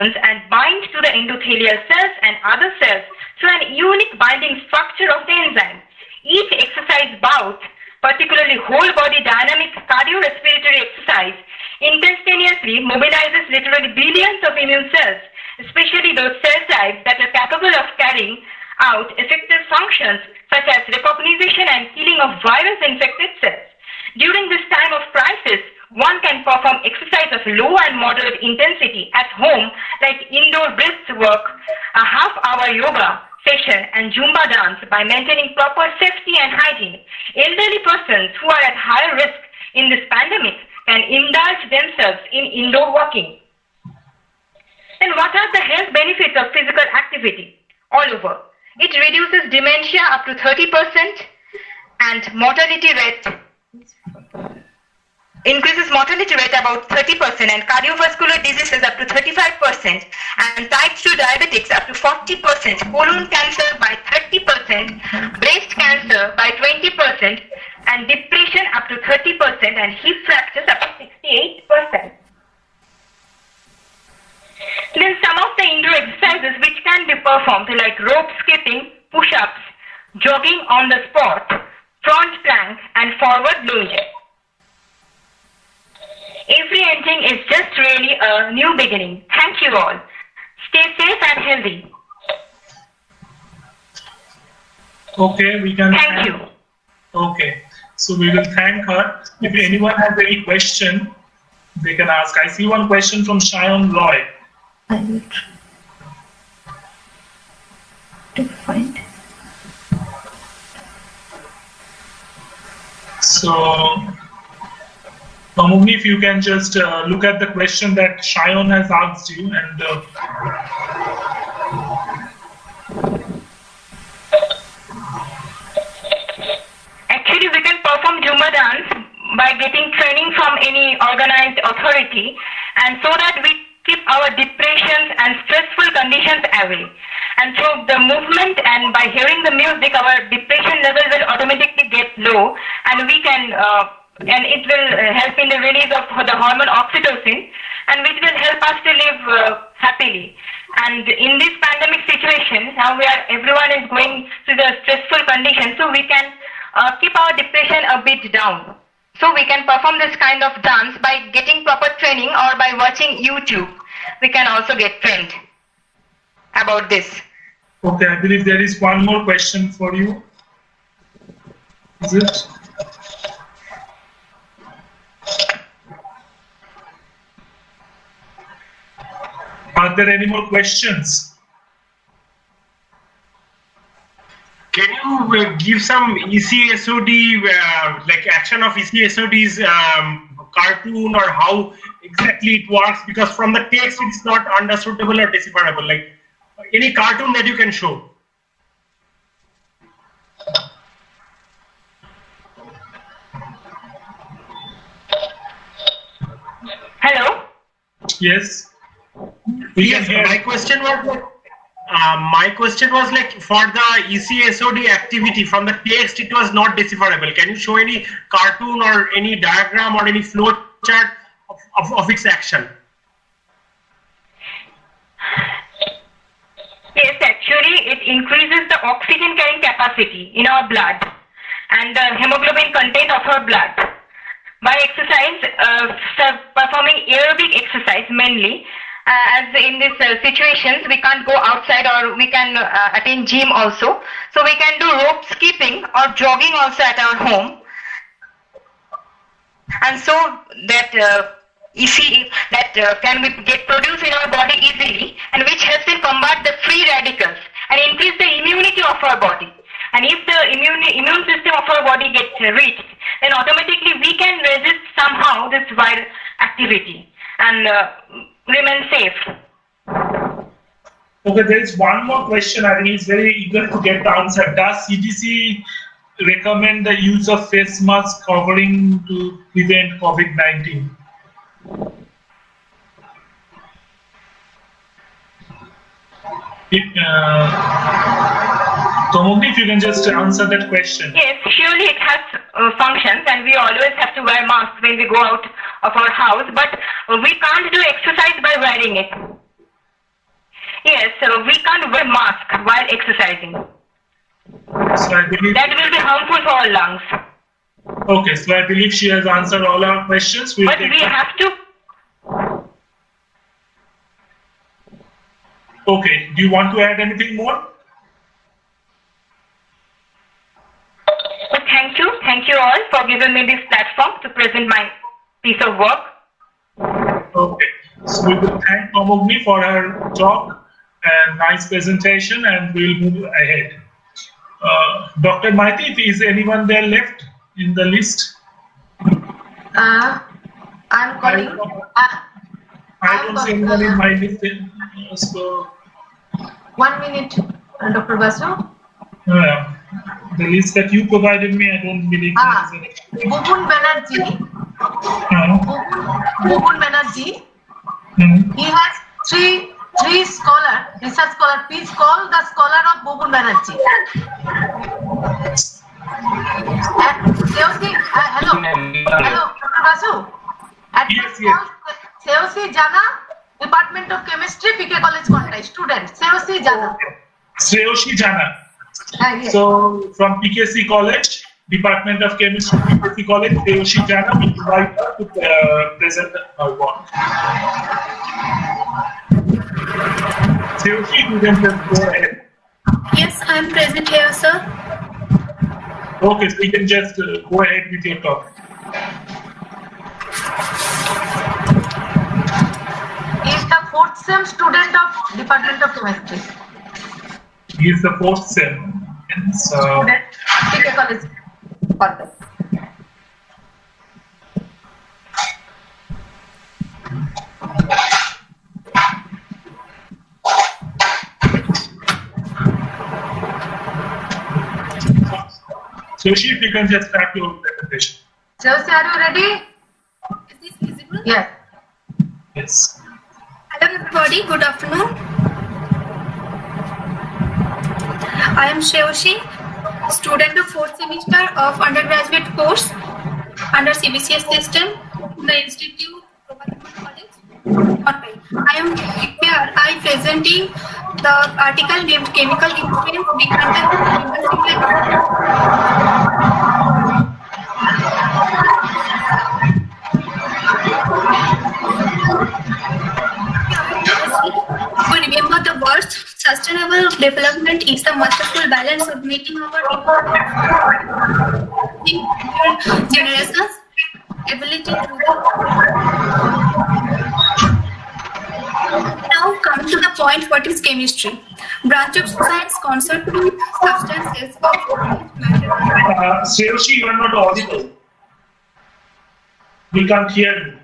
and binds to the endothelial cells and other cells through an unique binding structure of the enzyme. Each exercise bout, particularly whole body dynamic cardiorespiratory exercise, instantaneously mobilizes literally billions of immune cells, especially those cell types that are capable of carrying out effective functions such as recognition and killing of virus-infected cells. During this time of crisis, one can perform exercise of low and moderate intensity at home, like indoor brisk work, a half-hour yoga session, and Zumba dance by maintaining proper safety and hygiene. Elderly persons who are at higher risk in this pandemic can indulge themselves in indoor walking. And what are the health benefits of physical activity? All over. It reduces dementia up to 30% and mortality rate increases mortality rate about 30% and cardiovascular diseases up to 35% and type 2 diabetics up to 40%, colon cancer by 30%, breast cancer by 20% and depression up to 30% and hip fractures up to 68%. Then some of the indoor exercises which can be performed like rope skipping, push-ups, jogging on the spot, front plank and forward lunges. Every ending is just really a new beginning. Thank you all. Stay safe and healthy. Okay, we can. Thank you. Okay, so we will thank her. If anyone has any question, they can ask. I see one question from Shayan Roy. I will try to find. So, Mamuni, if you can just look at the question that Shayan has asked you and Actually, we can perform Zumba dance by getting training from any organized authority and so that we keep our depressions and stressful conditions away. And through the movement and by hearing the music, our depression level will automatically get low and we can and it will help in the release of the hormone oxytocin and which will help us to live happily. And in this pandemic situation, now everyone is going through the stressful conditions, so we can keep our depression a bit down. So we can perform this kind of dance by getting proper training or by watching YouTube. We can also get trained about this. Okay, I believe there is one more question for you. Is it? Are there any more questions? Can you give some ECSOD, like action of ECSOD's cartoon or how exactly it works? Because from the text it's not understandable or decipherable. Like any cartoon that you can show. Yes. We Yes, can hear. my question was like for the ECSOD activity from the text, it was not decipherable. Can you show any cartoon or any diagram or any flow chart of its action? Yes, actually, it increases the oxygen carrying capacity in our blood and the hemoglobin content of our blood. By exercise, performing aerobic exercise mainly, as in these situations, we can't go outside or we can attend gym also. So we can do rope skipping or jogging also at our home. And so that can get produced in our body easily, and which helps in combat the free radicals and increase the immunity of our body. And if the immune system of our body gets reached, then automatically we can resist somehow this viral activity and remain safe. Okay, there is one more question. I think he's very eager to get the answer. Does CDC recommend the use of face mask covering to prevent COVID-19? Tomogni, if you can just answer that question. Yes, surely it has functions, and we always have to wear masks when we go out of our house, but we can't do exercise by wearing it. Yes, so we can't wear mask while exercising. So I believe that will be harmful for our lungs. Okay, so I believe she has answered all our questions. But we have to. Okay, do you want to add anything more? Thank you all for giving me this platform to present my piece of work. Okay, so we will thank Tomogni for her talk and nice presentation, and we will move ahead. Dr. Maiti, is anyone there left in the list? I'm calling. I don't see anyone in my list. So 1 minute, Dr. Basu. The list that you provided me, I don't believe there is any. Bubun Banerjee. Bubun Banerjee. He has three research scholar. Please call the scholar of Bubun Banerjee. Hello, Dr. Basu. Seosi Jana, Department of Chemistry, PK College, Contai. Student, Seosi Jana. Seoshi Jana. Yes. So, from PKC College, Department of Chemistry, PKC College, Seoshi Jana, we invite her to present her work. Seoshi, you can just go ahead. Yes, I am present here, sir. Okay, so you can just go ahead with your talk. He is the 4th sem student of Department of Chemistry. He is the 4th sem. Student, PK College, Contai. Seoshi, if you can just start your presentation. Seoshi, are you ready? Is this visible? Yes. Yes. Hello everybody, good afternoon. I am Seoshi, student of 4th semester of undergraduate course under CBCS system in the Institute Prabhat College. I am here. I presenting the article named Chemical Influence We remember the words sustainable development is the masterful balance of meeting our generations ability to Now come to the point, what is chemistry? Branch of science concerned with substances of matter. Seoshi, you are not audible. We can't hear you.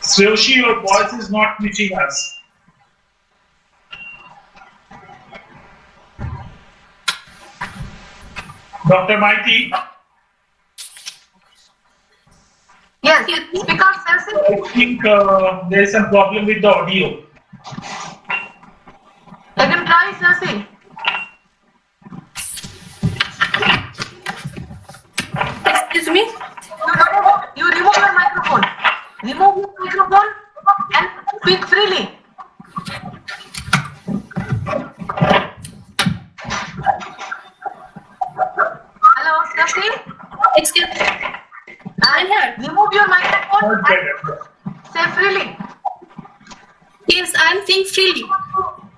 Seoshi, your voice is not reaching us. Dr. Maiti? Yes, speaker Chelsea. I think there is some problem with the audio. Again, try Chelsea. Excuse me. You remove your microphone. Remove your microphone and speak freely. Hello, Chelsea. Excuse me. I'm here. Remove your microphone and say freely. Yes, I'm saying freely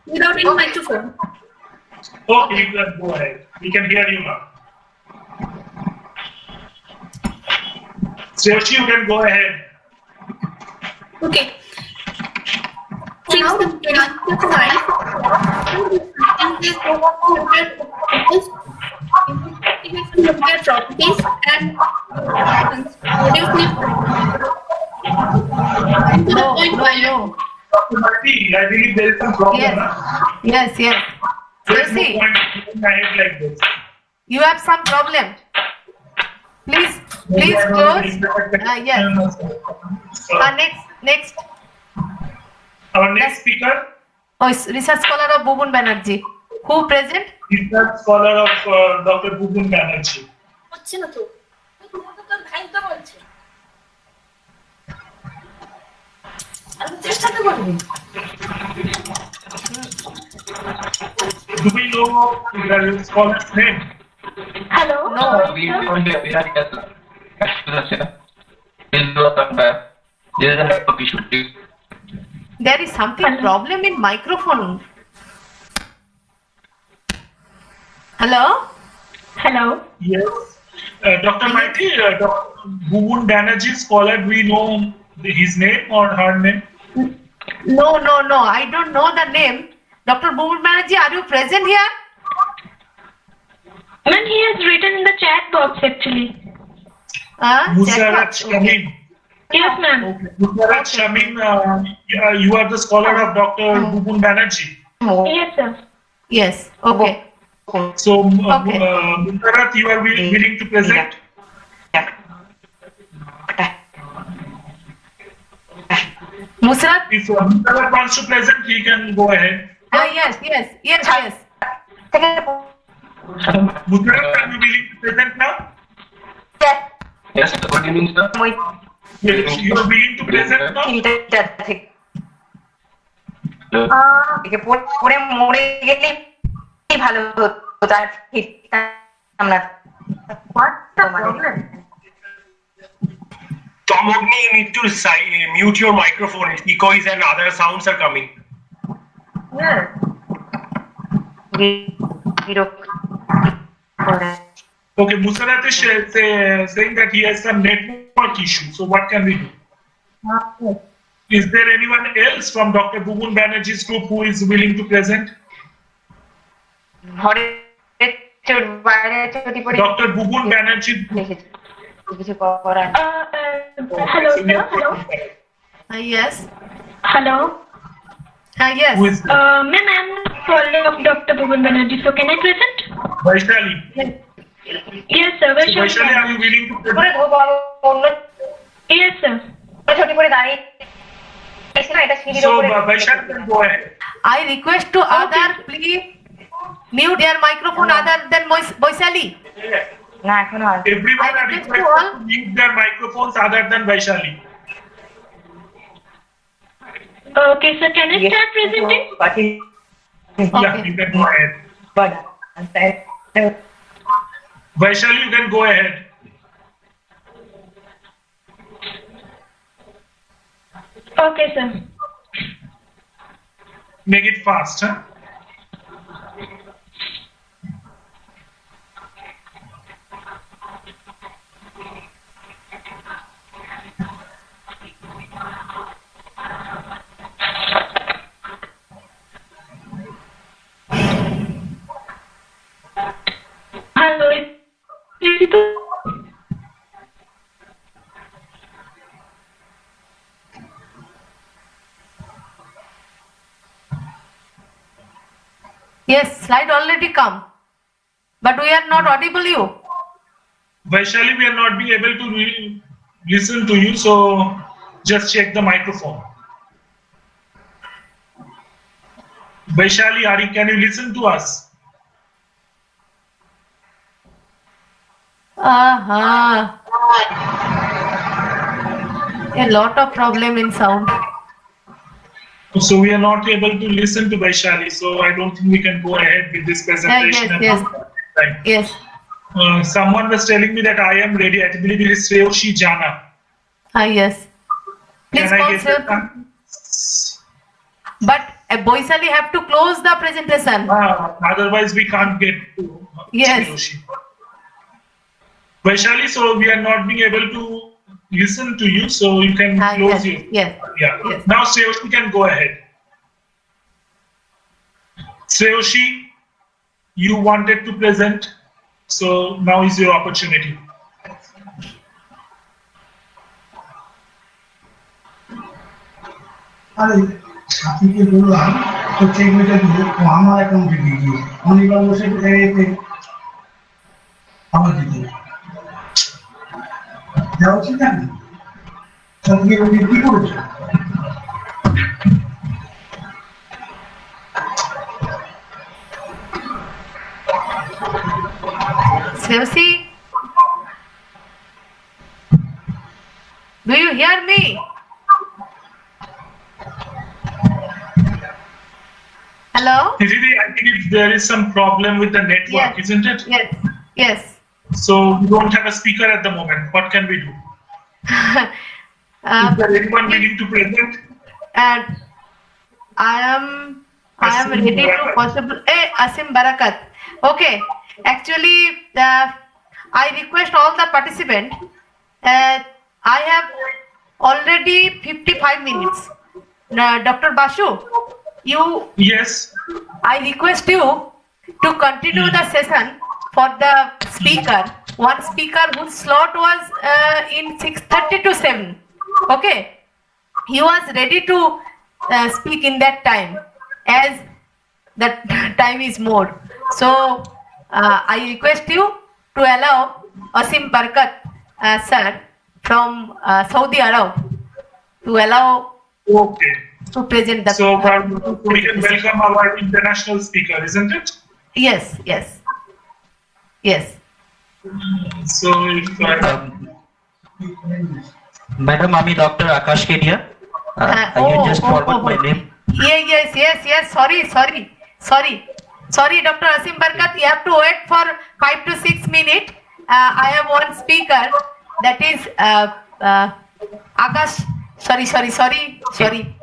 without any microphone. Okay, you can go ahead. We can hear you now. Sreyashi, you can go ahead. Okay. Since the branch of science investigate properties and produce new to the point No. I believe there is some problem. Yes. Huh? Yes. There is no Chelsea, point in my head like this. you have some problem. Please close. Yes. Next. Our next speaker, Research scholar of Bubun Banerjee. Who present? research scholar of Dr. Bubun Banerjee. হচ্ছে না তো তোর ভাই তো বলছে আমি চেষ্টা তো করবি Do we know the scholar's name? Hello There is something problem in microphone. Hello? Yes. Dr. Maiti, Dr. Bubun Banerjee scholar, do we know his name or her name? No. I don't know the name. Dr. Bubun Banerjee, are you present here? Ma'am, he has written in the chat box actually. Musarat Shamin. Yes, ma'am. Musarat Shamin, you are the scholar of Dr. Bubun Banerjee. Yes, sir. Yes. Okay. So, Musarat, you are willing to present? Musrat? If Musarat wants to present, he can go ahead. Yes. Musarat, are you willing to present now? Yes, what do you mean, sir? Yes, you are willing to present now? পরে মরে গেলে ভালো হতো তার আমরা Tom Ogni, you need to mute your microphone. It's echoes and other sounds are coming. Okay, Musarat is saying that he has some network issue. So what can we do? Is there anyone else from Dr. Bubun Banerjee's group who is willing to present? Dr. Bubun Banerjee. Hello, sir. Hello. Yes. Hello. Yes. Who is Ma'am, I'm scholar of Dr. Bubun Banerjee. So can I present? Vaishali. Yes, sir. So Vaishali, are you willing to present? Yes, sir. So Vaishali can go ahead. I request to other, please mute their microphone other than Vaishali. Everyone are requested to mute their microphones other than Vaishali. Okay, sir. Can I start presenting? Yeah, you can go ahead. Vaishali, you can go ahead. Okay, sir. Make it fast, huh? Hello. Yes, slide already come. But we are not audible you. Vaishali, we are not being able to listen to you, so just check the microphone. Vaishali, can you listen to us? A lot of problem in sound. So we are not able to listen to Vaishali, so I don't think we can go ahead with this presentation. Yes. Someone was telling me that I am ready. I believe it is Sreyoshi Jana. Yes. Please Can I call get sir. But Boisali have to close the presentation. Otherwise, we can't get to Sreyoshi. Vaishali, so we are not being able to listen to you, so you can close your. Yes. Now Sreyoshi can go ahead. Sreyoshi, you wanted to present, so now is your opportunity. आपके बोला तो check में जब वो हमारा account दीजिए हमने कहा उसे थे हमारे दीजिए जाओ ठीक है सब ये उन्हें की करो Sreyoshi, do you hear me? Hello? I think there is some problem with the network, isn't it? Yes. So we don't have a speaker at the moment. What can we do? Is there anyone willing to present? I am ready to possible. Asim Barakat. Okay. Actually, I request all the participants. I have already 55 minutes. Dr. Basu, you. Yes. I request you to continue the session for the speaker. One speaker whose slot was in 6:30 to 7. Okay. He was ready to speak in that time, as that time is more. So I request you to allow Asim Barakat sir from Saudi Arab to allow to present the. So we can welcome our international speaker, isn't it? Yes. So if Madam, I'm Dr. Akash Kedia. You just forward my name. Yes. Sorry, Dr. Asim Barakat. You have to wait for 5 to 6 minutes. I have one speaker, that is Akash. Sorry,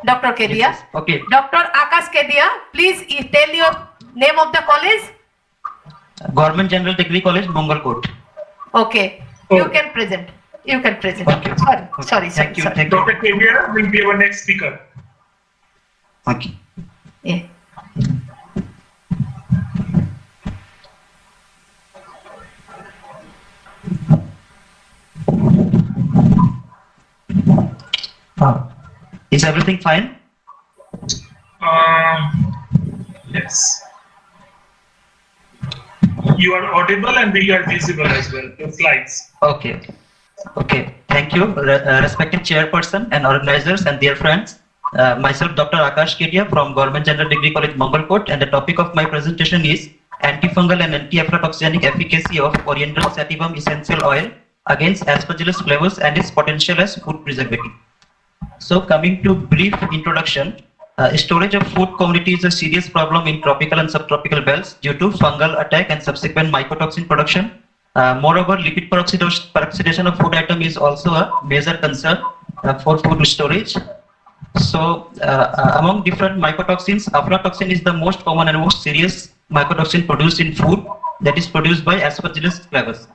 Dr. Kedia. Okay. Dr. Akash Kedia, please tell your name of the college. Government General Degree College, Mangalkot. Okay. You can present. Okay. Sorry. Thank you. Dr. Kedia will be our next speaker. Okay. Yeah. Is everything fine? Yes. You are audible and we are visible as well. The slides. Okay. Thank you, respected chairperson and organizers and dear friends. Myself, Dr. Akash Kedia from Government General Degree College, Mangalkot, and the topic of my presentation is antifungal and anti-aflatoxinic efficacy of Oriental sativum essential oil against aspergillus flavus and its potential as food preservative. So, coming to brief introduction, storage of food commodity is a serious problem in tropical and subtropical belts due to fungal attack and subsequent mycotoxin production. Moreover, lipid peroxidation of food item is also a major concern for food storage. So, among different mycotoxins, aflatoxin is the most common and most serious mycotoxin produced in food, that is produced by Aspergillus flavus.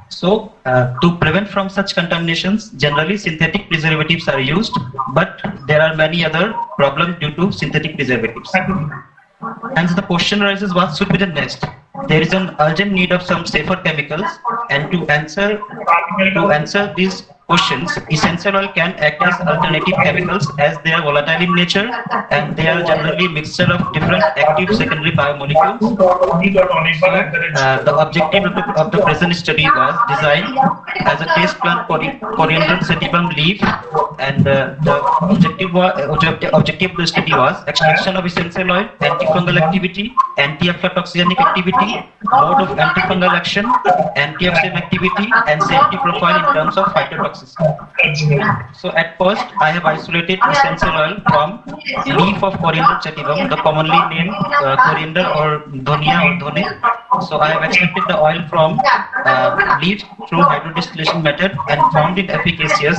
So, to prevent from such contaminations, generally synthetic preservatives are used, but there are many other problems due to synthetic preservatives. Hence, the question arises: what should be the next? There is an urgent need of some safer chemicals, and to answer these questions, essential oil can act as alternative chemicals as they are volatile in nature and they are generally mixture of different active secondary biomolecules. The objective of the present study was designed as a test plan for coriander sativum leaf, and the objective of the study was extraction of essential oil, antifungal activity, anti-aflatoxinic activity, mode of antifungal action, antioxidant activity, and safety profile in terms of phytotoxicity. So at first, I have isolated essential oil from leaf of coriander sativum, the commonly named coriander or dhonia or dhone. So I have extracted the oil from leaf through hydrodistillation method and found it efficacious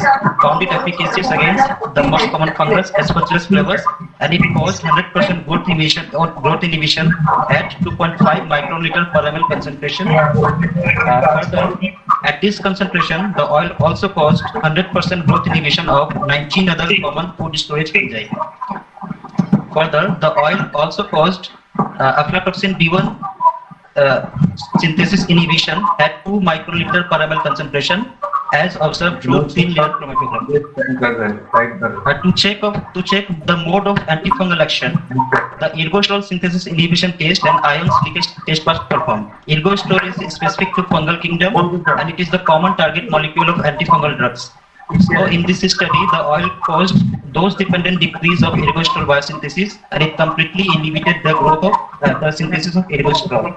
against the most common fungus, Aspergillus flavus, and it caused 100% growth inhibition at 2.5 microliter per ml concentration. Further, at this concentration, the oil also caused 100% growth inhibition of 19 other common food storage fungi. Further, the oil also caused aflatoxin B1 synthesis inhibition at 2 microliter per ml concentration, as observed through thin layer chromatography. To check the mode of antifungal action, the ergosterol synthesis inhibition test and ions leakage test was performed. Ergosterol is specific to fungal kingdom and it is the common target molecule of antifungal drugs. So in this study, the oil caused dose-dependent decrease of ergosterol biosynthesis and it completely inhibited the growth of the synthesis of ergosterol.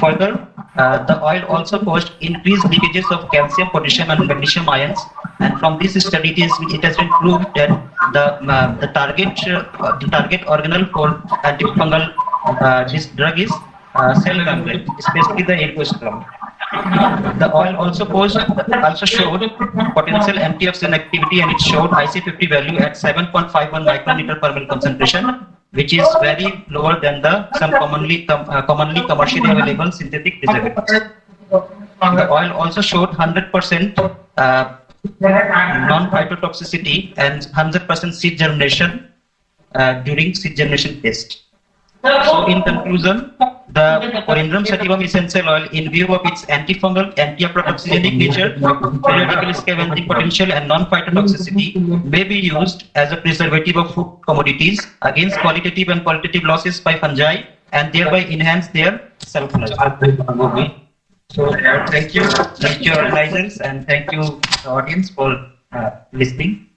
Further, the oil also caused increased leakages of calcium, potassium, and magnesium ions. And from this study, it has been proved that the target organelle for antifungal this drug is cell membrane, especially the ergosterol. The oil also showed potential antioxidant activity, and it showed IC50 value at 7.51 microliter per ml concentration, which is very lower than some commonly commercially available synthetic preservatives. The oil also showed 100% non-phytotoxicity and 100% seed germination during seed germination test. So in conclusion, the Corindrum sativum essential oil, in view of its antifungal, anti-aflatoxinic nature, periodical scavenging potential, and non-phytotoxicity, may be used as a preservative of food commodities against qualitative and qualitative losses by fungi, and thereby enhance their shelf-life. So thank you organizers, and thank you the audience for listening.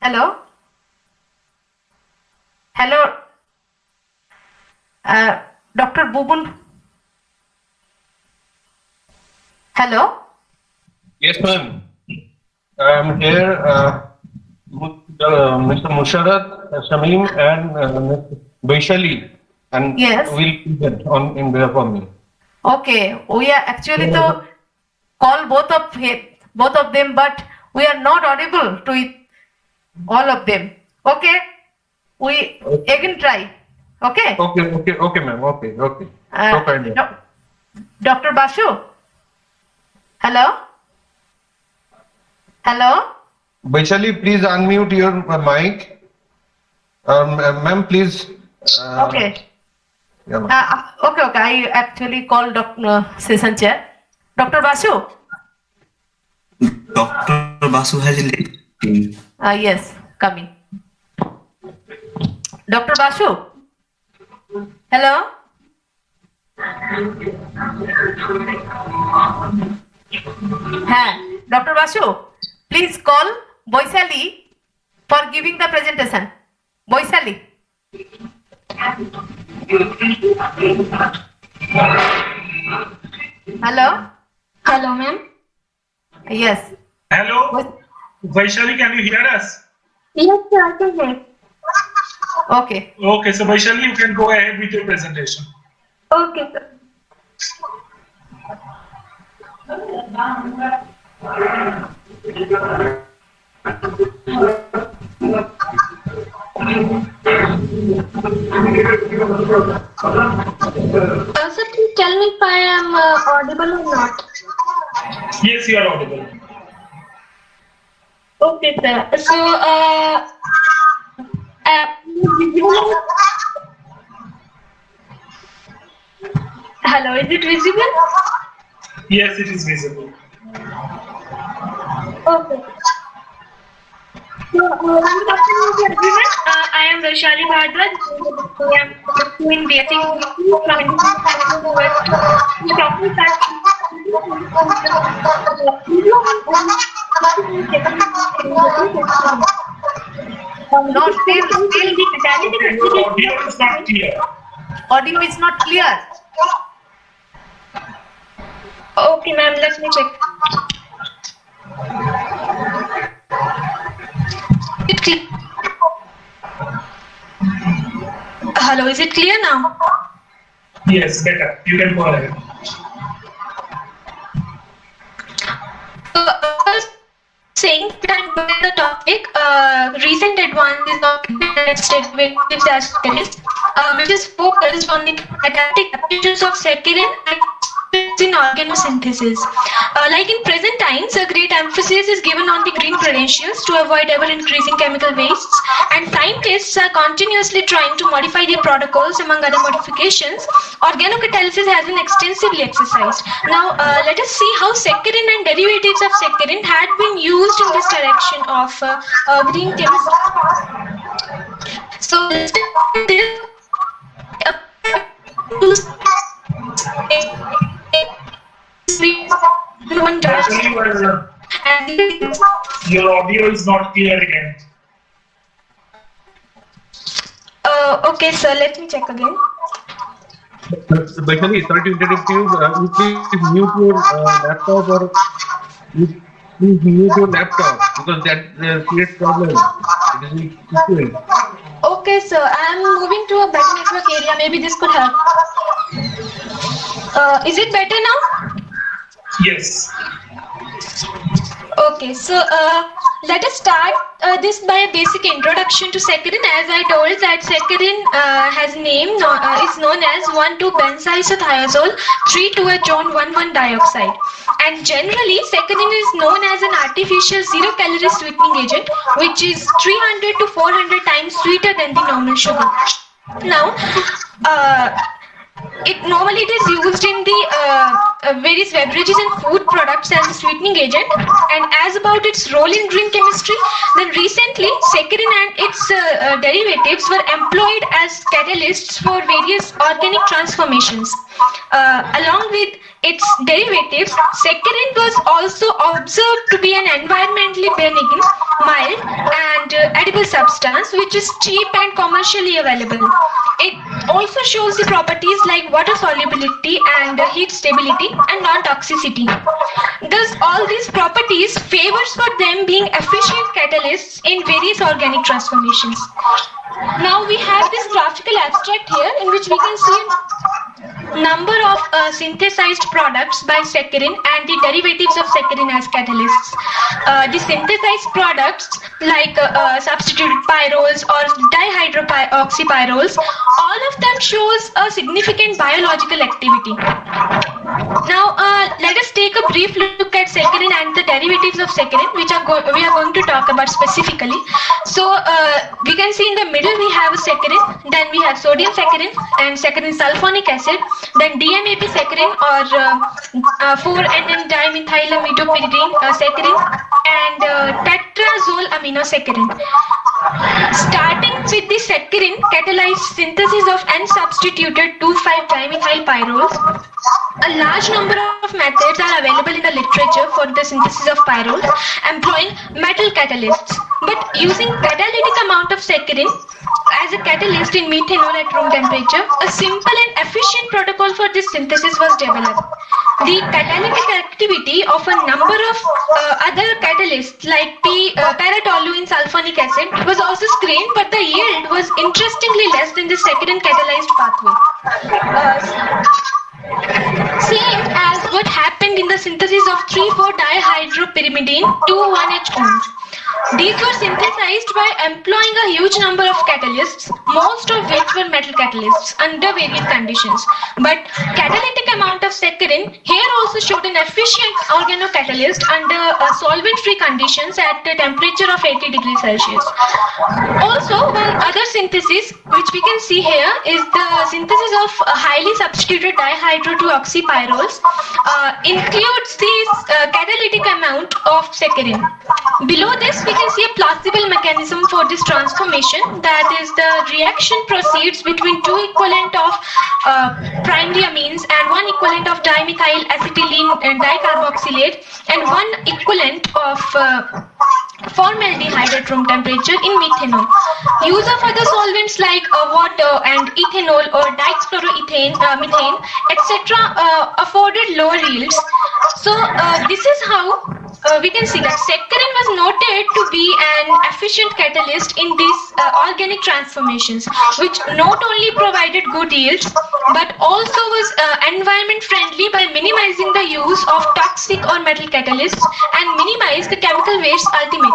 Hello? Hello? Dr. Bubun? Hello? Yes, ma'am. I am here, Mr. Musharat, Shamim, and Mr. Baishali, and Yes. will present in there for me. Okay, we are actually to call both of them, but we are not audible to all of them. Okay, we again try. Okay. Okay, ma'am. Okay. So kind of. Dr. Basu. Hello. Baishali, please unmute your mic. Ma'am, please. Okay. Yeah, ma'am. Okay. I actually called Dr. Session Chair. Dr. Basu. Dr. Basu has left. Yes, coming. Dr. Basu. Hello. Dr. Basu, please call Boisali for giving the presentation. Boisali. Hello. Hello, ma'am. Yes. Hello. Vaishali, can you hear us? Yes, sir, I can hear. Okay. Okay, so Vaishali, you can go ahead with your presentation. Okay, sir. Sir, please tell me if I am audible or not. Yes, you are audible. Okay, sir. So, hello, is it visible? Yes, it is visible. Okay. So, I am Vaishali Bhardwaj. I am doing BSc from Indian West. No, still Your audio is not clear. audio is not clear. Okay, ma'am, let me check. Hello, is it clear now? Yes, better. You can go ahead. Saying that the topic, recent advances of derivatives as which is focused on the catalytic applications of saccharin and in organosynthesis. Like in present times, a great emphasis is given on the green credentials to avoid ever-increasing chemical wastes, and scientists are continuously trying to modify their protocols. Among other modifications, organocatalysis has been extensively exercised. Now, let us see how saccharin and derivatives of saccharin had been used in this direction of green chemistry. So, let's start this. Your audio is not clear again. Okay, sir, let me check again. Basically, sorry to interrupt you. You please mute your laptop or please mute your laptop because that creates problem. It is equal. Okay, sir, I am moving to a better network area. Maybe this could help. Is it better now? Yes. Okay, so let us start this by a basic introduction to saccharin. As I told that saccharin has name is known as 1,2-benzyisothiazole 3,2-John 1,1 dioxide, and generally saccharin is known as an artificial zero-calorie sweetening agent, which is 300 to 400 times sweeter than the normal sugar. Now, it is used in the various beverages and food products as a sweetening agent. And as about its role in green chemistry, then recently saccharin and its derivatives were employed as catalysts for various organic transformations. Along with its derivatives, saccharin was also observed to be an environmentally benign, mild, and edible substance which is cheap and commercially available. It also shows the properties like water solubility and heat stability and non-toxicity. Thus, all these properties favors for them being efficient catalysts in various organic transformations. Now we have this graphical abstract here in which we can see number of synthesized products by saccharin and the derivatives of saccharin as catalysts. The synthesized products like substituted pyrols or dihydroxypyrols, all of them shows a significant biological activity. Now let us take a brief look at saccharin and the derivatives of saccharin, which we are going to talk about specifically. So we can see in the middle we have saccharin, then we have sodium saccharin and saccharin sulfonic acid, then DMAP saccharin or 4-N-dimethylamidopiridine saccharin, and tetrazole aminosaccharin. Starting with the saccharin catalyzed synthesis of N-substituted 2,5-dimethylpyrols. A large number of methods are available in the literature for the synthesis of pyrols employing metal catalysts, but using catalytic amount of saccharin as a catalyst in methanol at room temperature, a simple and efficient protocol for this synthesis was developed. The catalytic activity of a number of other catalysts like paratoluene sulfonic acid was also screened, but the yield was interestingly less than the saccharin catalyzed pathway. Same as what happened in the synthesis of 3,4-dihydropyrimidine 2,1-H orange. These were synthesized by employing a huge number of catalysts, most of which were metal catalysts under various conditions. But catalytic amount of saccharin here also showed an efficient organocatalyst under solvent-free conditions at a temperature of 80 degrees Celsius. Also, one other synthesis which we can see here is the synthesis of highly substituted dihydrodeoxypyrols includes this catalytic amount of saccharin. Below this, we can see a plausible mechanism for this transformation, that is the reaction proceeds between two equivalent of primary amines and one equivalent of dimethyl acetylene dicarboxylate and one equivalent of formaldehyde at room temperature in methanol. Use of other solvents like water and ethanol or dichloroethane, methane, etc. Afforded lower yields. So this is how we can see that saccharin was noted to be an efficient catalyst in these organic transformations, which not only provided good yields but also was environment friendly by minimizing the use of toxic or metal catalysts and minimize the chemical waste ultimately.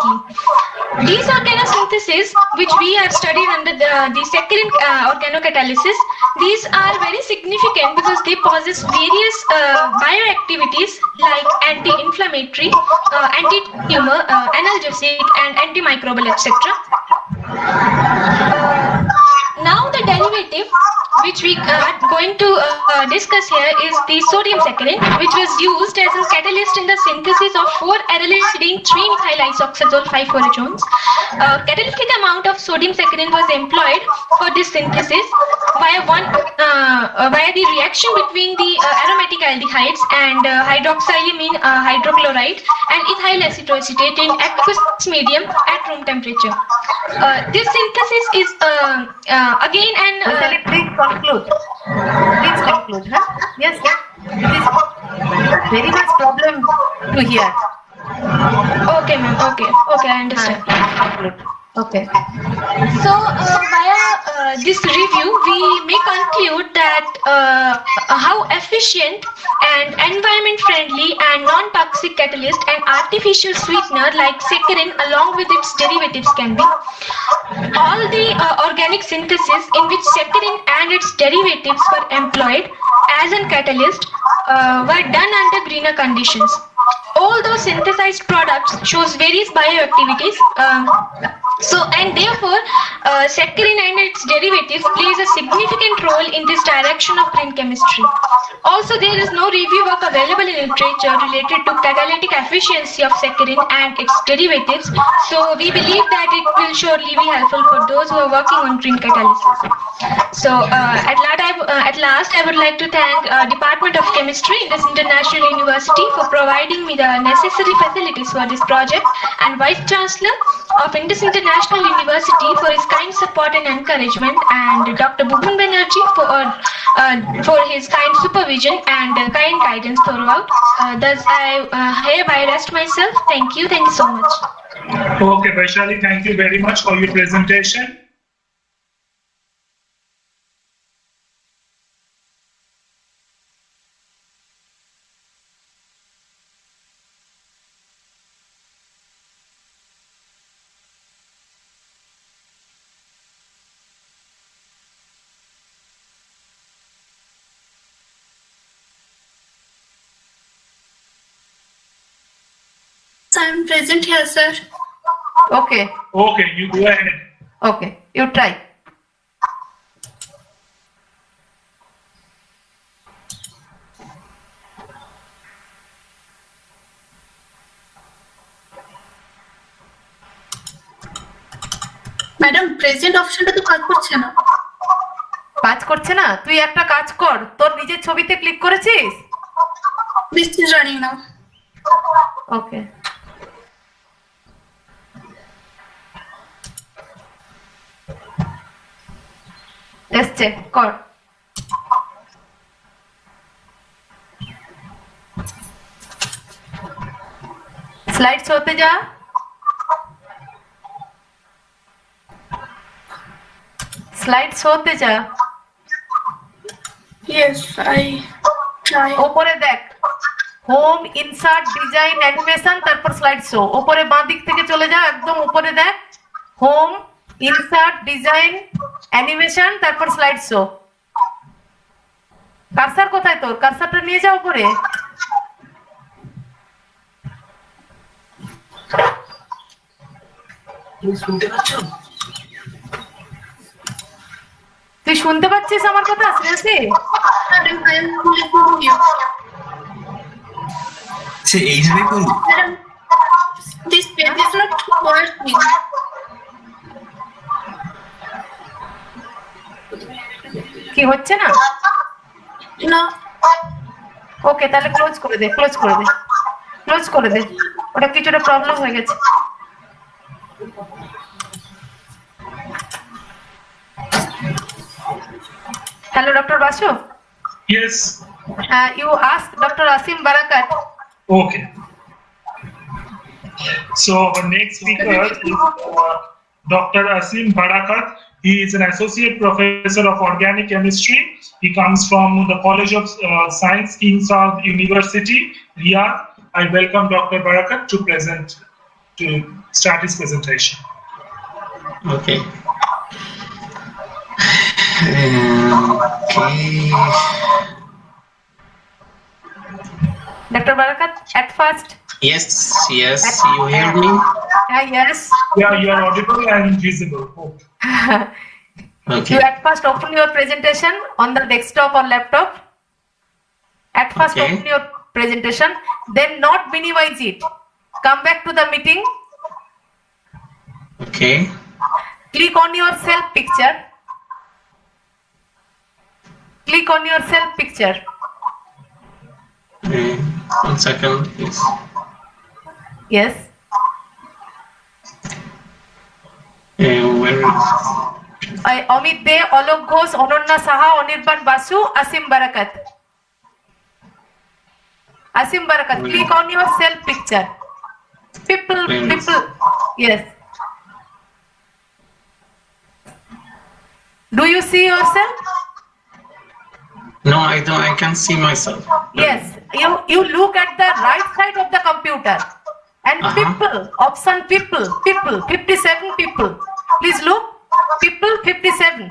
These organosyntheses, which we have studied under the saccharin organocatalysis, these are very significant because they possess various bioactivities like anti-inflammatory, anti-tumor, analgesic, and antimicrobial, etc. Now the derivative which we are going to discuss here is the sodium saccharin, which was used as a catalyst in the synthesis of 4-arylidine 3-methylisoxazole 5-4-HONs. Catalytic amount of sodium saccharin was employed for this synthesis via the reaction between the aromatic aldehydes and hydroxyamine hydrochloride and ethyl acetoacetate in aqueous medium at room temperature. This synthesis is again an Please conclude. Please conclude. Huh? Yes. It is very much problem to hear. Okay, ma'am. Okay, I understand. Okay. So, via this review, we may conclude that how efficient and environment-friendly and non-toxic catalyst and artificial sweetener like saccharin along with its derivatives can be. All the organic synthesis in which saccharin and its derivatives were employed as a catalyst were done under greener conditions. All those synthesized products shows various bioactivities. And therefore, saccharin and its derivatives plays a significant role in this direction of green chemistry. Also, there is no review work available in literature related to catalytic efficiency of saccharin and its derivatives. So we believe that it will surely be helpful for those who are working on green catalysis. So at last, I would like to thank Department of Chemistry in this international university for providing me the necessary facilities for this project, and Vice Chancellor of Indus International University for his kind support and encouragement, and Dr. Bhuban Banerjee for his kind supervision and kind guidance throughout. Thus, I hereby rest myself. Thank you so much. Okay, Vaishali, thank you very much for your presentation. I am present here, sir. Okay. Okay, you go ahead. Okay, you try. Madam present অপশনটা তো কাজ করছে না। কাজ করছে না? তুই একটা কাজ কর, তোর নিজের ছবিতে ক্লিক করেছিস? This is running now. Okay. এসছে, কর। স্লাইডস হতে যা। স্লাইডস হতে যা। Yes, I try. ওপরে দেখ, হোম ইনসার্ট ডিজাইন অ্যানিমেশন তারপর স্লাইড শো। উপরে বাঁ দিক থেকে চলে যাও, একদম উপরে দেখ হোম ইনসার্ট ডিজাইন অ্যানিমেশন তারপর স্লাইড শো। কারসার কোথায় তোর? কারসারটা নিয়ে যাও উপরে। শুনতে পাচ্ছ? তুই শুনতে পাচ্ছিস আমার কথা? শ্রেয়াসী এইভাবে করবো? This page is not working. কি হচ্ছে না? না। ওকে, তাহলে ক্লোজ করে দে, ক্লোজ করে দে, ক্লোজ করে দে। ওটা কিছুটা প্রবলেম হয়ে গেছে। Hello, Dr. Basu. Yes. You asked Dr. Asim Barakat. Okay. So our next speaker is Dr. Asim Barakat. He is an associate professor of organic chemistry. He comes from the College of Science, King Saud University, Riyadh. I welcome Dr. Barakat to start his presentation. Okay. Dr. Barakat, at first. Yes, you hear me? Yes. Yeah, you are audible and visible. Okay. You at first open your presentation on the desktop or laptop. At first Okay. open your presentation, then not minimize it. Come back to the meeting. Okay. Click on your self picture. Click on your self picture. 1 second, please. Yes. Where Amit De, Alok Ghosh, Ononna Saha, Anirban Basu, Asim Barakat. Asim Barakat, click on your self picture. People. Yes. Do you see yourself? No, I don't. I can't see myself. Yes. You look at the right side of the computer and people, option people, 57 people. Please look, people 57.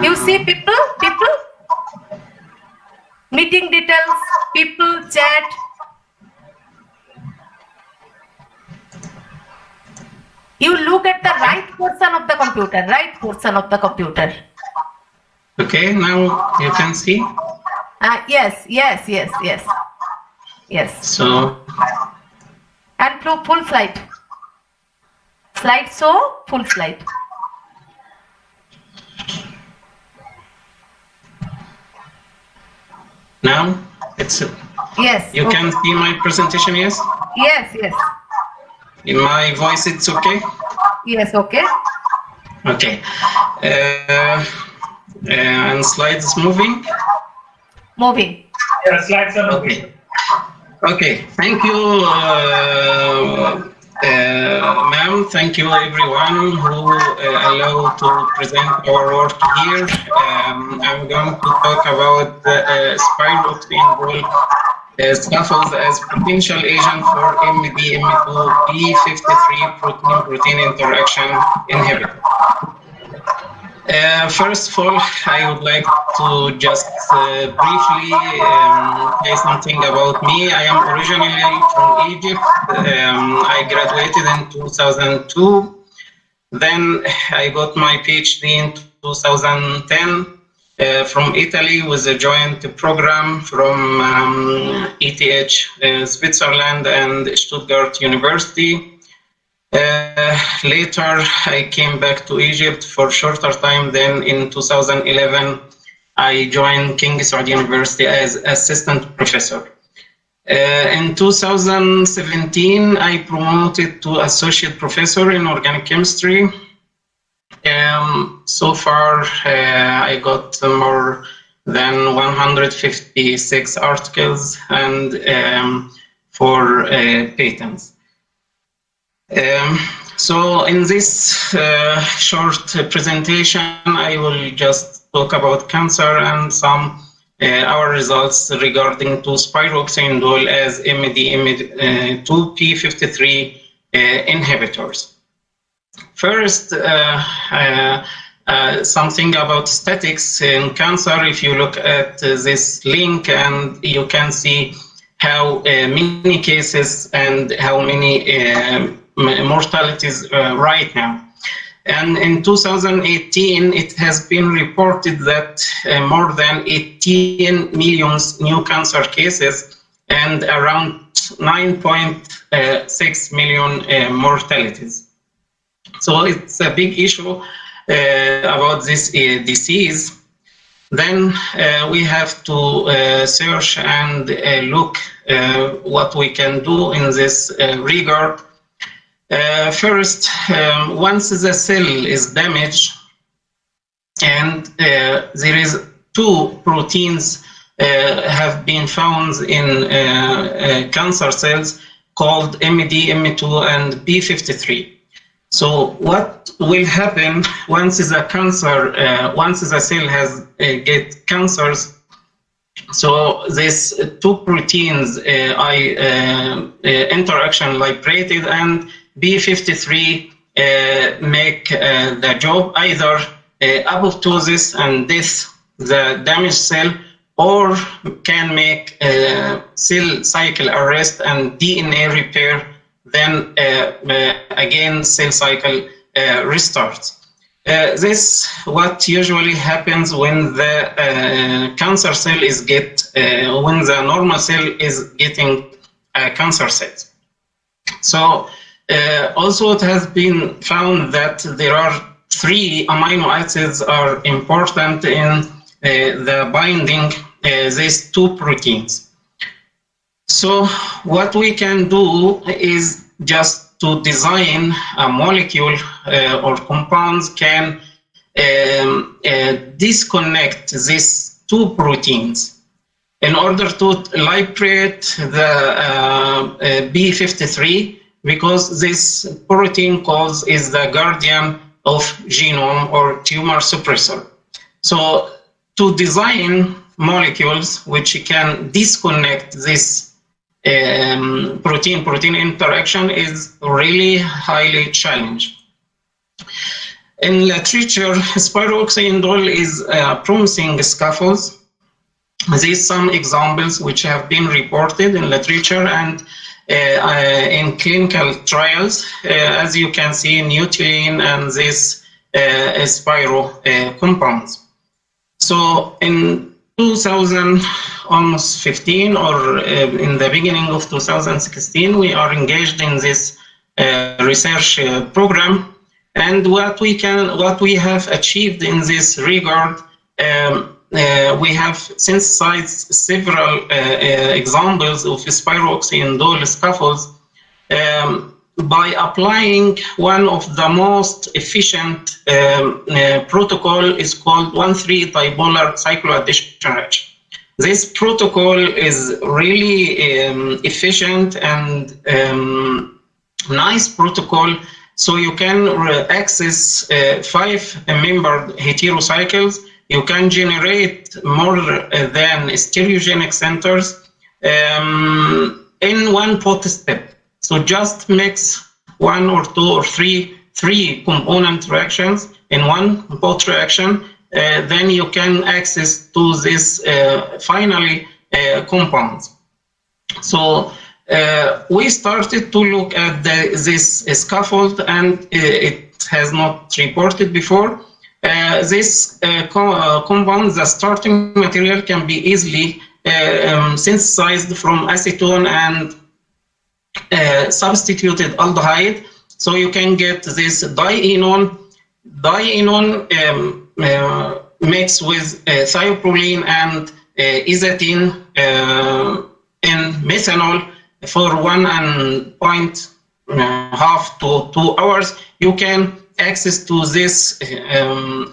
You see people? Meeting details, people, chat. You look at the right portion of the computer, Okay, now you can see. Yes. So. And full slide. Slide show, full slide. Now it's. Yes. You can see my presentation, yes? Yes. In my voice, it's okay? Yes, okay. Okay. And slides moving? Yeah, slides are moving. Okay. Thank you, ma'am. Thank you, everyone who allowed to present our work here. I'm going to talk about spiroxine scaffolds as potential agent for MD-M2 P53 protein-protein interaction inhibitor. First of all, I would like to just briefly say something about me. I am originally from Egypt. I graduated in 2002. Then I got my PhD in 2010 from Italy with a joint program from ETH Switzerland and Stuttgart University. Later, I came back to Egypt for a shorter time. Then in 2011, I joined King Saud University as assistant professor. In 2017, I promoted to associate professor in organic chemistry. So far, I got more than 156 articles and 4 patents. So in this short presentation, I will just talk about cancer and some our results regarding to spiroxyindole as MD2P53 inhibitors. First, something about statistics in cancer. If you look at this link, and you can see how many cases and how many mortalities right now. And in 2018, it has been reported that more than 18 million new cancer cases and around 9.6 million mortalities. So it's a big issue about this disease. Then we have to search and look what we can do in this regard. First, once the cell is damaged and there is two proteins have been found in cancer cells called MD, M2 and P53. So what will happen once the cell has get cancers? So these two proteins interaction liberated, and B53 make the job either apoptosis and death the damaged cell, or can make cell cycle arrest and DNA repair. Then again cell cycle restarts. This what usually happens when the cancer cell is when the normal cell is getting cancer cells. So also it has been found that there are 3 amino acids are important in the binding these two proteins. So what we can do is just to design a molecule or compounds can disconnect these two proteins in order to liberate the B53, because this protein is the guardian of genome or tumor suppressor. So to design molecules which can disconnect this protein-protein interaction is really highly challenging. In literature, spiroxyindole is promising scaffolds. These some examples which have been reported in literature and in clinical trials, as you can see, Nuclein and this spiro compounds. So in 2015 or in the beginning of 2016, we are engaged in this research program, and what we have achieved in this regard, we have synthesized several examples of spiroxyindole scaffolds by applying one of the most efficient protocol is called 1,3-dipolar cycloaddition reaction. This protocol is really efficient and nice protocol, so you can access 5-membered heterocycles. You can generate more than stereogenic centers in one pot step. So just mix 1 or 2 or 3 component reactions in one pot reaction, then you can access to this finally compounds. So we started to look at this scaffold, and it has not reported before. This compound, the starting material, can be easily synthesized from acetone and substituted aldehyde, so you can get this dienone mixed with thioproline and izatin in methanol for 1.5 to 2 hours. You can access to this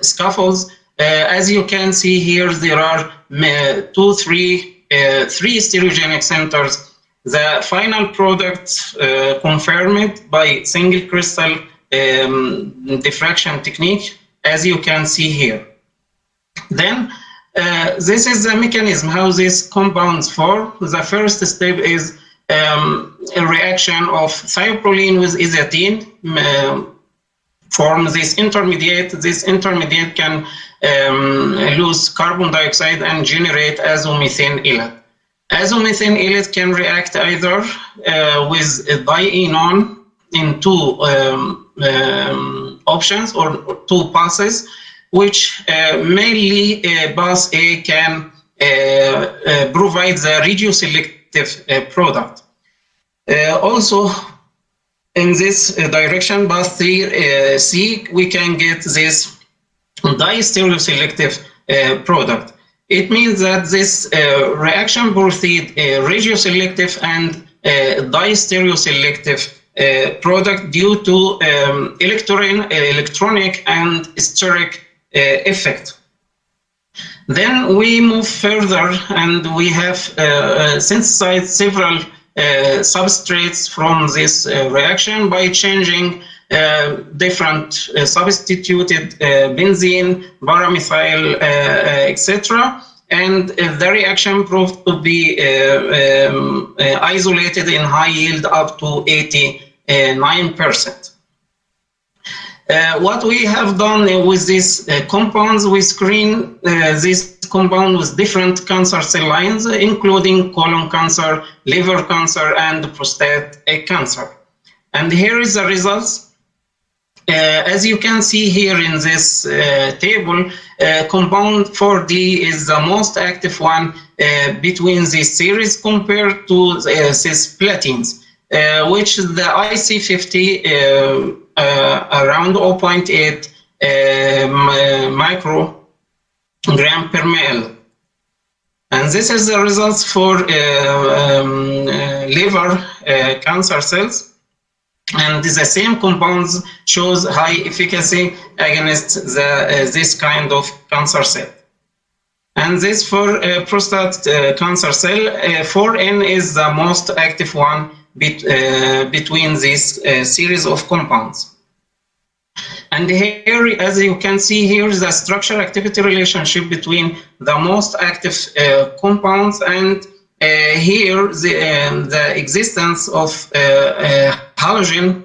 scaffolds. As you can see here, there are 3 stereogenic centers. The final product confirmed by single crystal diffraction technique, as you can see here. Then this is the mechanism how this compounds form. The first step is a reaction of thioproline with azacetine, form this intermediate. This intermediate can lose carbon dioxide and generate azomethane halide. Azomethane halide can react either with dienone in two options or two passes, which mainly pass A can provide the radioselective product. Also, in this direction, path C, we can get this distereoselective product. It means that this reaction proceeds radioselective and distereoselective product due to electronic and steric effect. Then we move further and we have synthesized several substrates from this reaction by changing different substituted benzene, paramethyl, etc. And the reaction proved to be isolated in high yield up to 89%. What we have done with these compounds, we screen this compound with different cancer cell lines, including colon cancer, liver cancer, and prostate cancer. And here is the results. As you can see here in this table, compound 4D is the most active one between this series compared to cisplatines, which the IC50 around 0.8 microgram per ml. And this is the results for liver cancer cells. And the same compounds shows high efficacy against this kind of cancer cell. And this for prostate cancer cell, 4N is the most active one between this series of compounds. And here, as you can see here, the structure-activity relationship between the most active compounds, and here the existence of halogen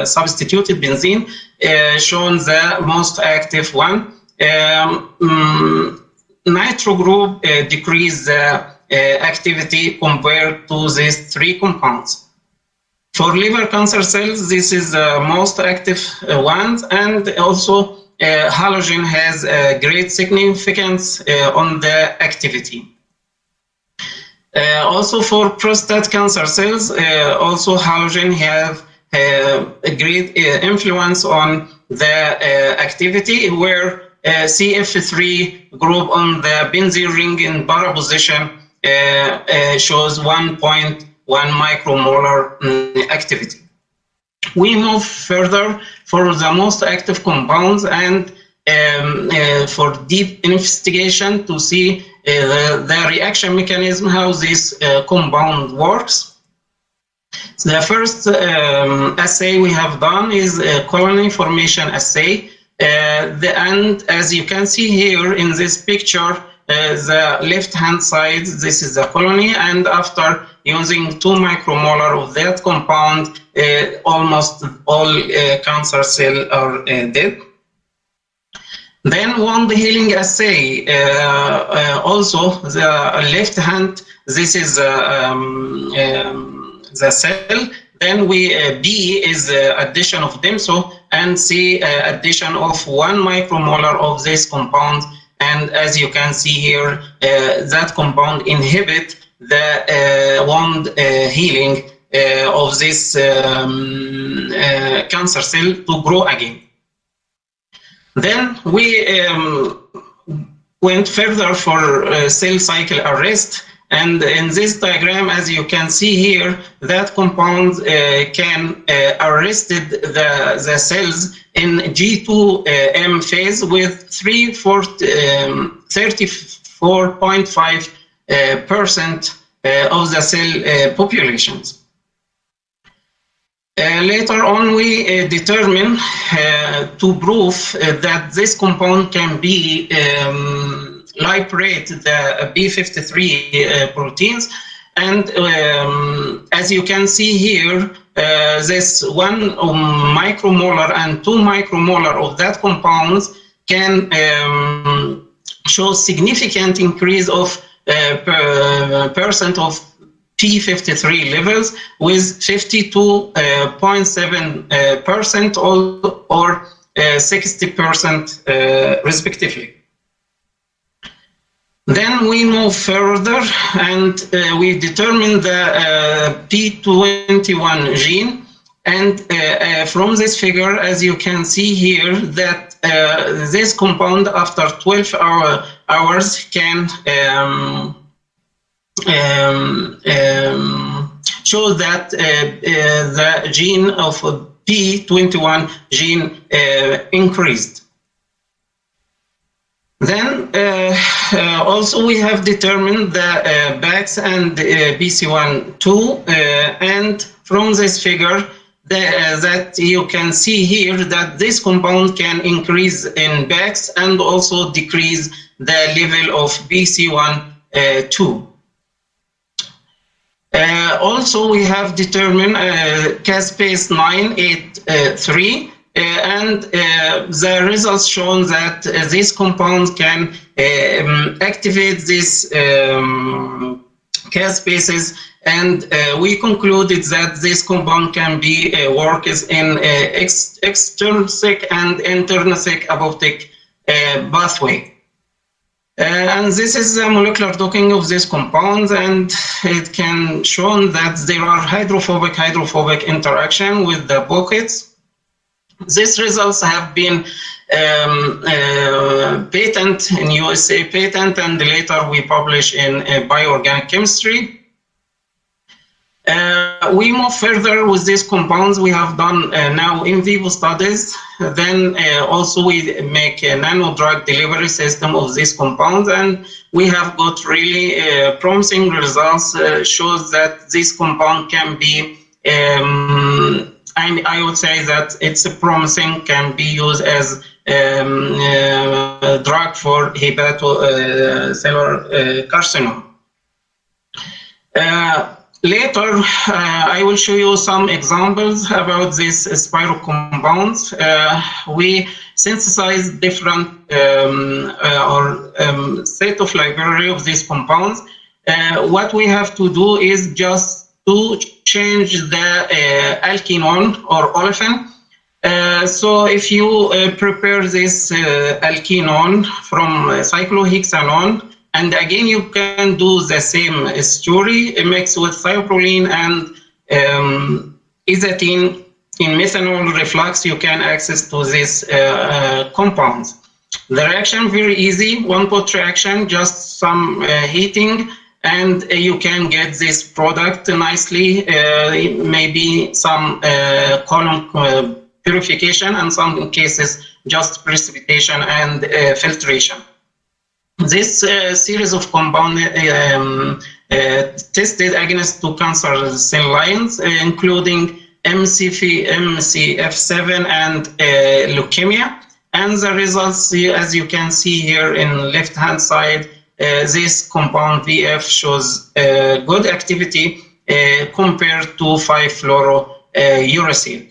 substituted benzene shown the most active one. Nitro group decrease the activity compared to these three compounds. For liver cancer cells, this is the most active ones, and also halogen has a great significance on the activity. Also for prostate cancer cells, also halogen have a great influence on the activity, where CF3 group on the benzene ring in para position shows 1.1 micromolar activity. We move further for the most active compounds and for deep investigation to see the reaction mechanism, how this compound works. So the first assay we have done is a colony formation assay. And as you can see here in this picture, the left-hand side, this is the colony, and after using 2 micromolar of that compound, almost all cancer cells are dead. Then wound healing assay, also the left hand, this is the cell. Then B is addition of DIMSO, and C addition of 1 micromolar of this compound. And as you can see here, that compound inhibit the wound healing of this cancer cell to grow again. Then we went further for cell cycle arrest, and in this diagram, as you can see here, that compound can arrested the cells in G2M phase with 34.5% of the cell populations. Later on, we determine to prove that this compound can be liberate the B53 proteins. And as you can see here, this 1 micromolar and 2 micromolar of that compound can show significant increase of percent of P53 levels with 52.7% or 60% respectively. Then we move further and we determine the P21 gene, and from this figure, as you can see here, that this compound after 12 hours can show that the gene of P21 gene increased. Then also we have determined the BAX and BC1-2, and from this figure that you can see here that this compound can increase in BAX and also decrease the level of BC1-2. Also, we have determined caspase 983, and the results shown that this compound can activate these caspases, and we concluded that this compound can be works in extrinsic and intrinsic apoptic pathway. And this is the molecular docking of this compound, and it can show that there are hydrophobic interaction with the pockets. These results have been patent in USA patent, and later we publish in bioorganic chemistry. We move further with these compounds. We have done now in vivo studies. Then also we make a nano drug delivery system of these compounds, and we have got really promising results. Shows that this compound can be, I would say that it's promising, can be used as a drug for hepatocellular carcinoma. Later, I will show you some examples about these spiro compounds. We synthesize different set of library of these compounds. What we have to do is just to change the alkenone or olefin. So if you prepare this alkenone from cyclohexanone, and again, you can do the same story, mix with thioproline and astatine in methanol reflux, you can access to these compounds. The reaction very easy, one-pot reaction, just some heating, and you can get this product nicely, maybe some column purification, and some cases just precipitation and filtration. This series of compounds tested against 2 cancer cell lines, including MCF7 and leukemia. And the results, as you can see here in left-hand side, this compound VF shows good activity compared to 5-fluorouracil.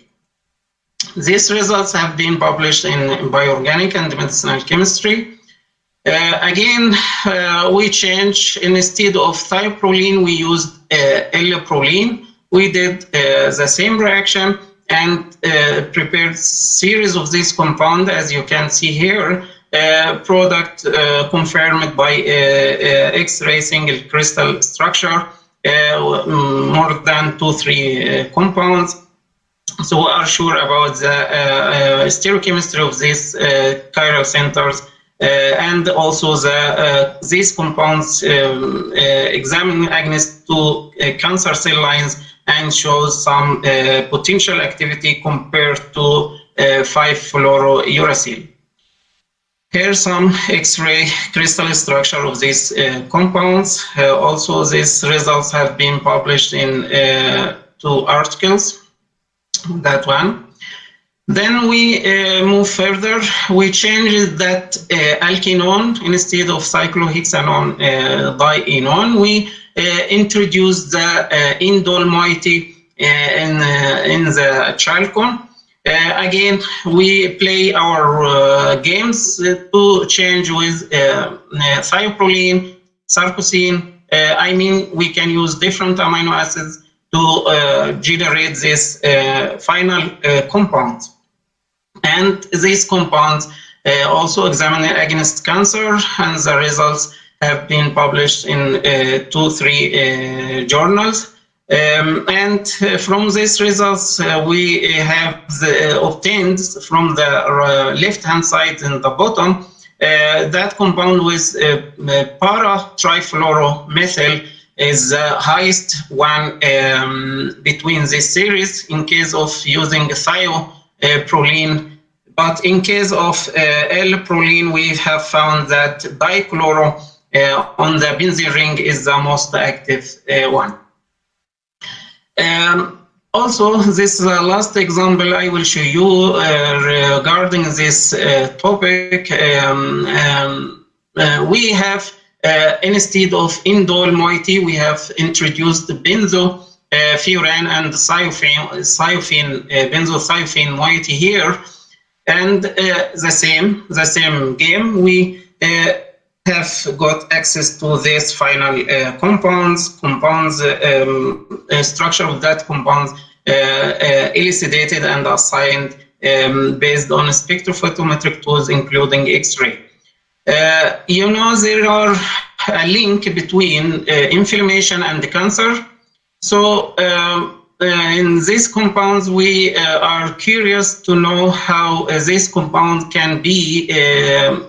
These results have been published in bioorganic and medicinal chemistry. Again, we changed, instead of thioproline, we used L-proline. We did the same reaction and prepared series of this compound, as you can see here, product confirmed by X-ray single crystal structure, more than 2-3 compounds. So we are sure about the stereochemistry of these chiral centers. And also these compounds examine against 2 cancer cell lines and shows some potential activity compared to 5-fluorouracil. Here's some X-ray crystal structure of these compounds. Also, these results have been published in 2 articles. that one. Then we move further. We change that alkenone instead of cyclohexanone dienone. We introduce the indole moiety in the chalcone. Again, we play our games to change with thioproline, sarcosine. I mean, we can use different amino acids to generate this final compound. And these compounds also examine against cancer, and the results have been published in 2-3 journals. And from these results, we have obtained from the left-hand side in the bottom that compound with para-trifluoromethyl is the highest one between this series in case of using thioproline. But in case of L-proline, we have found that dichloro on the benzene ring is the most active one. Also, this last example I will show you regarding this topic. We have instead of indole moiety, we have introduced benzofuran and thiophene benzothiophene moiety here, and the same game. We have got access to these final compounds, structure of that compounds elucidated and assigned based on spectrophotometric tools, including X-ray. You know, there are a link between inflammation and cancer. So in these compounds, we are curious to know how this compound can be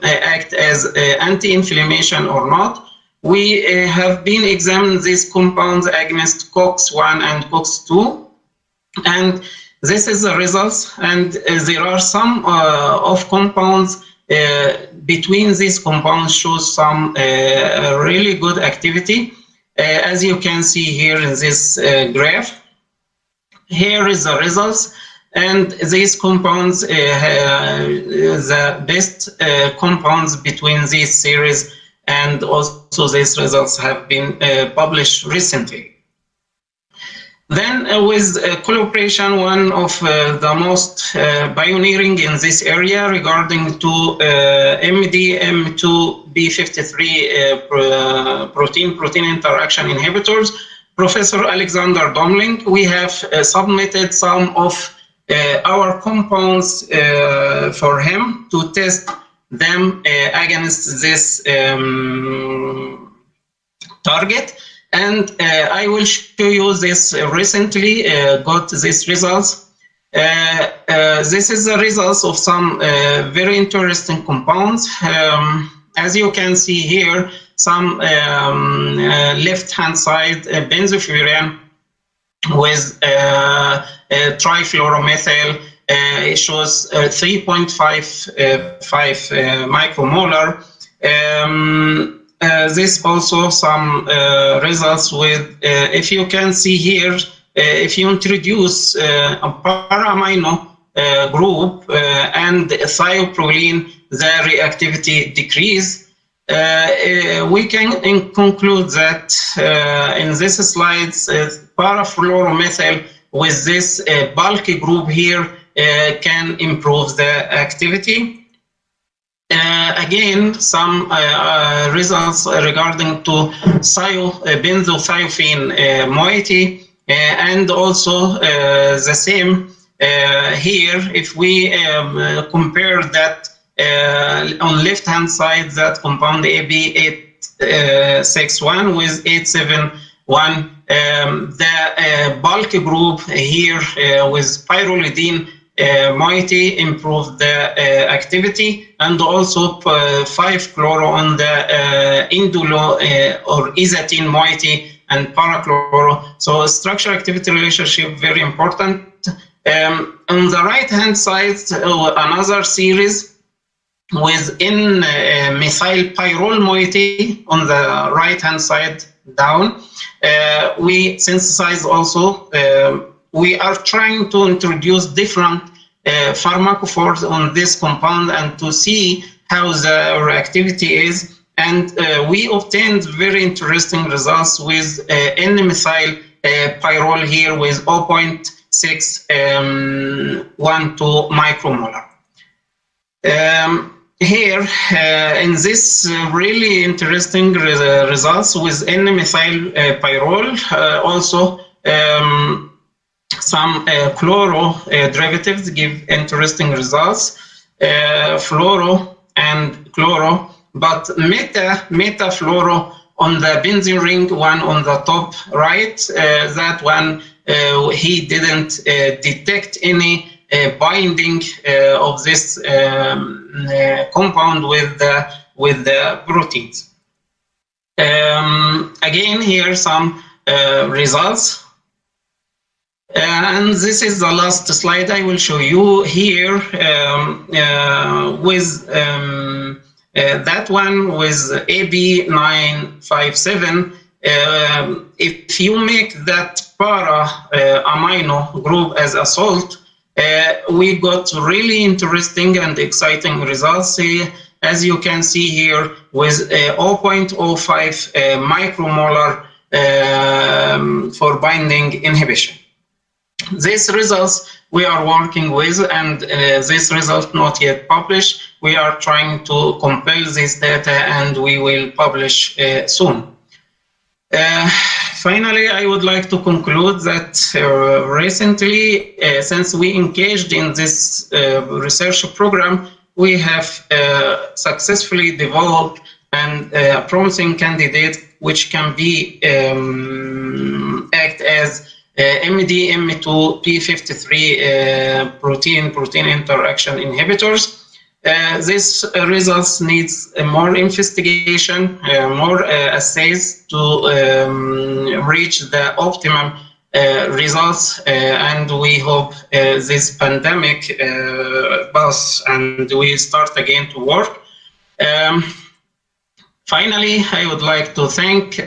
act as anti-inflammation or not. We have been examining these compounds against COX-1 and COX-2, and this is the results. And there are some of compounds between these compounds shows some really good activity, as you can see here in this graph. Here is the results, and these compounds, the best compounds between these series, and also these results have been published recently. Then with collaboration, one of the most pioneering in this area regarding to MDM2B53 protein interaction inhibitors, Professor Alexander Domling, we have submitted some of our compounds for him to test them against this target. And I will show you this recently got these results. This is the results of some very interesting compounds. As you can see here, some left-hand side benzofuran with trifluoromethyl. It shows 3.55 micromolar. This also some results with, if you can see here, if you introduce a para-amino group and thioproline, the reactivity decrease. We can conclude that in this slides, parafluoromethyl with this bulky group here can improve the activity. Again, some results regarding to benzothiophene moiety, and also the same here. If we compare that on left-hand side, that compound AB861 with 871, the bulk group here with pyrrolidine moiety improved the activity, and also 5-chloro on the indulo or isatine moiety and parachloro. So structure activity relationship very important. On the right-hand side, another series with methyl pyrrole moiety on the right-hand side down. We synthesize also we are trying to introduce different pharmacophores on this compound and to see how the reactivity is. And we obtained very interesting results with N-methyl pyrrole here with 0.612 micromolar. Here, in this really interesting results with N-methyl pyrrole, also some chloro derivatives give interesting results, fluoro and chloro, but meta-fluoro on the benzene ring, one on the top right, that one he didn't detect any binding of this compound with the proteins. Again, here some results. And this is the last slide I will show you here with that one with AB957. If you make that para amino group as a salt, we got really interesting and exciting results here, as you can see here with 0.05 micromolar for binding inhibition. These results we are working with, and this result not yet published. We are trying to compile this data and we will publish soon. Finally, I would like to conclude that recently, since we engaged in this research program, we have successfully developed a promising candidate which can be act as MD-M2 P53 protein interaction inhibitors. This results needs more investigation, more assays to reach the optimum results, and we hope this pandemic pass and we start again to work. Finally, I would like to thank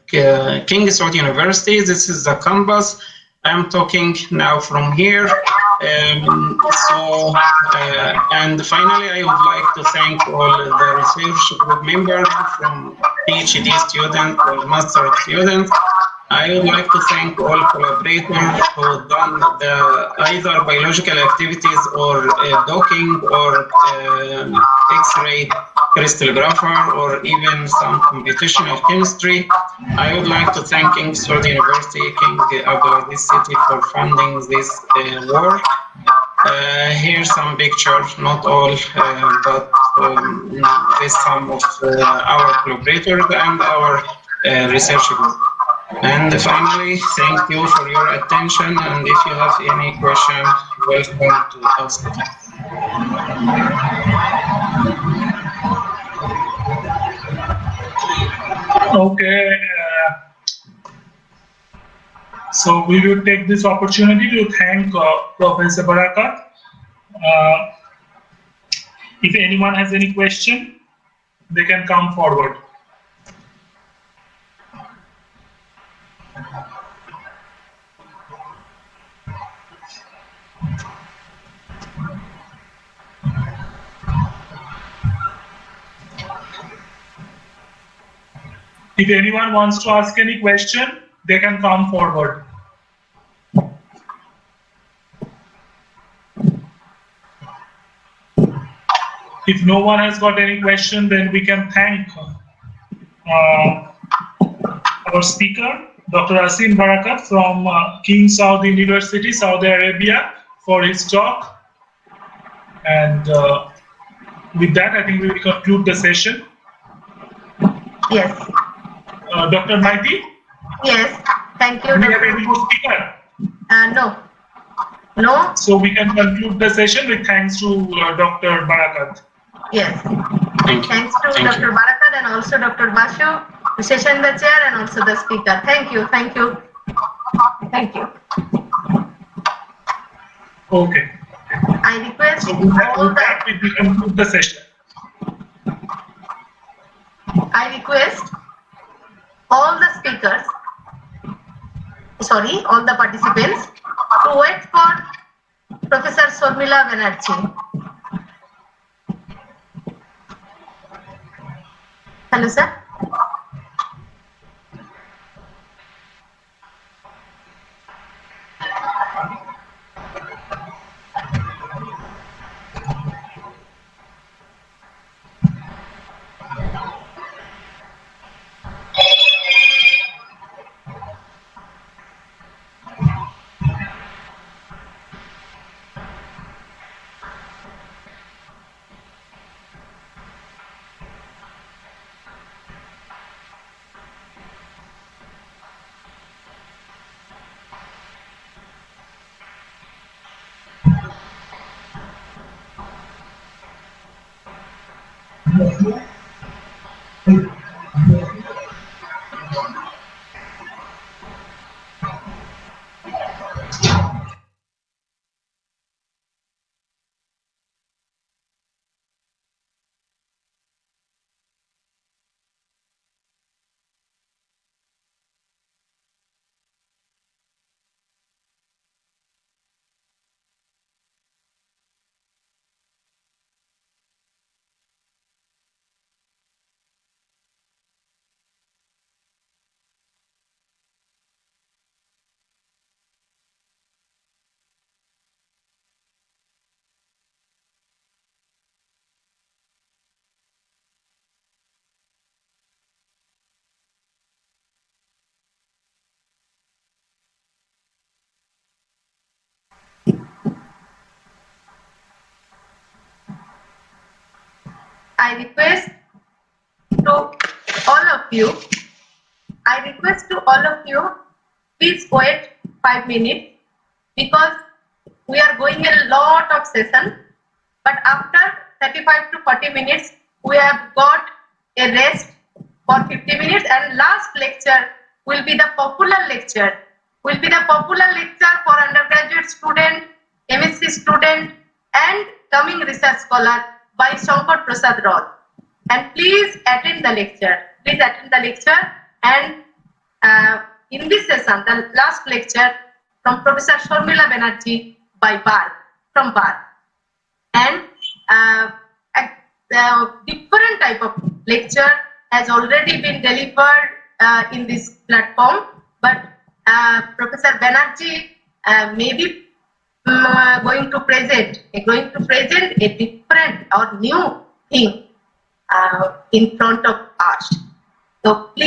King Saud University. This is the campus. I'm talking now from here. And finally, I would like to thank all the research group members, from PhD students or master students. I would like to thank all collaborators who done the either biological activities or docking or X-ray crystallographer or even some computational chemistry. I would like to thank King Saud University, King Abdulaziz City for funding this work. Here's some pictures, not all, but this some of our collaborators and our research group. And finally, thank you for your attention, and if you have any questions, welcome to ask it. Okay, so we will take this opportunity to thank Professor Barakat. If anyone has any question, they can come forward. If anyone wants to ask any question, they can come forward. If no one has got any question, then we can thank our speaker, Dr. Asim Barakat from King Saud University, Saudi Arabia, for his talk. And with that, I think we will conclude the session. Yes. Dr. Maiti? Yes. Thank you. Do we have any more speaker? No. No. So we can conclude the session with thanks to Dr. Barakat. Yes. Thanks to Dr. Barakat and also Dr. Basu, the session, the chair, and also the speaker. Thank you. Thank you. Thank you. Okay. I request all that we will conclude the session. I request all the speakers all the participants to wait for Professor Sharmila Banerjee. Hello, sir. I request to all of you, please wait 5 minutes because we are going a lot of session, but after 35 to 40 minutes, we have got a rest for 50 minutes and last lecture will be the popular lecture. For undergraduate student, MSc student and coming research scholar by Shankar Prasad Roth. And please attend the lecture. And in this session, the last lecture from Professor Sharmila Banerjee from BAR. And a different type of lecture has already been delivered in this platform, but Professor Banerjee may be going to present a different or new thing in front of us. So please